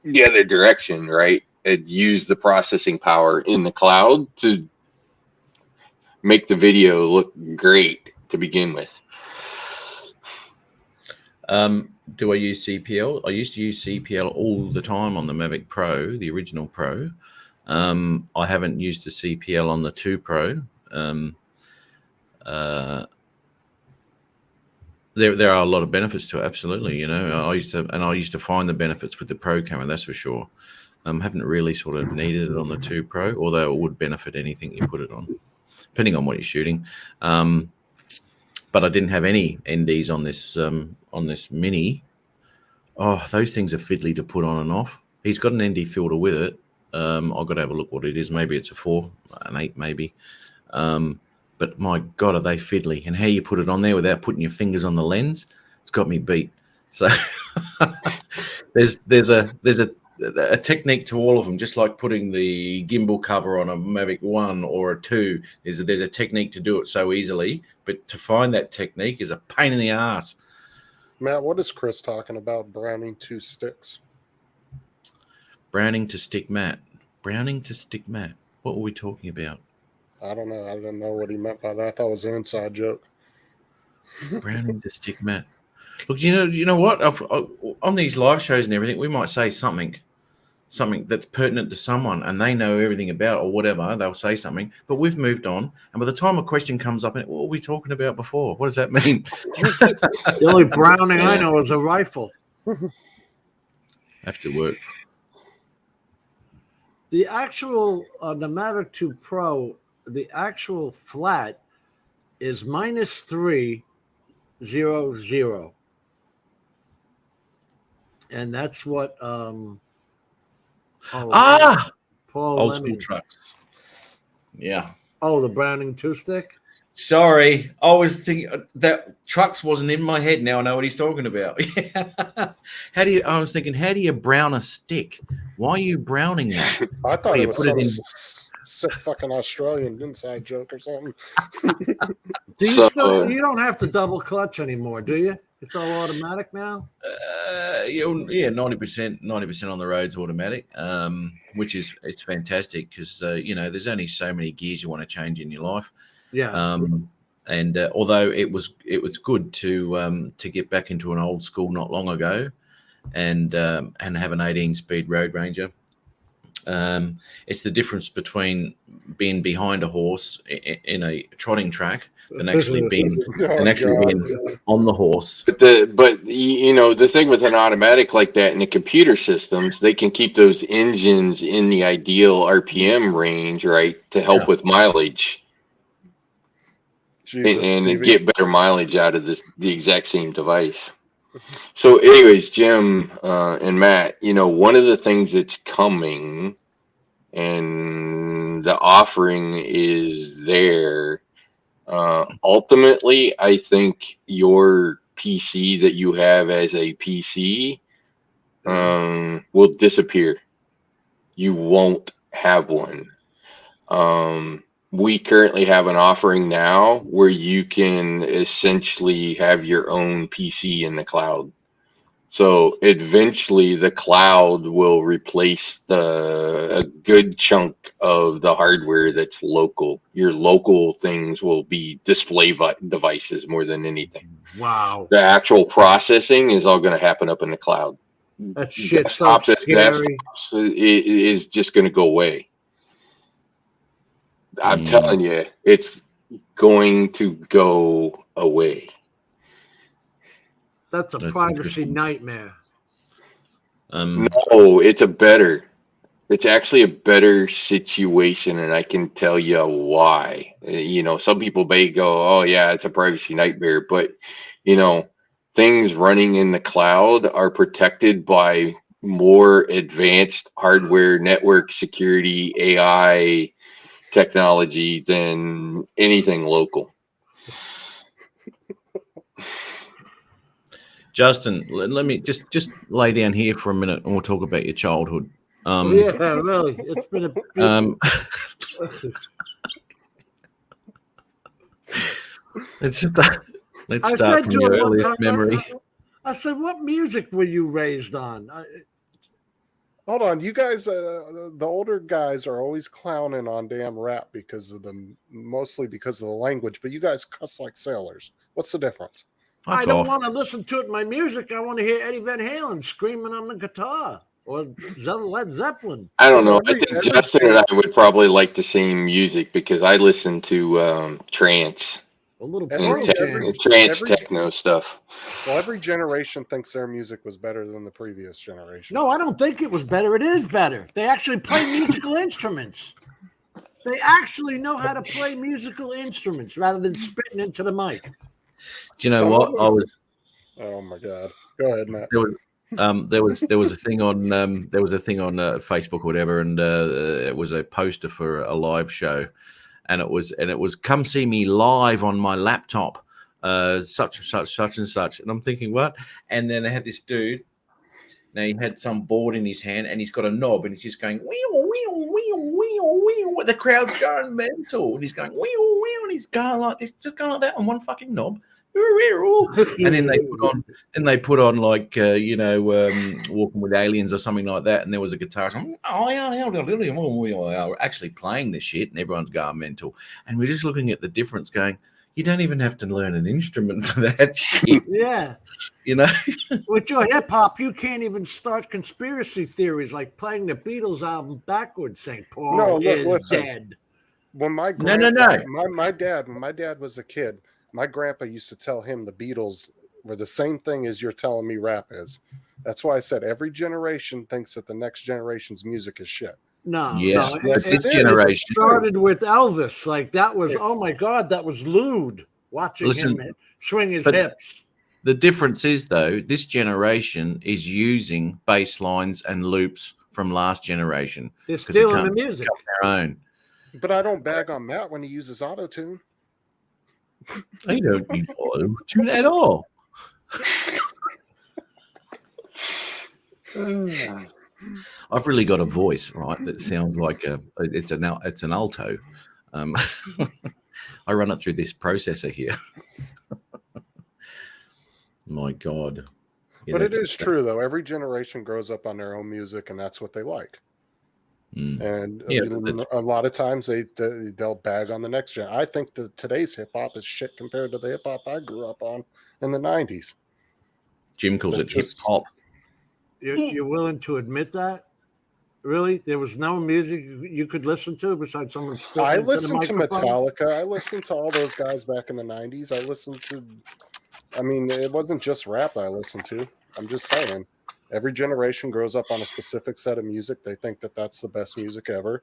S1: the other direction, right? And use the processing power in the cloud to make the video look great to begin with.
S9: Do I use CPL? I used to use CPL all the time on the Mavic Pro, the original Pro. I haven't used the CPL on the 2 Pro. There are a lot of benefits to it, absolutely. You know, I used to find the benefits with the Pro camera, that's for sure. Haven't really sort of needed it on the 2 Pro, although it would benefit anything you put it on, depending on what you're shooting. But I didn't have any NDs on this Mini. Oh, those things are fiddly to put on and off. He's got an ND filter with it. I've got to have a look what it is. Maybe it's a 4, an 8, maybe. But my God, are they fiddly? And how you put it on there without putting your fingers on the lens, it's got me beat. So there's a technique to all of them, just like putting the gimbal cover on a Mavic 1 or a 2. There's a technique to do it so easily, but to find that technique is a pain in the ass.
S4: Matt, what is Chris talking about? Browning 2 sticks.
S9: Browning to stick matte. Browning to stick matte. What were we talking about?
S4: I don't know. I didn't know what he meant by that. I thought it was an inside joke.
S9: Browning to stick matte. Look, you know what? On these live shows and everything, we might say something that's pertinent to someone and they know everything about it or whatever. They'll say something, but we've moved on. And by the time a question comes up, what were we talking about before? What does that mean?
S2: The only browning I know is a rifle.
S9: Have to work.
S2: The actual, the Mavic 2 Pro, the actual flat is -300. And that's what Paul
S9: old school
S2: Lemming.
S9: trucks. Yeah.
S2: Oh, the Browning 2 stick?
S9: Sorry, I was thinking that trucks wasn't in my head. Now I know what he's talking about. I was thinking, how do you brown a stick? Why are you browning that?
S4: I thought it was
S9: put it in
S4: sick fucking Australian inside joke or something.
S2: You don't have to double clutch anymore, do you? It's all automatic now.
S9: Yeah, 90% on the road's automatic, which it's fantastic because there's only so many gears you want to change in your life.
S2: Yeah.
S9: And although it was good to get back into an old school not long ago, and have an 18-speed Road Ranger. It's the difference between being behind a horse in a trotting track and actually being on the horse.
S1: But the thing with an automatic like that in the computer systems, they can keep those engines in the ideal RPM range, right, to help with mileage.
S4: Jesus,
S1: and get better mileage out of the exact same device. So anyways, Jim and Matt, one of the things that's coming and the offering is there. Ultimately, I think your PC that you have as a PC will disappear. You won't have one. We currently have an offering now where you can essentially have your own PC in the cloud. So eventually the cloud will replace a good chunk of the hardware that's local. Your local things will be display devices more than anything.
S2: Wow.
S1: The actual processing is all going to happen up in the cloud.
S2: That shit's so scary.
S1: Is just going to go away. I'm telling you, it's going to go away.
S2: That's a privacy nightmare.
S1: No, it's actually a better situation, and I can tell you why. You know, some people may go, "Oh yeah, it's a privacy nightmare," but you know, things running in the cloud are protected by more advanced hardware, network security, AI technology than anything local.
S9: Justin, let me just lay down here for a minute, and we'll talk about your childhood.
S2: Yeah, really, it's been a.
S9: Let's start from your earliest memory.
S2: I said, "What music were you raised on?"
S4: Hold on, you guys. The older guys are always clowning on damn rap mostly because of the language. But you guys cuss like sailors. What's the difference?
S2: I don't want to listen to it in my music. I want to hear Eddie Van Halen screaming on the guitar or Led Zeppelin.
S1: I don't know. I think Justin and I would probably like the same music because I listen to trance.
S2: A little
S1: trance techno stuff.
S4: Well, every generation thinks their music was better than the previous generation.
S2: No, I don't think it was better. It is better. They actually play musical instruments. They actually know how to play musical instruments rather than spitting into the mic.
S9: Do you know what?
S4: Oh my God! Go ahead, Matt.
S9: There was a thing on Facebook or whatever, and it was a poster for a live show, and it was come see me live on my laptop, such and such, and I'm thinking what? And then they had this dude. Now he had some board in his hand, and he's got a knob, and he's just going wheel wheel wheel wheel wheel. The crowd's going mental, and he's going wheel wheel, and he's going like this, just going like that on one fucking knob. And then they put on like Walking with Aliens or something like that, and there was a guitarist actually playing the shit, and everyone's going mental. And we're just looking at the difference, going, you don't even have to learn an instrument for that shit.
S2: Yeah,
S9: you know.
S2: With your hip hop, you can't even start conspiracy theories like playing the Beatles album backwards, saying Paul is dead.
S4: When my dad was a kid, my grandpa used to tell him the Beatles were the same thing as you're telling me rap is. That's why I said every generation thinks that the next generation's music is shit.
S2: This generation started with Elvis. Like that was, oh my God, that was lewd. Watching him swing his hips.
S9: The difference is, though, this generation is using bass lines and loops from last generation.
S2: They're stealing the music.
S9: Their own.
S4: But I don't bag on Matt when he uses auto-tune.
S9: I don't use auto-tune at all. I've really got a voice, right, that sounds like it's an alto. I run it through this processor here. My God.
S4: Yeah, but it is true, though. Every generation grows up on their own music, and that's what they like. And a lot of times they'll bag on the next gen. I think that today's hip hop is shit compared to the hip hop I grew up on in the 90s.
S9: Jim calls it hip hop.
S2: You're willing to admit that? Really? There was no music you could listen to besides someone spitting
S4: I
S2: into
S4: listened
S2: the
S4: to Metallica. I listened to all those guys back in the 90s. I mean, it wasn't just rap I listened to. I'm just saying. Every generation grows up on a specific set of music. They think that that's the best music ever.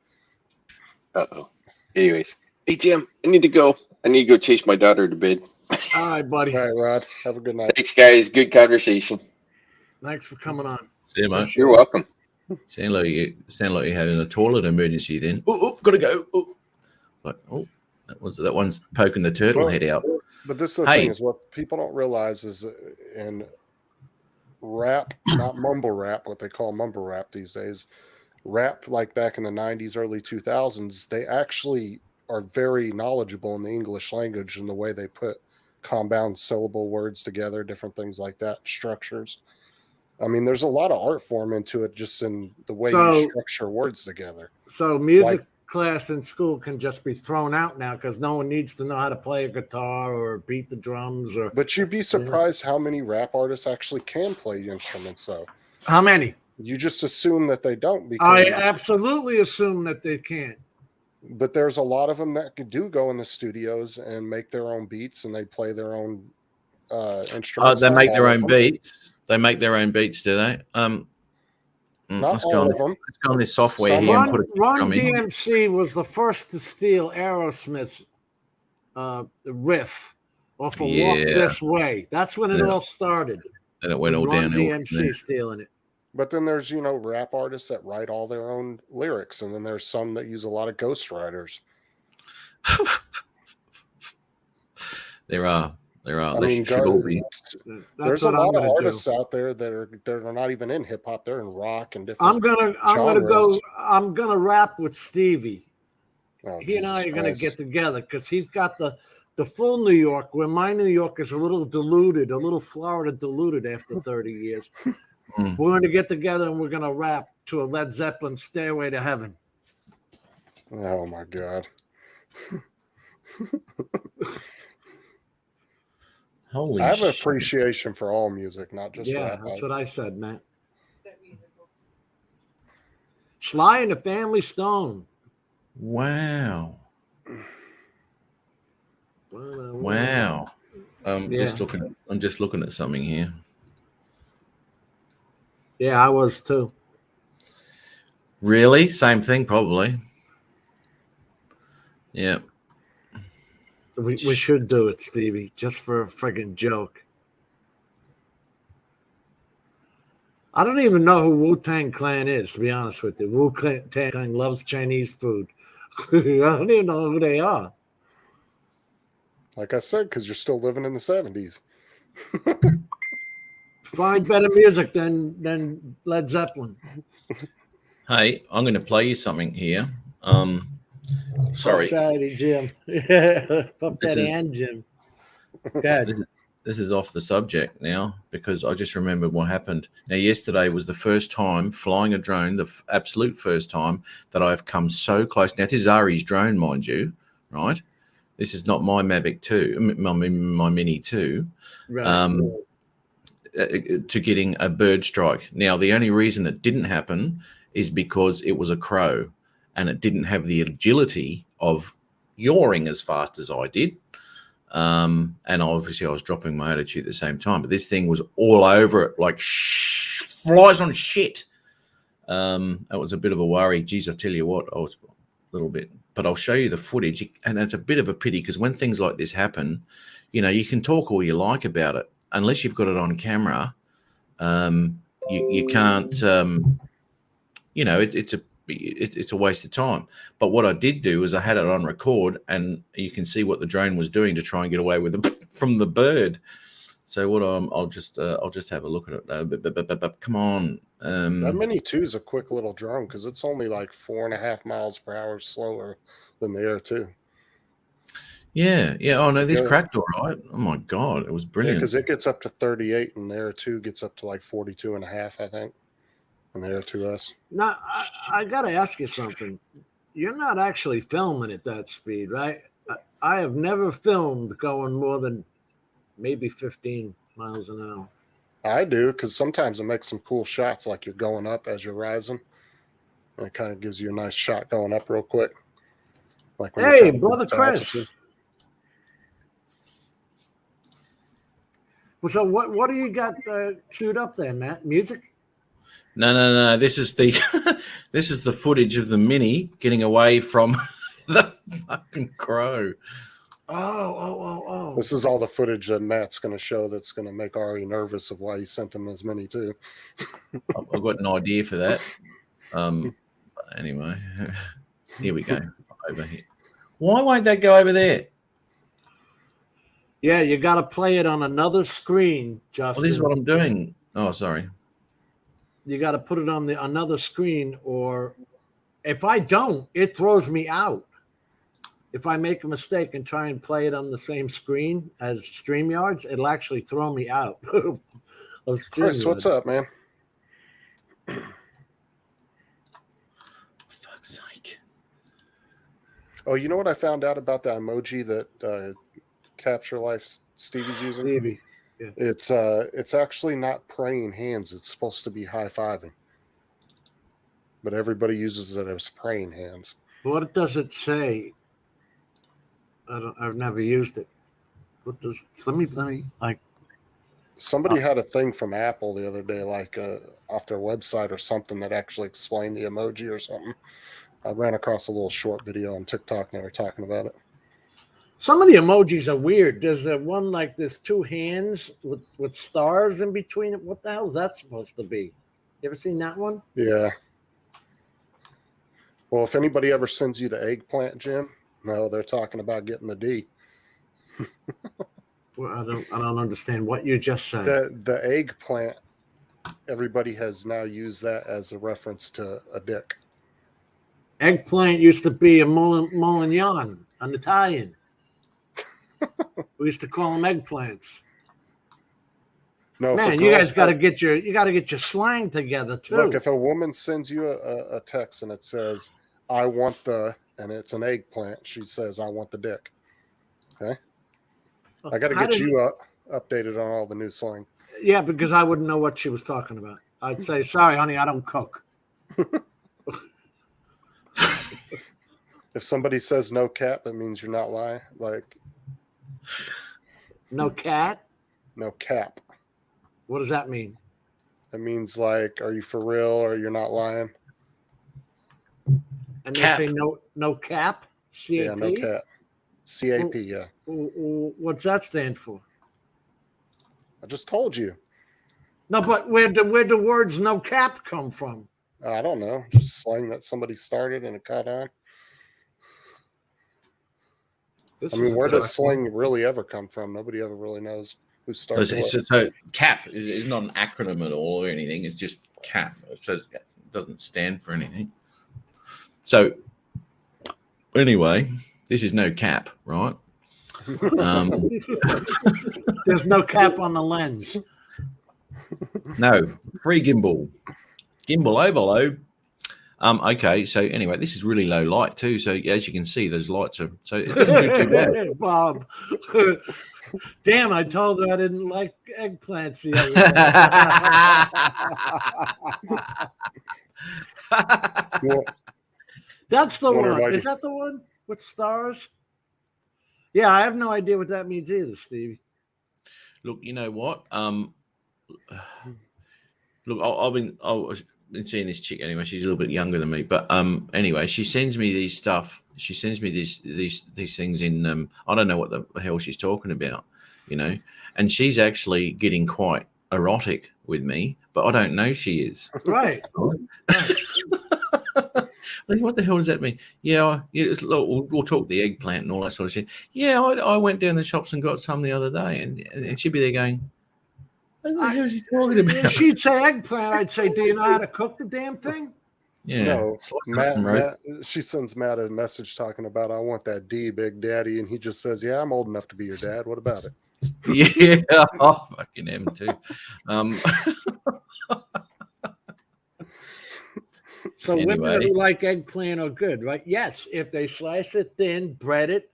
S1: Uh-oh. Anyways. Hey, Jim, I need to go. I need to go chase my daughter to bed.
S2: All right, buddy.
S4: All right, Rod. Have a good night.
S1: Thanks, guys. Good conversation.
S2: Thanks for coming on.
S9: See you, mate.
S1: You're welcome.
S9: Sound like you're having a toilet emergency then. Oh, gotta go. Oh. But, that one's poking the turtle head out.
S4: But this is the thing is what people don't realize is in rap, not mumble rap, what they call mumble rap these days, rap, like back in the 90s, early 2000s, they actually are very knowledgeable in the English language and the way they put compound syllable words together, different things like that, structures. I mean, there's a lot of art form into it, just in the way you structure words together.
S2: So music class in school can just be thrown out now because no one needs to know how to play a guitar or beat the drums.
S4: But you'd be surprised how many rap artists actually can play instruments, though.
S2: How many?
S4: You just assume that they don't. Because
S2: I absolutely assume that they can't.
S4: But there's a lot of them that do go in the studios and make their own beats, and they play their own instruments.
S9: They make their own beats. They make their own beats, do they?
S4: Not all of them.
S9: Let's go on this software here and put it.
S2: Run DMC was the first to steal Aerosmith's riff off of Walk This Way. That's when it all started.
S9: And it went all downhill.
S2: DMC stealing it.
S4: But then there's, rap artists that write all their own lyrics, and then there's some that use a lot of ghostwriters.
S9: There are.
S4: I mean, there's a lot of artists out there that are not even in hip hop; they're in rock and different.
S2: I'm gonna rap with Stevie. He and I are gonna get together because he's got the full New York, where my New York is a little diluted, a little Florida diluted after 30 years. We're going to get together and we're going to rap to a Led Zeppelin "Stairway to Heaven."
S4: Oh my God.
S9: Holy
S4: I have an appreciation for all music, not just rap.
S2: That's what I said, Matt. Sly and the Family Stone.
S9: Wow. Wow. I'm just looking at something here.
S2: Yeah, I was too.
S9: Really? Same thing, probably. Yeah.
S2: We should do it, Stevie, just for a friggin' joke. I don't even know who Wu-Tang Clan is, to be honest with you. Wu-Tang Clan loves Chinese food. I don't even know who they are.
S4: Like I said, because you're still living in the 70s.
S2: Find better music than Led Zeppelin.
S9: Hey, I'm going to play you something here. Sorry.
S2: Puff Daddy Jim. Yeah, Puff Daddy and Jim.
S9: This is off the subject now because I just remembered what happened. Now, yesterday was the first time flying a drone, the absolute first time that I've come so close. Now, this is Ari's drone, mind you, right? This is not my Mavic 2, my Mini 2, right. To getting a bird strike. Now, the only reason it didn't happen is because it was a crow and it didn't have the agility of yawing as fast as I did. And obviously I was dropping my attitude at the same time, but this thing was all over it, like flies on shit. It was a bit of a worry. Geez, I tell you what, I was a little bit, but I'll show you the footage. And it's a bit of a pity because when things like this happen, you can talk all you like about it. Unless you've got it on camera, you can't, it's a waste of time. But what I did do is I had it on record, and you can see what the drone was doing to try and get away with it from the bird. So what I'll just have a look at it. Come on.
S4: That Mini 2 is a quick little drone because it's only like 4.5 miles per hour slower than the Air 2.
S9: Yeah. Oh no, this cracked all right. Oh my God, it was brilliant.
S4: Because it gets up to 38, and the Air 2 gets up to like 42.5, I think. And the Air 2S.
S2: Now, I got to ask you something. You're not actually filming at that speed, right? I have never filmed going more than maybe 15 miles an hour.
S4: I do, because sometimes it makes some cool shots, like you're going up as you're rising. And it kind of gives you a nice shot going up real quick. Like when
S2: hey, brother Chris. So what do you got queued up there, Matt? Music?
S9: No. This is the footage of the Mini getting away from the fucking crow.
S2: Oh.
S4: This is all the footage that Matt's going to show that's going to make Ari nervous of why he sent him his Mini too.
S9: I've got an idea for that. Anyway, here we go. Over here. Why won't that go over there?
S2: Yeah, you got to play it on another screen, Justin.
S9: Well, this is what I'm doing. Oh, sorry.
S2: you got to put it on another screen, or if I don't, it throws me out. If I make a mistake and try and play it on the same screen as StreamYards, it'll actually throw me out of
S4: Chris, what's up, man?
S9: Fuck's sake.
S4: Oh, you know what I found out about the emoji that Capture Life Stevie's using?
S2: Stevie. Yeah.
S4: It's actually not praying hands. It's supposed to be high-fiving. But everybody uses it as praying hands.
S2: What does it say? I've never used it. What does let me like
S4: somebody had a thing from Apple the other day, like off their website or something, that actually explained the emoji or something. I ran across a little short video on TikTok and they were talking about it.
S2: Some of the emojis are weird. There's one like there's two hands with stars in between it. What the hell is that supposed to be? You ever seen that one?
S4: Yeah. Well, if anybody ever sends you the eggplant, Jim, no, they're talking about getting the D.
S2: Well, I don't understand what you just said.
S4: The eggplant, everybody has now used that as a reference to a dick.
S2: Eggplant used to be a Molignon, an Italian. We used to call them eggplants.
S4: No,
S2: man, you guys got to get your slang together too.
S4: Look, if a woman sends you a text and it says, "I want the," and it's an eggplant, she says, "I want the dick." Okay, I got to get you updated on all the new slang.
S2: Yeah, because I wouldn't know what she was talking about. I'd say, "Sorry, honey, I don't cook."
S4: If somebody says no cap, it means you're not lying. Like,
S2: no cat?
S4: No cap.
S2: What does that mean?
S4: It means like, are you for real or you're not lying?
S2: And cap. They say no cap? C-A-P?
S4: Yeah, no cap. C-A-P, yeah.
S2: What's that stand for?
S4: I just told you.
S2: No, but where do words no cap come from?
S4: I don't know. Just slang that somebody started and it caught on. Where does slang really ever come from? Nobody ever really knows who started it.
S9: So CAP is not an acronym at all or anything. It's just CAP. It says it doesn't stand for anything. So anyway, this is no cap, right?
S2: There's no cap on the lens.
S9: No, free gimbal. Gimbal overload. Okay, so anyway, this is really low light too. So as you can see, those lights are so it doesn't do too bad.
S2: Bob, damn! I told her I didn't like eggplants the other day. That's the one. Is that the one with stars? Yeah, I have no idea what that means either, Stevie.
S9: Look, you know what? Look, I've been seeing this chick anyway. She's a little bit younger than me, but anyway, she sends me these stuff. She sends me these things in. I don't know what the hell she's talking about, you know. And she's actually getting quite erotic with me, but I don't know she is.
S2: Right.
S9: Like, what the hell does that mean? Yeah, we'll talk the eggplant and all that sort of shit. Yeah, I went down the shops and got some the other day, and she'd be there going, what the hell is he talking about?
S2: She'd say eggplant. I'd say, do you know how to cook the damn thing?
S9: Yeah.
S4: No, Matt, she sends Matt a message talking about, I want that D, Big Daddy. And he just says, yeah, I'm old enough to be your dad. What about it?
S9: Yeah, I fucking am too.
S2: So anyway. Women who like eggplant are good, right? Yes, if they slice it thin, bread it,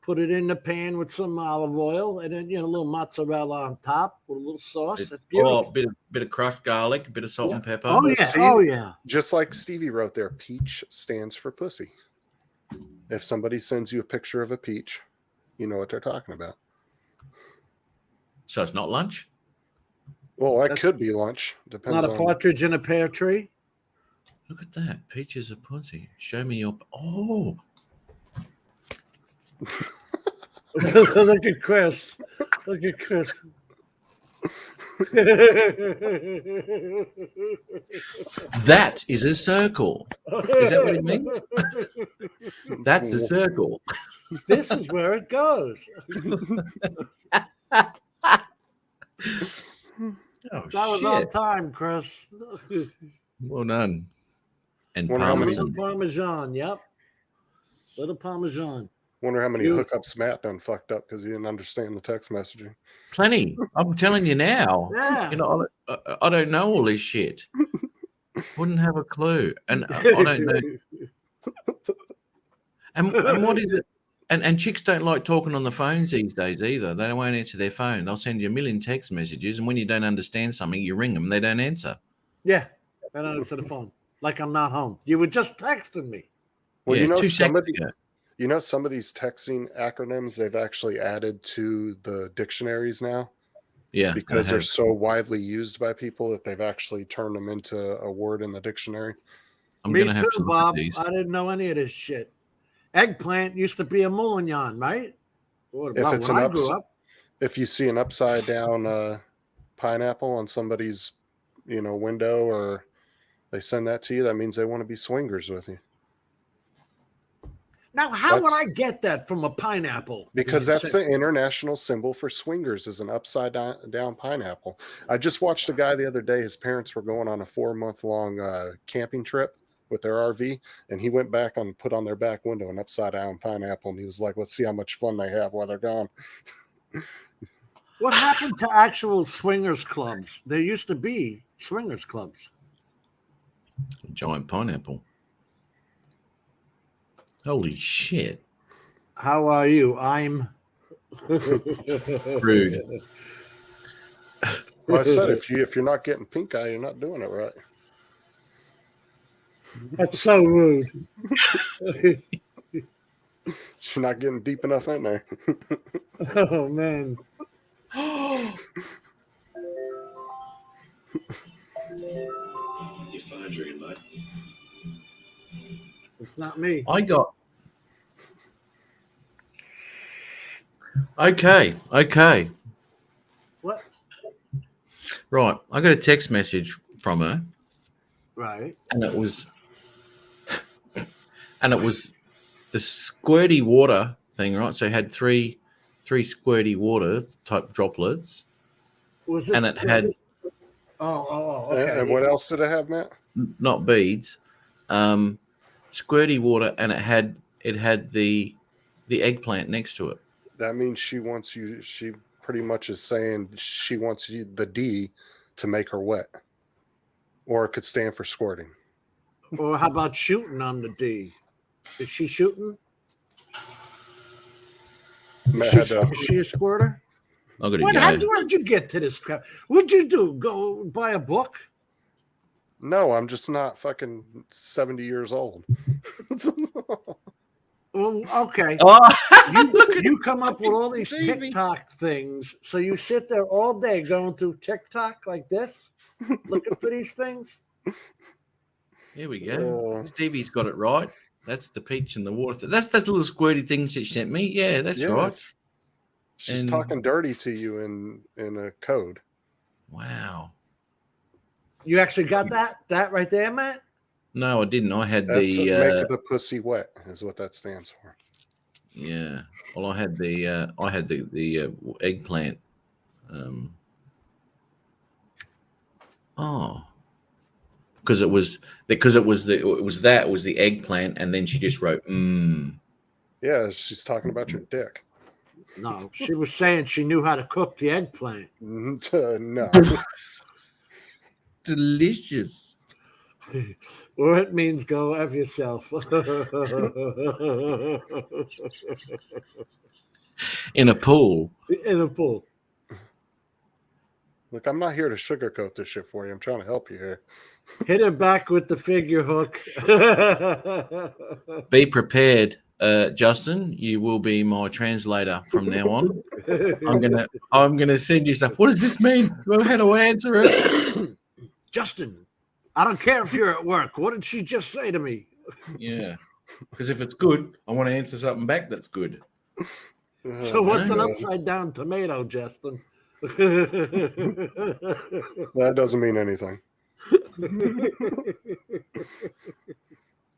S2: put it in the pan with some olive oil, and then a little mozzarella on top with a little sauce. It's beautiful.
S9: Bit of crushed garlic, a bit of salt and pepper.
S2: Oh yeah, oh yeah.
S4: Just like Stevie wrote there, peach stands for pussy. If somebody sends you a picture of a peach, you know what they're talking about.
S9: So it's not lunch?
S4: Well, that could be lunch. Depends.
S2: Not a partridge in a pear tree.
S9: Look at that. Peaches are pussy. Show me your. Oh.
S2: Look at Chris. Look at Chris.
S9: That is a circle. Is that what it means? That's a circle.
S2: This is where it goes.
S9: Oh,
S2: That was on time, Chris.
S9: Well done. And
S4: Wonder how many-
S2: Little Parmesan, yep. Little Parmesan.
S4: Wonder how many
S2: You-
S4: hookups Matt done fucked up because he didn't understand the text messaging.
S9: Plenty. I'm telling you now.
S2: Yeah.
S9: You know, I don't know all this shit. Wouldn't have a clue. And I don't know. And what is it? And chicks don't like talking on the phones these days either. They won't answer their phone. They'll send you a million text messages, and when you don't understand something, you ring them. They don't answer.
S2: Yeah. I don't answer the phone. Like I'm not home. You were just texting me.
S4: Well,
S9: Yeah,
S4: you know,
S9: 2
S4: some of
S9: seconds ago.
S4: some of these texting acronyms they've actually added to the dictionaries now
S9: Yeah,
S4: because they're so widely used by people that they've actually turned them into a word in the dictionary.
S9: I'm
S2: Me
S9: gonna have
S2: too,
S9: to look at
S2: Bob.
S9: these.
S2: I didn't know any of this shit. Eggplant used to be a moulignon, right? Well,
S4: If it's
S2: when
S4: an
S2: I grew up.
S4: If you see an upside down pineapple on somebody's, window, or they send that to you, that means they want to be swingers with you.
S2: Now, how would I get that from a pineapple?
S4: Because that's the international symbol for swingers, is an upside down pineapple. I just watched a guy the other day. His parents were going on a 4-month-long camping trip with their RV, and he went back and put on their back window an upside down pineapple, and he was like, let's see how much fun they have while they're gone.
S2: What happened to actual swingers clubs? There used to be swingers clubs.
S9: Giant pineapple. Holy shit.
S2: How are you? I'm
S9: Rude.
S4: Well, I said if you're not getting pink eye, you're not doing it right.
S2: That's so rude.
S4: You're not getting deep enough in there.
S2: Oh man.
S10: Your phone's ringing, mate.
S2: It's not me.
S9: I got. Okay.
S2: What?
S9: Right. I got a text message from her,
S2: Right.
S9: and it was the squirty water thing, right? So it had three squirty water type droplets,
S2: Was this
S9: and it had
S2: okay.
S4: And what else did it have, Matt?
S9: not beads, squirty water, and it had the eggplant next to it.
S4: That means she pretty much is saying she wants you, the D, to make her wet. Or it could stand for squirting.
S2: Or how about shooting on the D? Is she shooting? Is she a squirter?
S9: I got to
S2: How
S9: go.
S2: did you get to this crap? What'd you do? Go buy a book?
S4: No, I'm just not fucking 70 years old.
S2: Well, okay.
S9: Oh,
S2: You come up with all these TikTok things. So you sit there all day going through TikTok like this, looking for these things?
S9: here we go. Stevie's got it right. That's the peach in the water. That's the little squirty thing she sent me. Yeah, that's right.
S4: She's
S9: And-
S4: talking dirty to you in a code.
S9: Wow.
S2: You actually got that right there, Matt?
S9: No, I didn't. I had
S4: That's
S9: the
S4: make the pussy wet is what that stands for.
S9: yeah. Well, I had the eggplant. Because it was the eggplant, and then she just wrote
S4: Yeah, she's talking about your dick.
S2: No, she was saying she knew how to cook the eggplant.
S4: No.
S9: delicious.
S2: Or it means go F yourself.
S9: In a pool.
S2: In a pool.
S4: Look, I'm not here to sugarcoat this shit for you. I'm trying to help you here.
S2: Hit her back with the figure hook.
S9: Be prepared, Justin. You will be my translator from now on. I'm gonna send you stuff. What does this mean? How do I answer it?
S2: Justin, I don't care if you're at work. What did she just say to me?
S9: Yeah, because if it's good, I want to answer something back that's good.
S2: So what's an upside down tomato, Justin?
S4: That doesn't mean anything.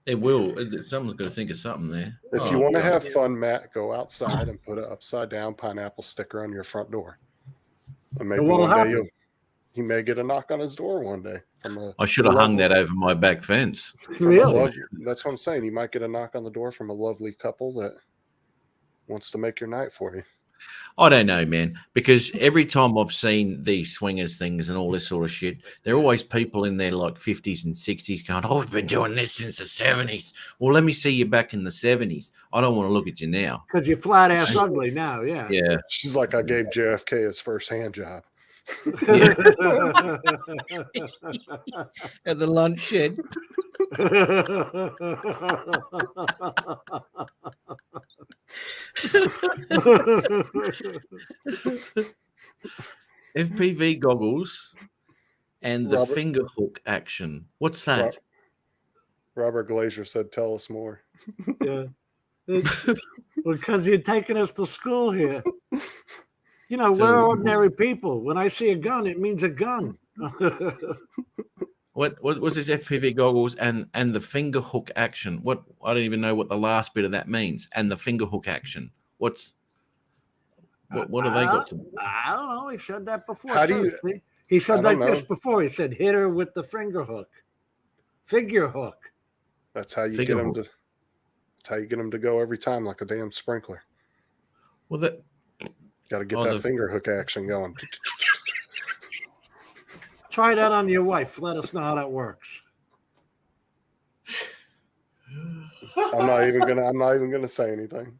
S9: It will. Someone's going to think of something there.
S4: If you want to have fun, Matt, go outside and put an upside down pineapple sticker on your front door. And maybe one day he may get a knock on his door one day.
S9: I should have hung that over my back fence.
S2: Really?
S4: That's what I'm saying. You might get a knock on the door from a lovely couple that wants to make your night for you.
S9: I don't know, man, because every time I've seen these swingers things and all this sort of shit, there are always people in their like 50s and 60s going, "Oh, we've been doing this since the 70s." Well, let me see you back in the 70s. I don't want to look at you now.
S2: Because you're flat ass ugly now, yeah.
S9: Yeah.
S4: She's like, I gave JFK his first hand job.
S9: At the lunch shed. FPV goggles and the finger hook action. What's that?
S4: Robert Glazier said, "Tell us more."
S2: Yeah. Because you're taking us to school here. You know, we're ordinary people. When I see a gun, it means a gun.
S9: What was this FPV goggles and the finger hook action? What, I don't even know what the last bit of that means. And the finger hook action. What have they got to do?
S2: I don't know. He said that before.
S4: How do
S2: you, he said like this before. He said, hit her with the finger hook. Figure hook.
S4: That's how you get them to. That's how you get them to go every time, like a damn sprinkler.
S9: Well, that
S4: got to get that finger hook action going.
S2: Try that on your wife. Let us know how that works.
S4: I'm not even gonna say anything.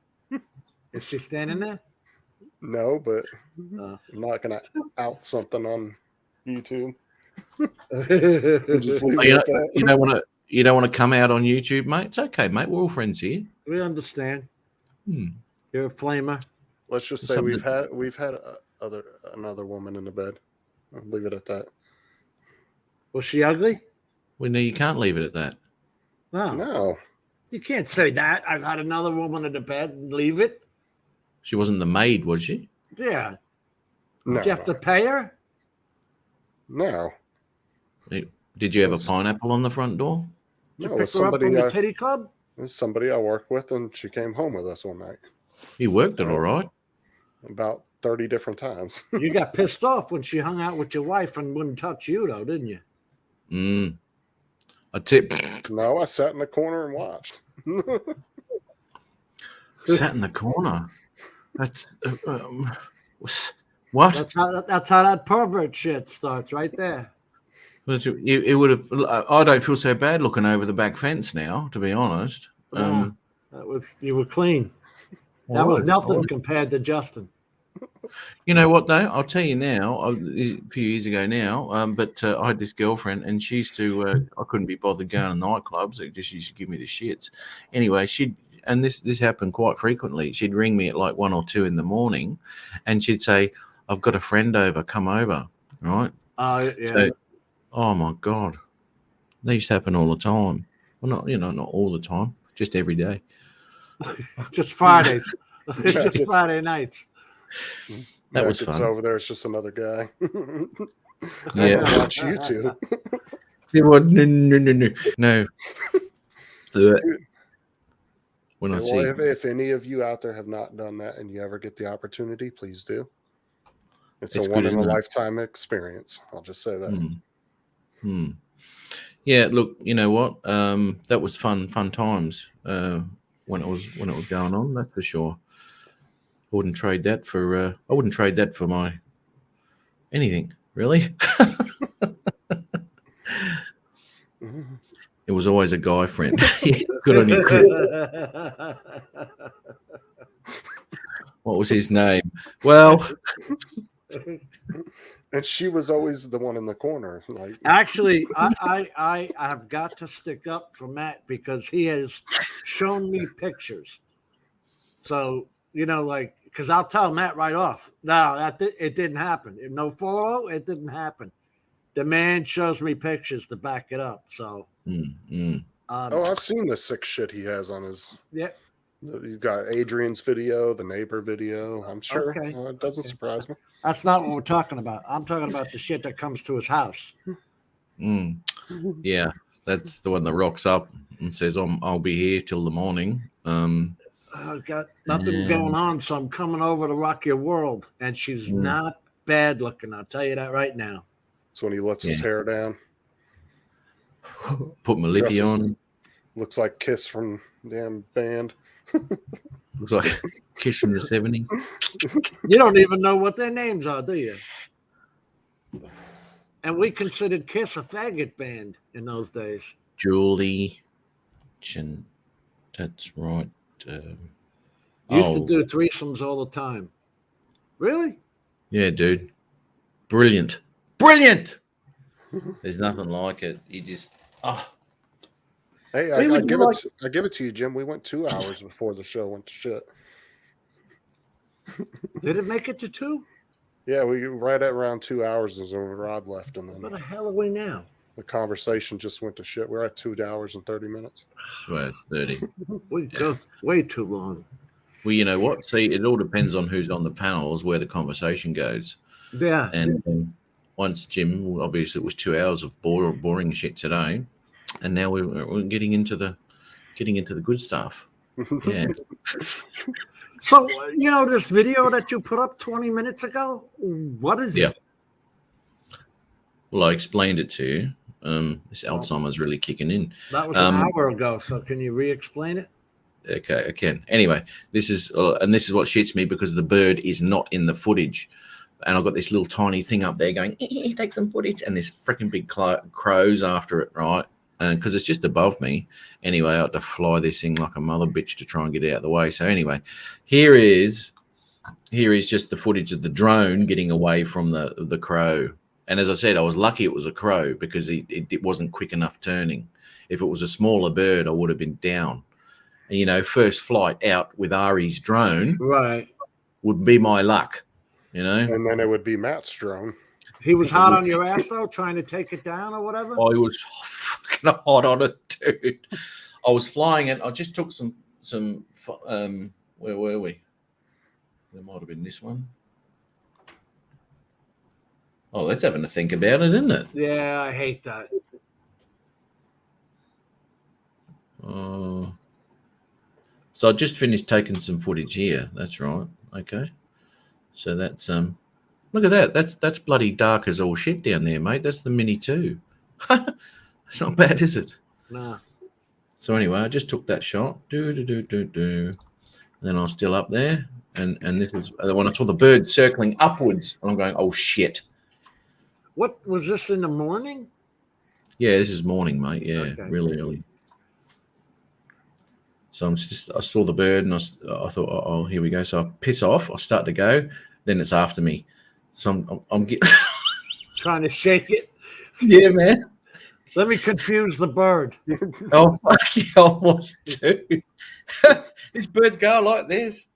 S2: Is she standing there?
S4: No, but I'm not gonna out something on YouTube. Just leave it at that.
S9: You don't want to come out on YouTube, mate. It's okay, mate. We're all friends here.
S2: We understand. You're a flamer.
S4: Let's just say we've had another woman in the bed. I'll leave it at that.
S2: Was she ugly?
S9: Well, no, you can't leave it at that.
S4: No.
S2: You can't say that. I got another woman in the bed and leave it.
S9: She wasn't the maid, was she?
S2: Yeah.
S4: No.
S2: Did you have to pay her?
S4: No.
S9: Did you have a pineapple on the front door?
S2: Did you pick her up from the titty club?
S4: It was somebody I worked with, and she came home with us one night.
S9: You worked it all right.
S4: About 30 different times.
S2: You got pissed off when she hung out with your wife and wouldn't touch you, though, didn't you?
S9: A tip.
S4: No, I sat in the corner and watched.
S9: Sat in the corner. That's what?
S2: That's how that pervert shit starts, right there.
S9: It would have. I don't feel so bad looking over the back fence now, to be honest.
S2: That was, you were clean. That was nothing compared to Justin.
S9: You know what though? I'll tell you now. A few years ago now, but I had this girlfriend, and she used to. I couldn't be bothered going to nightclubs. It just used to give me the shits. Anyway, and this happened quite frequently. She'd ring me at like 1 or 2 in the morning, and she'd say, "I've got a friend over. Come over." Right?
S2: Yeah.
S9: So, oh my God, they used to happen all the time. Well, not all the time, just every day.
S2: Just Fridays. Just Friday nights.
S9: That was fun.
S4: Over there, it's just another guy.
S9: Yeah,
S4: watch YouTube.
S9: No. When I see,
S4: if any of you out there have not done that and you ever get the opportunity, please do. It's a one in a lifetime experience. I'll just say that.
S9: Yeah, look, you know what? That was fun times when it was going on. That's for sure. I wouldn't trade that for my anything, really. It was always a guy friend. Good on you, Chris. What was his name? Well,
S4: and she was always the one in the corner. Like,
S2: actually, I have got to stick up for Matt because he has shown me pictures. So, you know, like, because I'll tell Matt right off. No, it didn't happen. No photo, it didn't happen. The man shows me pictures to back it up. So,
S4: I've seen the sick shit he has on his.
S2: Yeah,
S4: he's got Adrian's video, the neighbor video. I'm sure.
S2: Okay.
S4: It doesn't surprise me.
S2: That's not what we're talking about. I'm talking about the shit that comes to his house.
S9: Yeah, that's the one that rocks up and says, "I'll be here till the morning."
S2: I've got nothing going on, so I'm coming over to rock your world. And she's not bad looking. I'll tell you that right now.
S4: It's when he lets his hair down.
S9: Put my lippy on.
S4: Looks like Kiss from damn band.
S9: Looks like Kiss from the 70s.
S2: You don't even know what their names are, do you? And we considered Kiss a faggot band in those days.
S9: Julie. That's right.
S2: Used to do threesomes all the time. Really?
S9: Yeah, dude. Brilliant. Brilliant! There's nothing like it. You just...
S4: Hey, I give it to you, Jim. We went 2 hours before the show went to shit.
S2: Did it make it to 2?
S4: Yeah, we right at around 2 hours is when Rod left, and then
S2: where the hell are we now?
S4: The conversation just went to shit. We're at 2 hours and 30 minutes.
S9: Well, 30.
S2: We go way too long.
S9: Well, you know what? See, it all depends on who's on the panels, where the conversation goes.
S2: Yeah.
S9: And once Jim, obviously, it was 2 hours of boring shit today, and now we're getting into the good stuff. Yeah.
S2: So, this video that you put up 20 minutes ago, what is it?
S9: Well, I explained it to you. This Alzheimer's really kicking in.
S2: That was an hour ago, so can you re-explain it?
S9: Okay, I can. Anyway, this is what shits me, because the bird is not in the footage. And I've got this little tiny thing up there going, take some footage. And this freaking big crows after it, right? And because it's just above me. Anyway, I had to fly this thing like a mother bitch to try and get it out of the way. So anyway, here is just the footage of the drone getting away from the crow. And as I said, I was lucky it was a crow, because it wasn't quick enough turning. If it was a smaller bird, I would have been down. And, first flight out with Ari's drone would be my luck, And
S4: then it would be Matt's drone.
S2: He was hot on your ass, though, trying to take it down or whatever?
S9: I was fucking hot on it, dude. I was flying it. I just took some where were we? There might have been this one. Oh, that's having to think about it, isn't it?
S2: Yeah, I hate that.
S9: So I just finished taking some footage here. That's right. Okay. So that's look at that. That's bloody dark as all shit down there, mate. That's the Mini 2. It's not bad, is it?
S2: Nah.
S9: So anyway, I just took that shot. And then I was still up there. And this is when I saw the bird circling upwards. And I'm going, oh shit.
S2: What was this in the morning?
S9: Yeah, this is morning, mate. Yeah,
S2: okay.
S9: Really early. So I saw the bird, and I thought, oh, here we go. So I piss off. I start to go. Then it's after me. So I'm getting
S2: trying to shake it.
S9: Yeah, man.
S2: Let me confuse the bird.
S9: Oh, fuck yeah, I was too. This bird's going like this.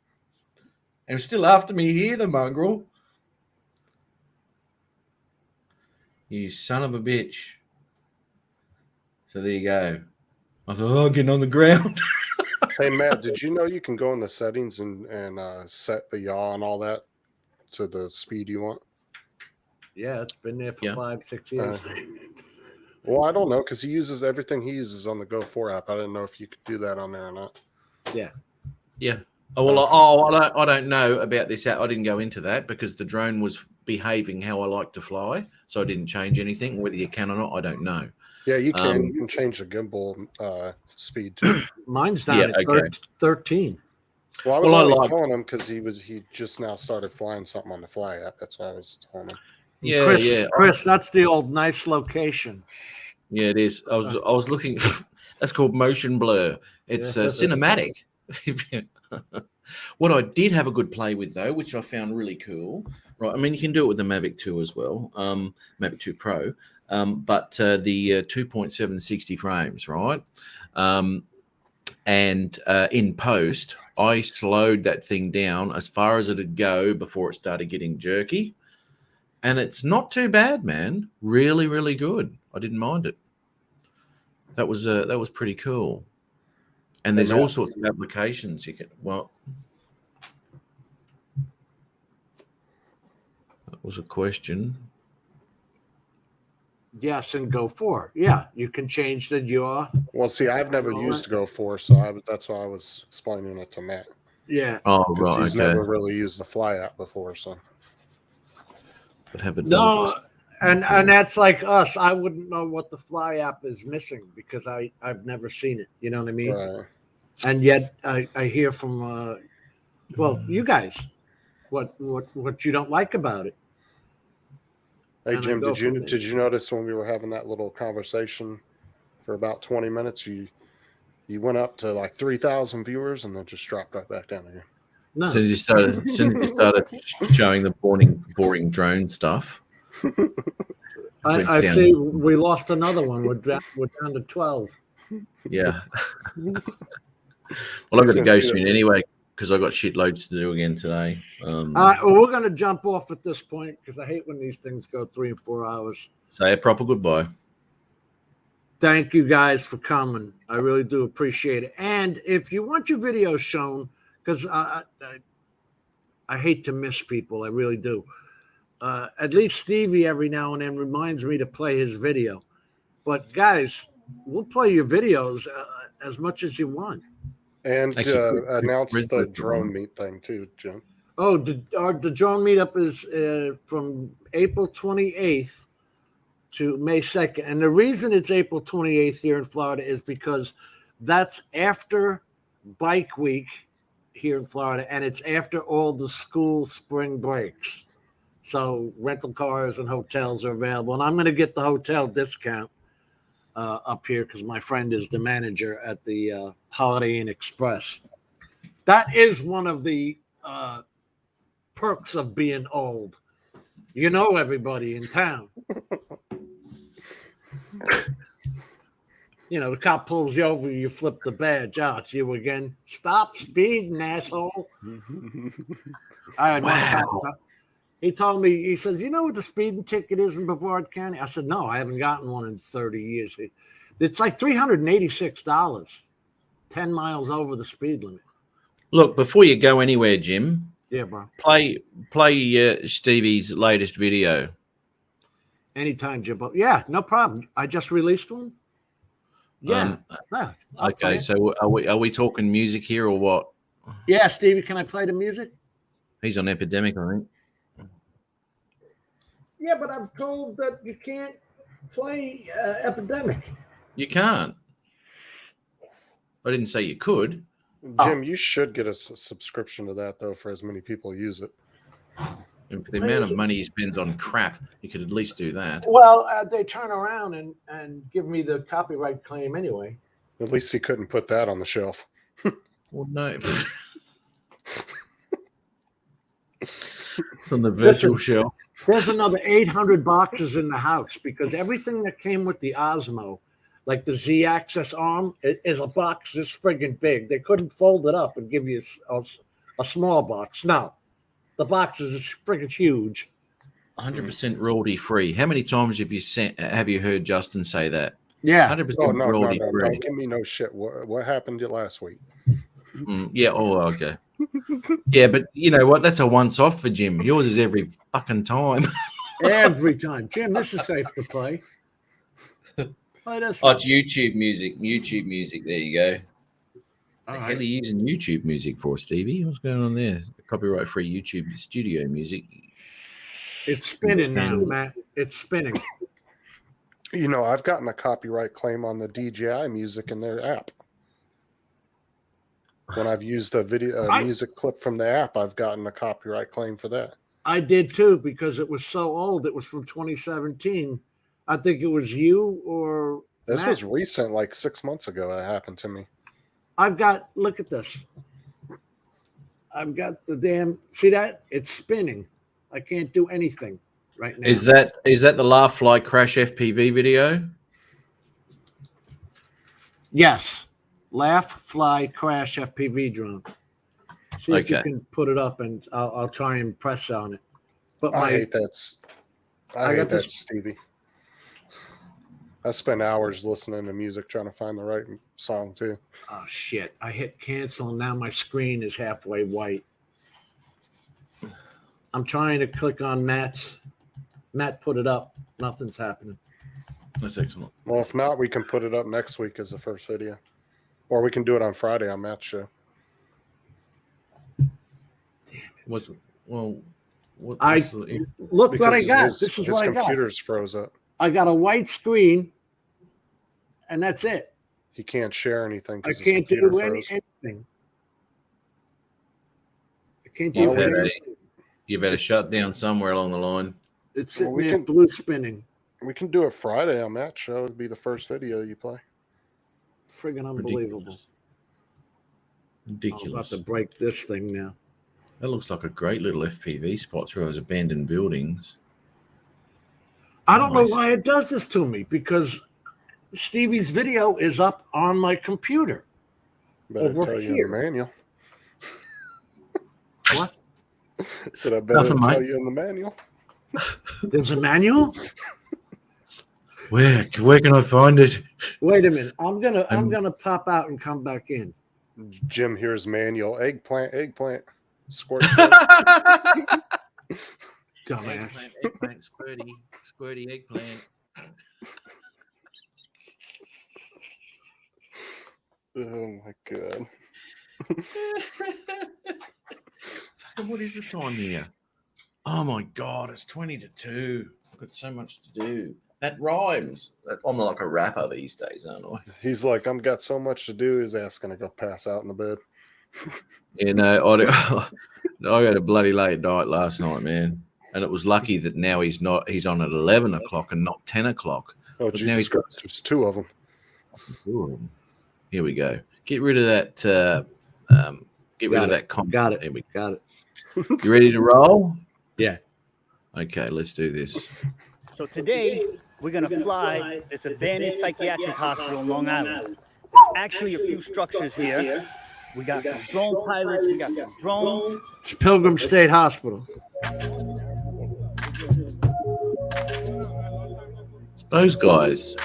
S9: And it's still after me here, the mongrel. You son of a bitch. So there you go. I thought, oh, getting on the ground.
S4: Hey, Matt, did you know you can go in the settings and set the yaw and all that to the speed you want?
S2: Yeah, it's been there for 5-6 years.
S4: Well, I don't know, because he uses everything he uses on the Go 4 app. I didn't know if you could do that on there or not.
S2: Yeah.
S9: Yeah. Oh, well, I don't know about this app. I didn't go into that because the drone was behaving how I like to fly. So I didn't change anything. Whether you can or not, I don't know.
S4: Yeah, you can. You can change the gimbal speed too.
S2: Mine's down at 13.
S4: Well, I was only telling him because he just now started flying something on the Fly app. That's why I was telling him.
S9: Yeah,
S2: Chris, that's the old nice location.
S9: Yeah, it is. I was looking. That's called motion blur. It's cinematic. What I did have a good play with, though, which I found really cool, right? I mean, you can do it with the Mavic 2 as well, Mavic 2 Pro, but the 2.7 60 frames, right? And in post, I slowed that thing down as far as it'd go before it started getting jerky. And it's not too bad, man. Really, really good. I didn't mind it. That was pretty cool. And there's all sorts of applications you can. Well, that was a question.
S2: Yes, and Go 4. Yeah, you can change the yaw.
S4: Well, see, I've never used Go 4, so that's why I was explaining it to Matt.
S2: Yeah.
S9: Oh, right.
S4: He's never really used the Fly app before, so.
S9: But have it
S2: no, And that's like us. I wouldn't know what the Fly app is missing because I've never seen it. You know what I mean?
S4: Right.
S2: And yet I hear from you guys what you don't like about it.
S4: Hey,
S2: And
S4: Jim, did you notice when we were having that little conversation for about 20 minutes, you went up to like 3,000 viewers and then just dropped right back down again?
S2: No.
S9: As soon as you started showing the boring drone stuff.
S2: I see we lost another one. We're down to 12.
S9: Yeah. Well, I've got to go soon anyway because I've got shitloads to do again today.
S2: All right, well, we're going to jump off at this point because I hate when these things go 3 and 4 hours.
S9: Say a proper goodbye.
S2: Thank you guys for coming. I really do appreciate it. And if you want your videos shown, because I hate to miss people, I really do. At least Stevie every now and then reminds me to play his video. But guys, we'll play your videos as much as you want.
S4: And announce the drone meet thing too, Jim.
S2: Oh, the drone meetup is from April 28th to May 2nd. And the reason it's April 28th here in Florida is because that's after Bike Week here in Florida, and it's after all the school spring breaks. So rental cars and hotels are available. And I'm going to get the hotel discount up here because my friend is the manager at the Holiday Inn Express. That is one of the perks of being old. You know everybody in town. You know, the cop pulls you over, you flip the badge. Oh, it's you again. Stop speeding, asshole. He told me, he says, you know what the speeding ticket is in Brevard County? I said, no, I haven't gotten one in 30 years. It's like $386, 10 miles over the speed limit.
S9: Look, before you go anywhere, Jim.
S2: Yeah, bro.
S9: Play Stevie's latest video.
S2: Anytime, Jimbo. Yeah, no problem. I just released one. Yeah.
S9: Okay, so are we talking music here or what?
S2: Yeah, Stevie, can I play the music?
S9: He's on Epidemic, I think.
S2: Yeah, but I'm told that you can't play Epidemic.
S9: You can't. I didn't say you could.
S4: Jim, you should get a subscription to that, though, for as many people use it.
S9: And for the amount of money he spends on crap, you could at least do that.
S2: Well, they turn around and give me the copyright claim anyway.
S4: At least he couldn't put that on the shelf.
S9: Well, no. It's on the virtual shelf.
S2: There's another 800 boxes in the house because everything that came with the Osmo, like the Z-axis arm, is a box this friggin' big. They couldn't fold it up and give you a small box. No, the box is friggin' huge.
S9: 100% royalty free. How many times have you heard Justin say that?
S2: Yeah,
S9: 100%
S4: no,
S9: royalty free.
S4: Don't give me no shit. What happened last week?
S9: Yeah. Oh, okay. Yeah, but you know what? That's a once-off for Jim. Yours is every fucking time.
S2: Every time, Jim. This is safe to play.
S9: It's YouTube music. YouTube music. There you go. What the hell are you using YouTube music for, Stevie? What's going on there? Copyright-free YouTube studio music.
S2: It's spinning now, Matt. It's spinning.
S4: You know, I've gotten a copyright claim on the DJI music in their app. When I've used a music clip from the app, I've gotten a copyright claim for that.
S2: I did too, because it was so old. It was from 2017. I think it was you or
S4: this
S2: Matt.
S4: Was recent, like 6 months ago. That happened to me.
S2: Look at this. I've got the damn. See that? It's spinning. I can't do anything right now.
S9: Is that the Laugh Fly Crash FPV video?
S2: Yes. Laugh Fly Crash FPV drone. See if you can put it up, and I'll try and press on it. But
S4: I hate that, Stevie. I spend hours listening to music trying to find the right song too.
S2: Oh shit! I hit cancel, and now my screen is halfway white. I'm trying to click on Matt put it up. Nothing's happening.
S9: That's excellent.
S4: Well, if not, we can put it up next week as the first video. Or we can do it on Friday on Matt's show.
S2: Damn it.
S9: What
S2: Look
S4: because
S2: what I got.
S4: His,
S2: this is
S4: his
S2: what I got.
S4: computer's froze up.
S2: I got a white screen, and that's it.
S4: He can't share anything.
S2: I
S4: His
S2: can't
S4: computer
S2: do
S4: froze.
S2: anything. I can't do anything.
S9: You've had a shutdown somewhere along the line.
S2: It's sitting there blue spinning.
S4: We can do it Friday on that show. It'd be the first video you play.
S2: Friggin' unbelievable.
S9: Ridiculous.
S2: I'm about to break this thing now.
S9: That looks like a great little FPV spot through those abandoned buildings.
S2: I don't know why it does this to me, because Stevie's video is up on my computer.
S4: Better
S2: over
S4: tell
S2: here.
S4: you in the manual.
S2: What?
S4: I said I better tell you in the manual.
S2: There's a manual?
S9: Where can I find it?
S2: Wait a minute. I'm gonna pop out and come back in.
S4: Jim here's manual. Eggplant. Squirt.
S2: Dumbass.
S9: Eggplant, squirty eggplant.
S4: Oh my god.
S9: Fucking what is the time here? Oh my god, it's 20 to 2. I've got so much to do. That rhymes. I'm like a rapper these days, aren't I?
S4: He's like, I've got so much to do. His ass gonna go pass out in the bed.
S9: You know, I had a bloody late night last night, man. And it was lucky that now he's on at 11 o'clock and not 10 o'clock.
S4: Oh,
S9: But
S4: Jesus Christ, there's two of them.
S9: Here we go. Get rid of that. Get rid of that comment.
S2: Got it.
S9: There we
S2: Got it.
S9: You ready to roll?
S2: Yeah.
S9: Okay, let's do this.
S10: So today, we're going to fly this abandoned psychiatric hospital in Long Island. There's actually a few structures here. We got some drone pilots. We got some drones.
S2: It's Pilgrim State Hospital.
S9: Those guys.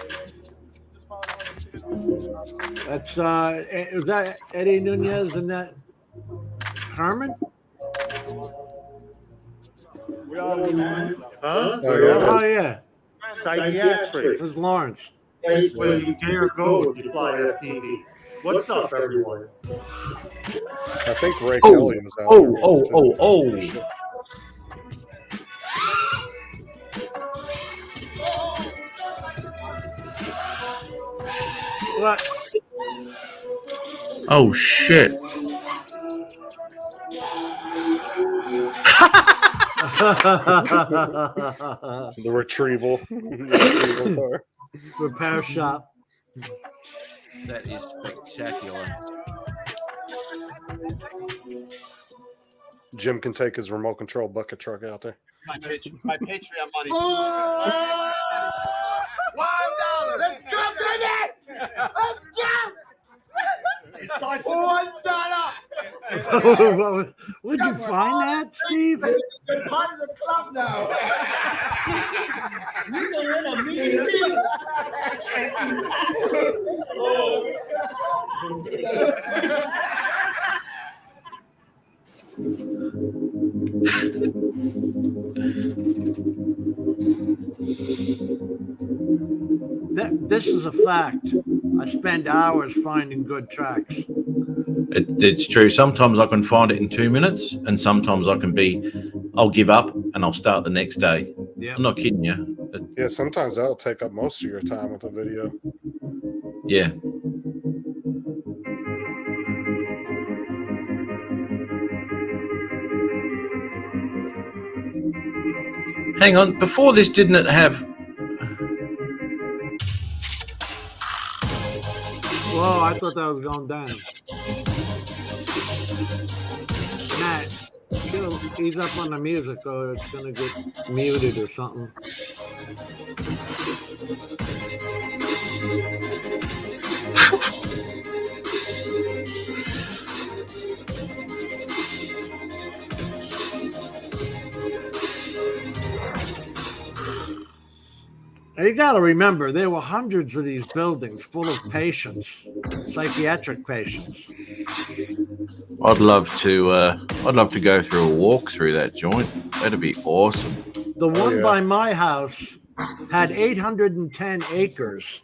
S2: That's was that Eddie Nunez and that Herman?
S11: Huh?
S2: Oh yeah.
S11: Psychiatric.
S2: It was Lawrence.
S11: That's where you dare go if you fly FPV. What's up, everyone?
S4: I think Ray Kelly was out there.
S2: What?
S9: Oh shit.
S4: The retrieval.
S2: Repair shop.
S9: That is spectacular.
S4: Jim can take his remote control bucket truck out there.
S12: My Patreon money.
S13: $1. Let's go, baby! Let's go! $1.
S2: Would you find that, Steve?
S13: You're part of the club now. You can win a meeting.
S2: This is a fact. I spend hours finding good tracks.
S9: It's true. Sometimes I can find it in 2 minutes, and sometimes I'll give up and I'll start the next day.
S2: Yeah.
S9: I'm not kidding you.
S4: Yeah, sometimes that'll take up most of your time with a video.
S9: Yeah. Hang on. Before this, didn't it have...
S2: Whoa, I thought that was going down. Matt, ease up on the music or it's going to get muted or something. Now you got to remember, there were hundreds of these buildings full of patients, psychiatric patients.
S9: I'd love to go through a walk through that joint. That'd be awesome.
S2: The one by my house had 810 acres.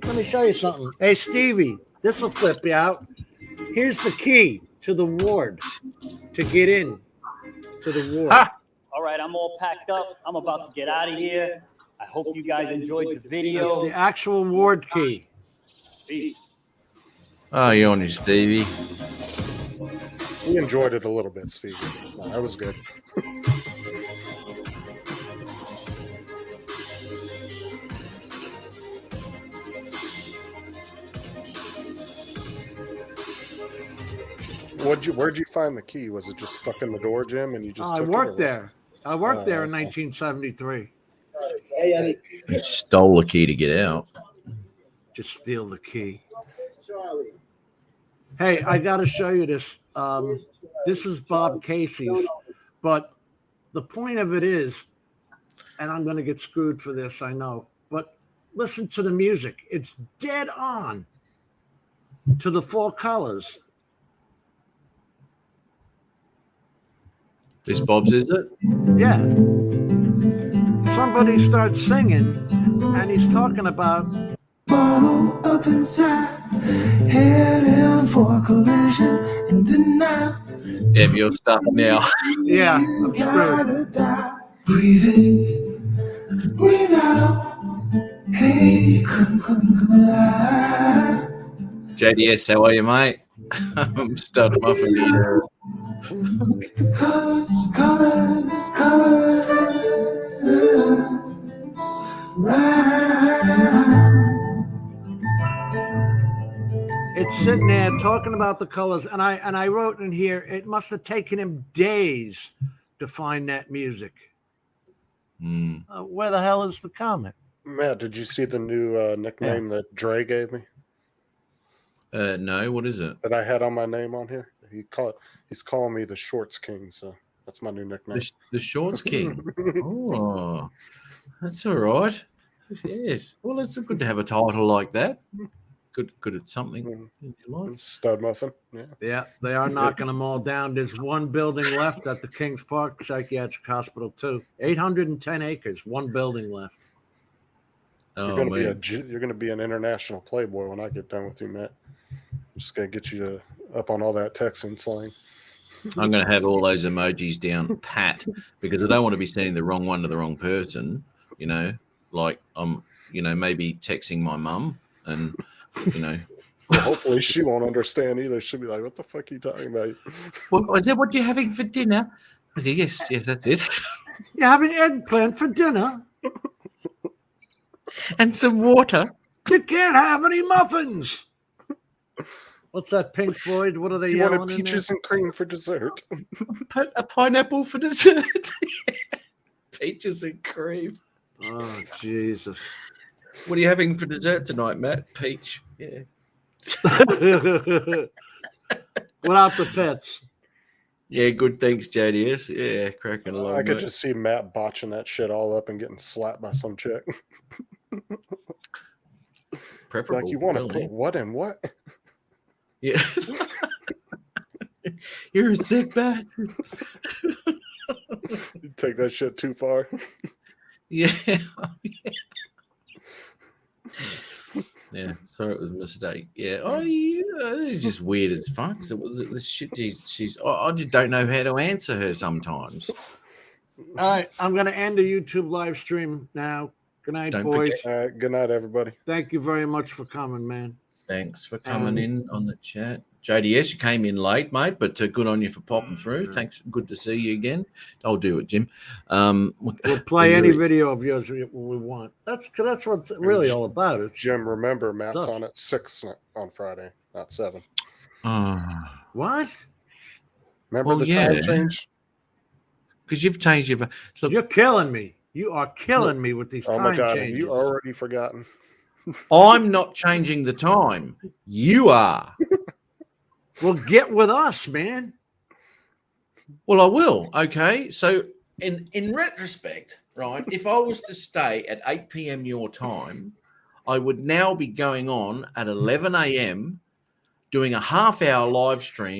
S2: Let me show you something. Hey, Stevie, this will flip you out. Here's the key to the ward to get in to the war.
S10: All right, I'm all packed up. I'm about to get out of here. I hope you guys enjoyed the video.
S2: That's the actual ward key.
S10: Peace.
S9: Oh, you're on your Stevie.
S4: We enjoyed it a little bit, Steve. No, that was good. Where'd you find the key? Was it just stuck in the door, Jim, and you just
S2: I
S4: took
S2: worked
S4: it?
S2: there. I worked there in 1973.
S9: You stole the key to get out.
S2: Just steal the key. Hey, I got to show you this. This is Bob Casey's, but the point of it is, and I'm going to get screwed for this, I know, but listen to the music. It's dead on to the fall colors.
S9: This Bob's, is it?
S2: Yeah. Somebody starts singing, and he's talking about
S13: bottle up inside, heading for a collision in the night.
S9: Have your stuff now.
S2: Yeah, I'm screwed.
S13: Breathe in, breathe out. Hey, come alive.
S9: JDS, how are you, mate? I'm Stud Muffin here.
S13: The colors,
S2: it's sitting there talking about the colors, and I wrote in here, it must have taken him days to find that music. Where the hell is the comment?
S4: Matt, did you see the new nickname that Dre gave me?
S9: No, what is it?
S4: That I had on my name on here. He's calling me the Shorts King, so that's my new nickname.
S9: The Shorts King. Oh, that's all right. Yes. Well, it's good to have a title like that. Good at something in your life.
S4: Stud Muffin.
S2: Yeah, they are knocking them all down. There's one building left at the Kings Park Psychiatric Hospital, too. 810 acres, one building left.
S4: You're going to be an international playboy when I get done with you, Matt. I'm just going to get you up on all that Texan slang.
S9: I'm going to have all those emojis down pat because I don't want to be sending the wrong one to the wrong person. You know, like I'm, maybe texting my mum and,
S4: Well, hopefully she won't understand either. She'll be like, "What the fuck are you talking about?"
S9: Well, is that what you're having for dinner? I say, yes, that's it.
S2: You're having eggplant for dinner?
S9: And some water.
S2: You can't have any muffins. What's that, Pink Floyd? What are they
S4: You
S2: yelling
S4: wanted
S2: in
S4: peaches
S2: there?
S4: and cream for dessert.
S9: Put a pineapple for dessert. Peaches and cream.
S2: Oh, Jesus.
S9: What are you having for dessert tonight, Matt? Peach. Yeah.
S2: Without the pets.
S9: Yeah, good. Thanks, JDS. Yeah, cracking along.
S4: I could just see Matt botching that shit all up and getting slapped by some chick.
S9: Preferable,
S4: like, you want to put what in what?
S9: Yeah. You're a sick bastard.
S4: You take that shit too far.
S9: Yeah. Yeah, sorry, it was a mistake. Yeah, it's just weird as fuck. This shit, I just don't know how to answer her sometimes.
S2: All right, I'm going to end the YouTube live stream now. Good night, boys.
S4: All right, good night, everybody.
S2: Thank you very much for coming, man.
S9: Thanks for coming in on the chat. JDS, you came in late, mate, but good on you for popping through. Thanks. Good to see you again. I'll do it, Jim.
S2: We'll play any video of yours we want. That's what it's really all about. It's
S4: Jim, remember, Matt's on at 6 on Friday, not 7.
S2: What?
S4: Remember the time change?
S9: Because you've changed your...
S2: So you're killing me. You are killing me with these time changes. Oh, my God.
S4: Have you already forgotten?
S9: I'm not changing the time. You are.
S2: Well, get with us, man.
S9: Well, I will. Okay. So in retrospect, right, if I was to stay at 8 p.m. your time, I would now be going on at 11 a.m. doing a half-hour live stream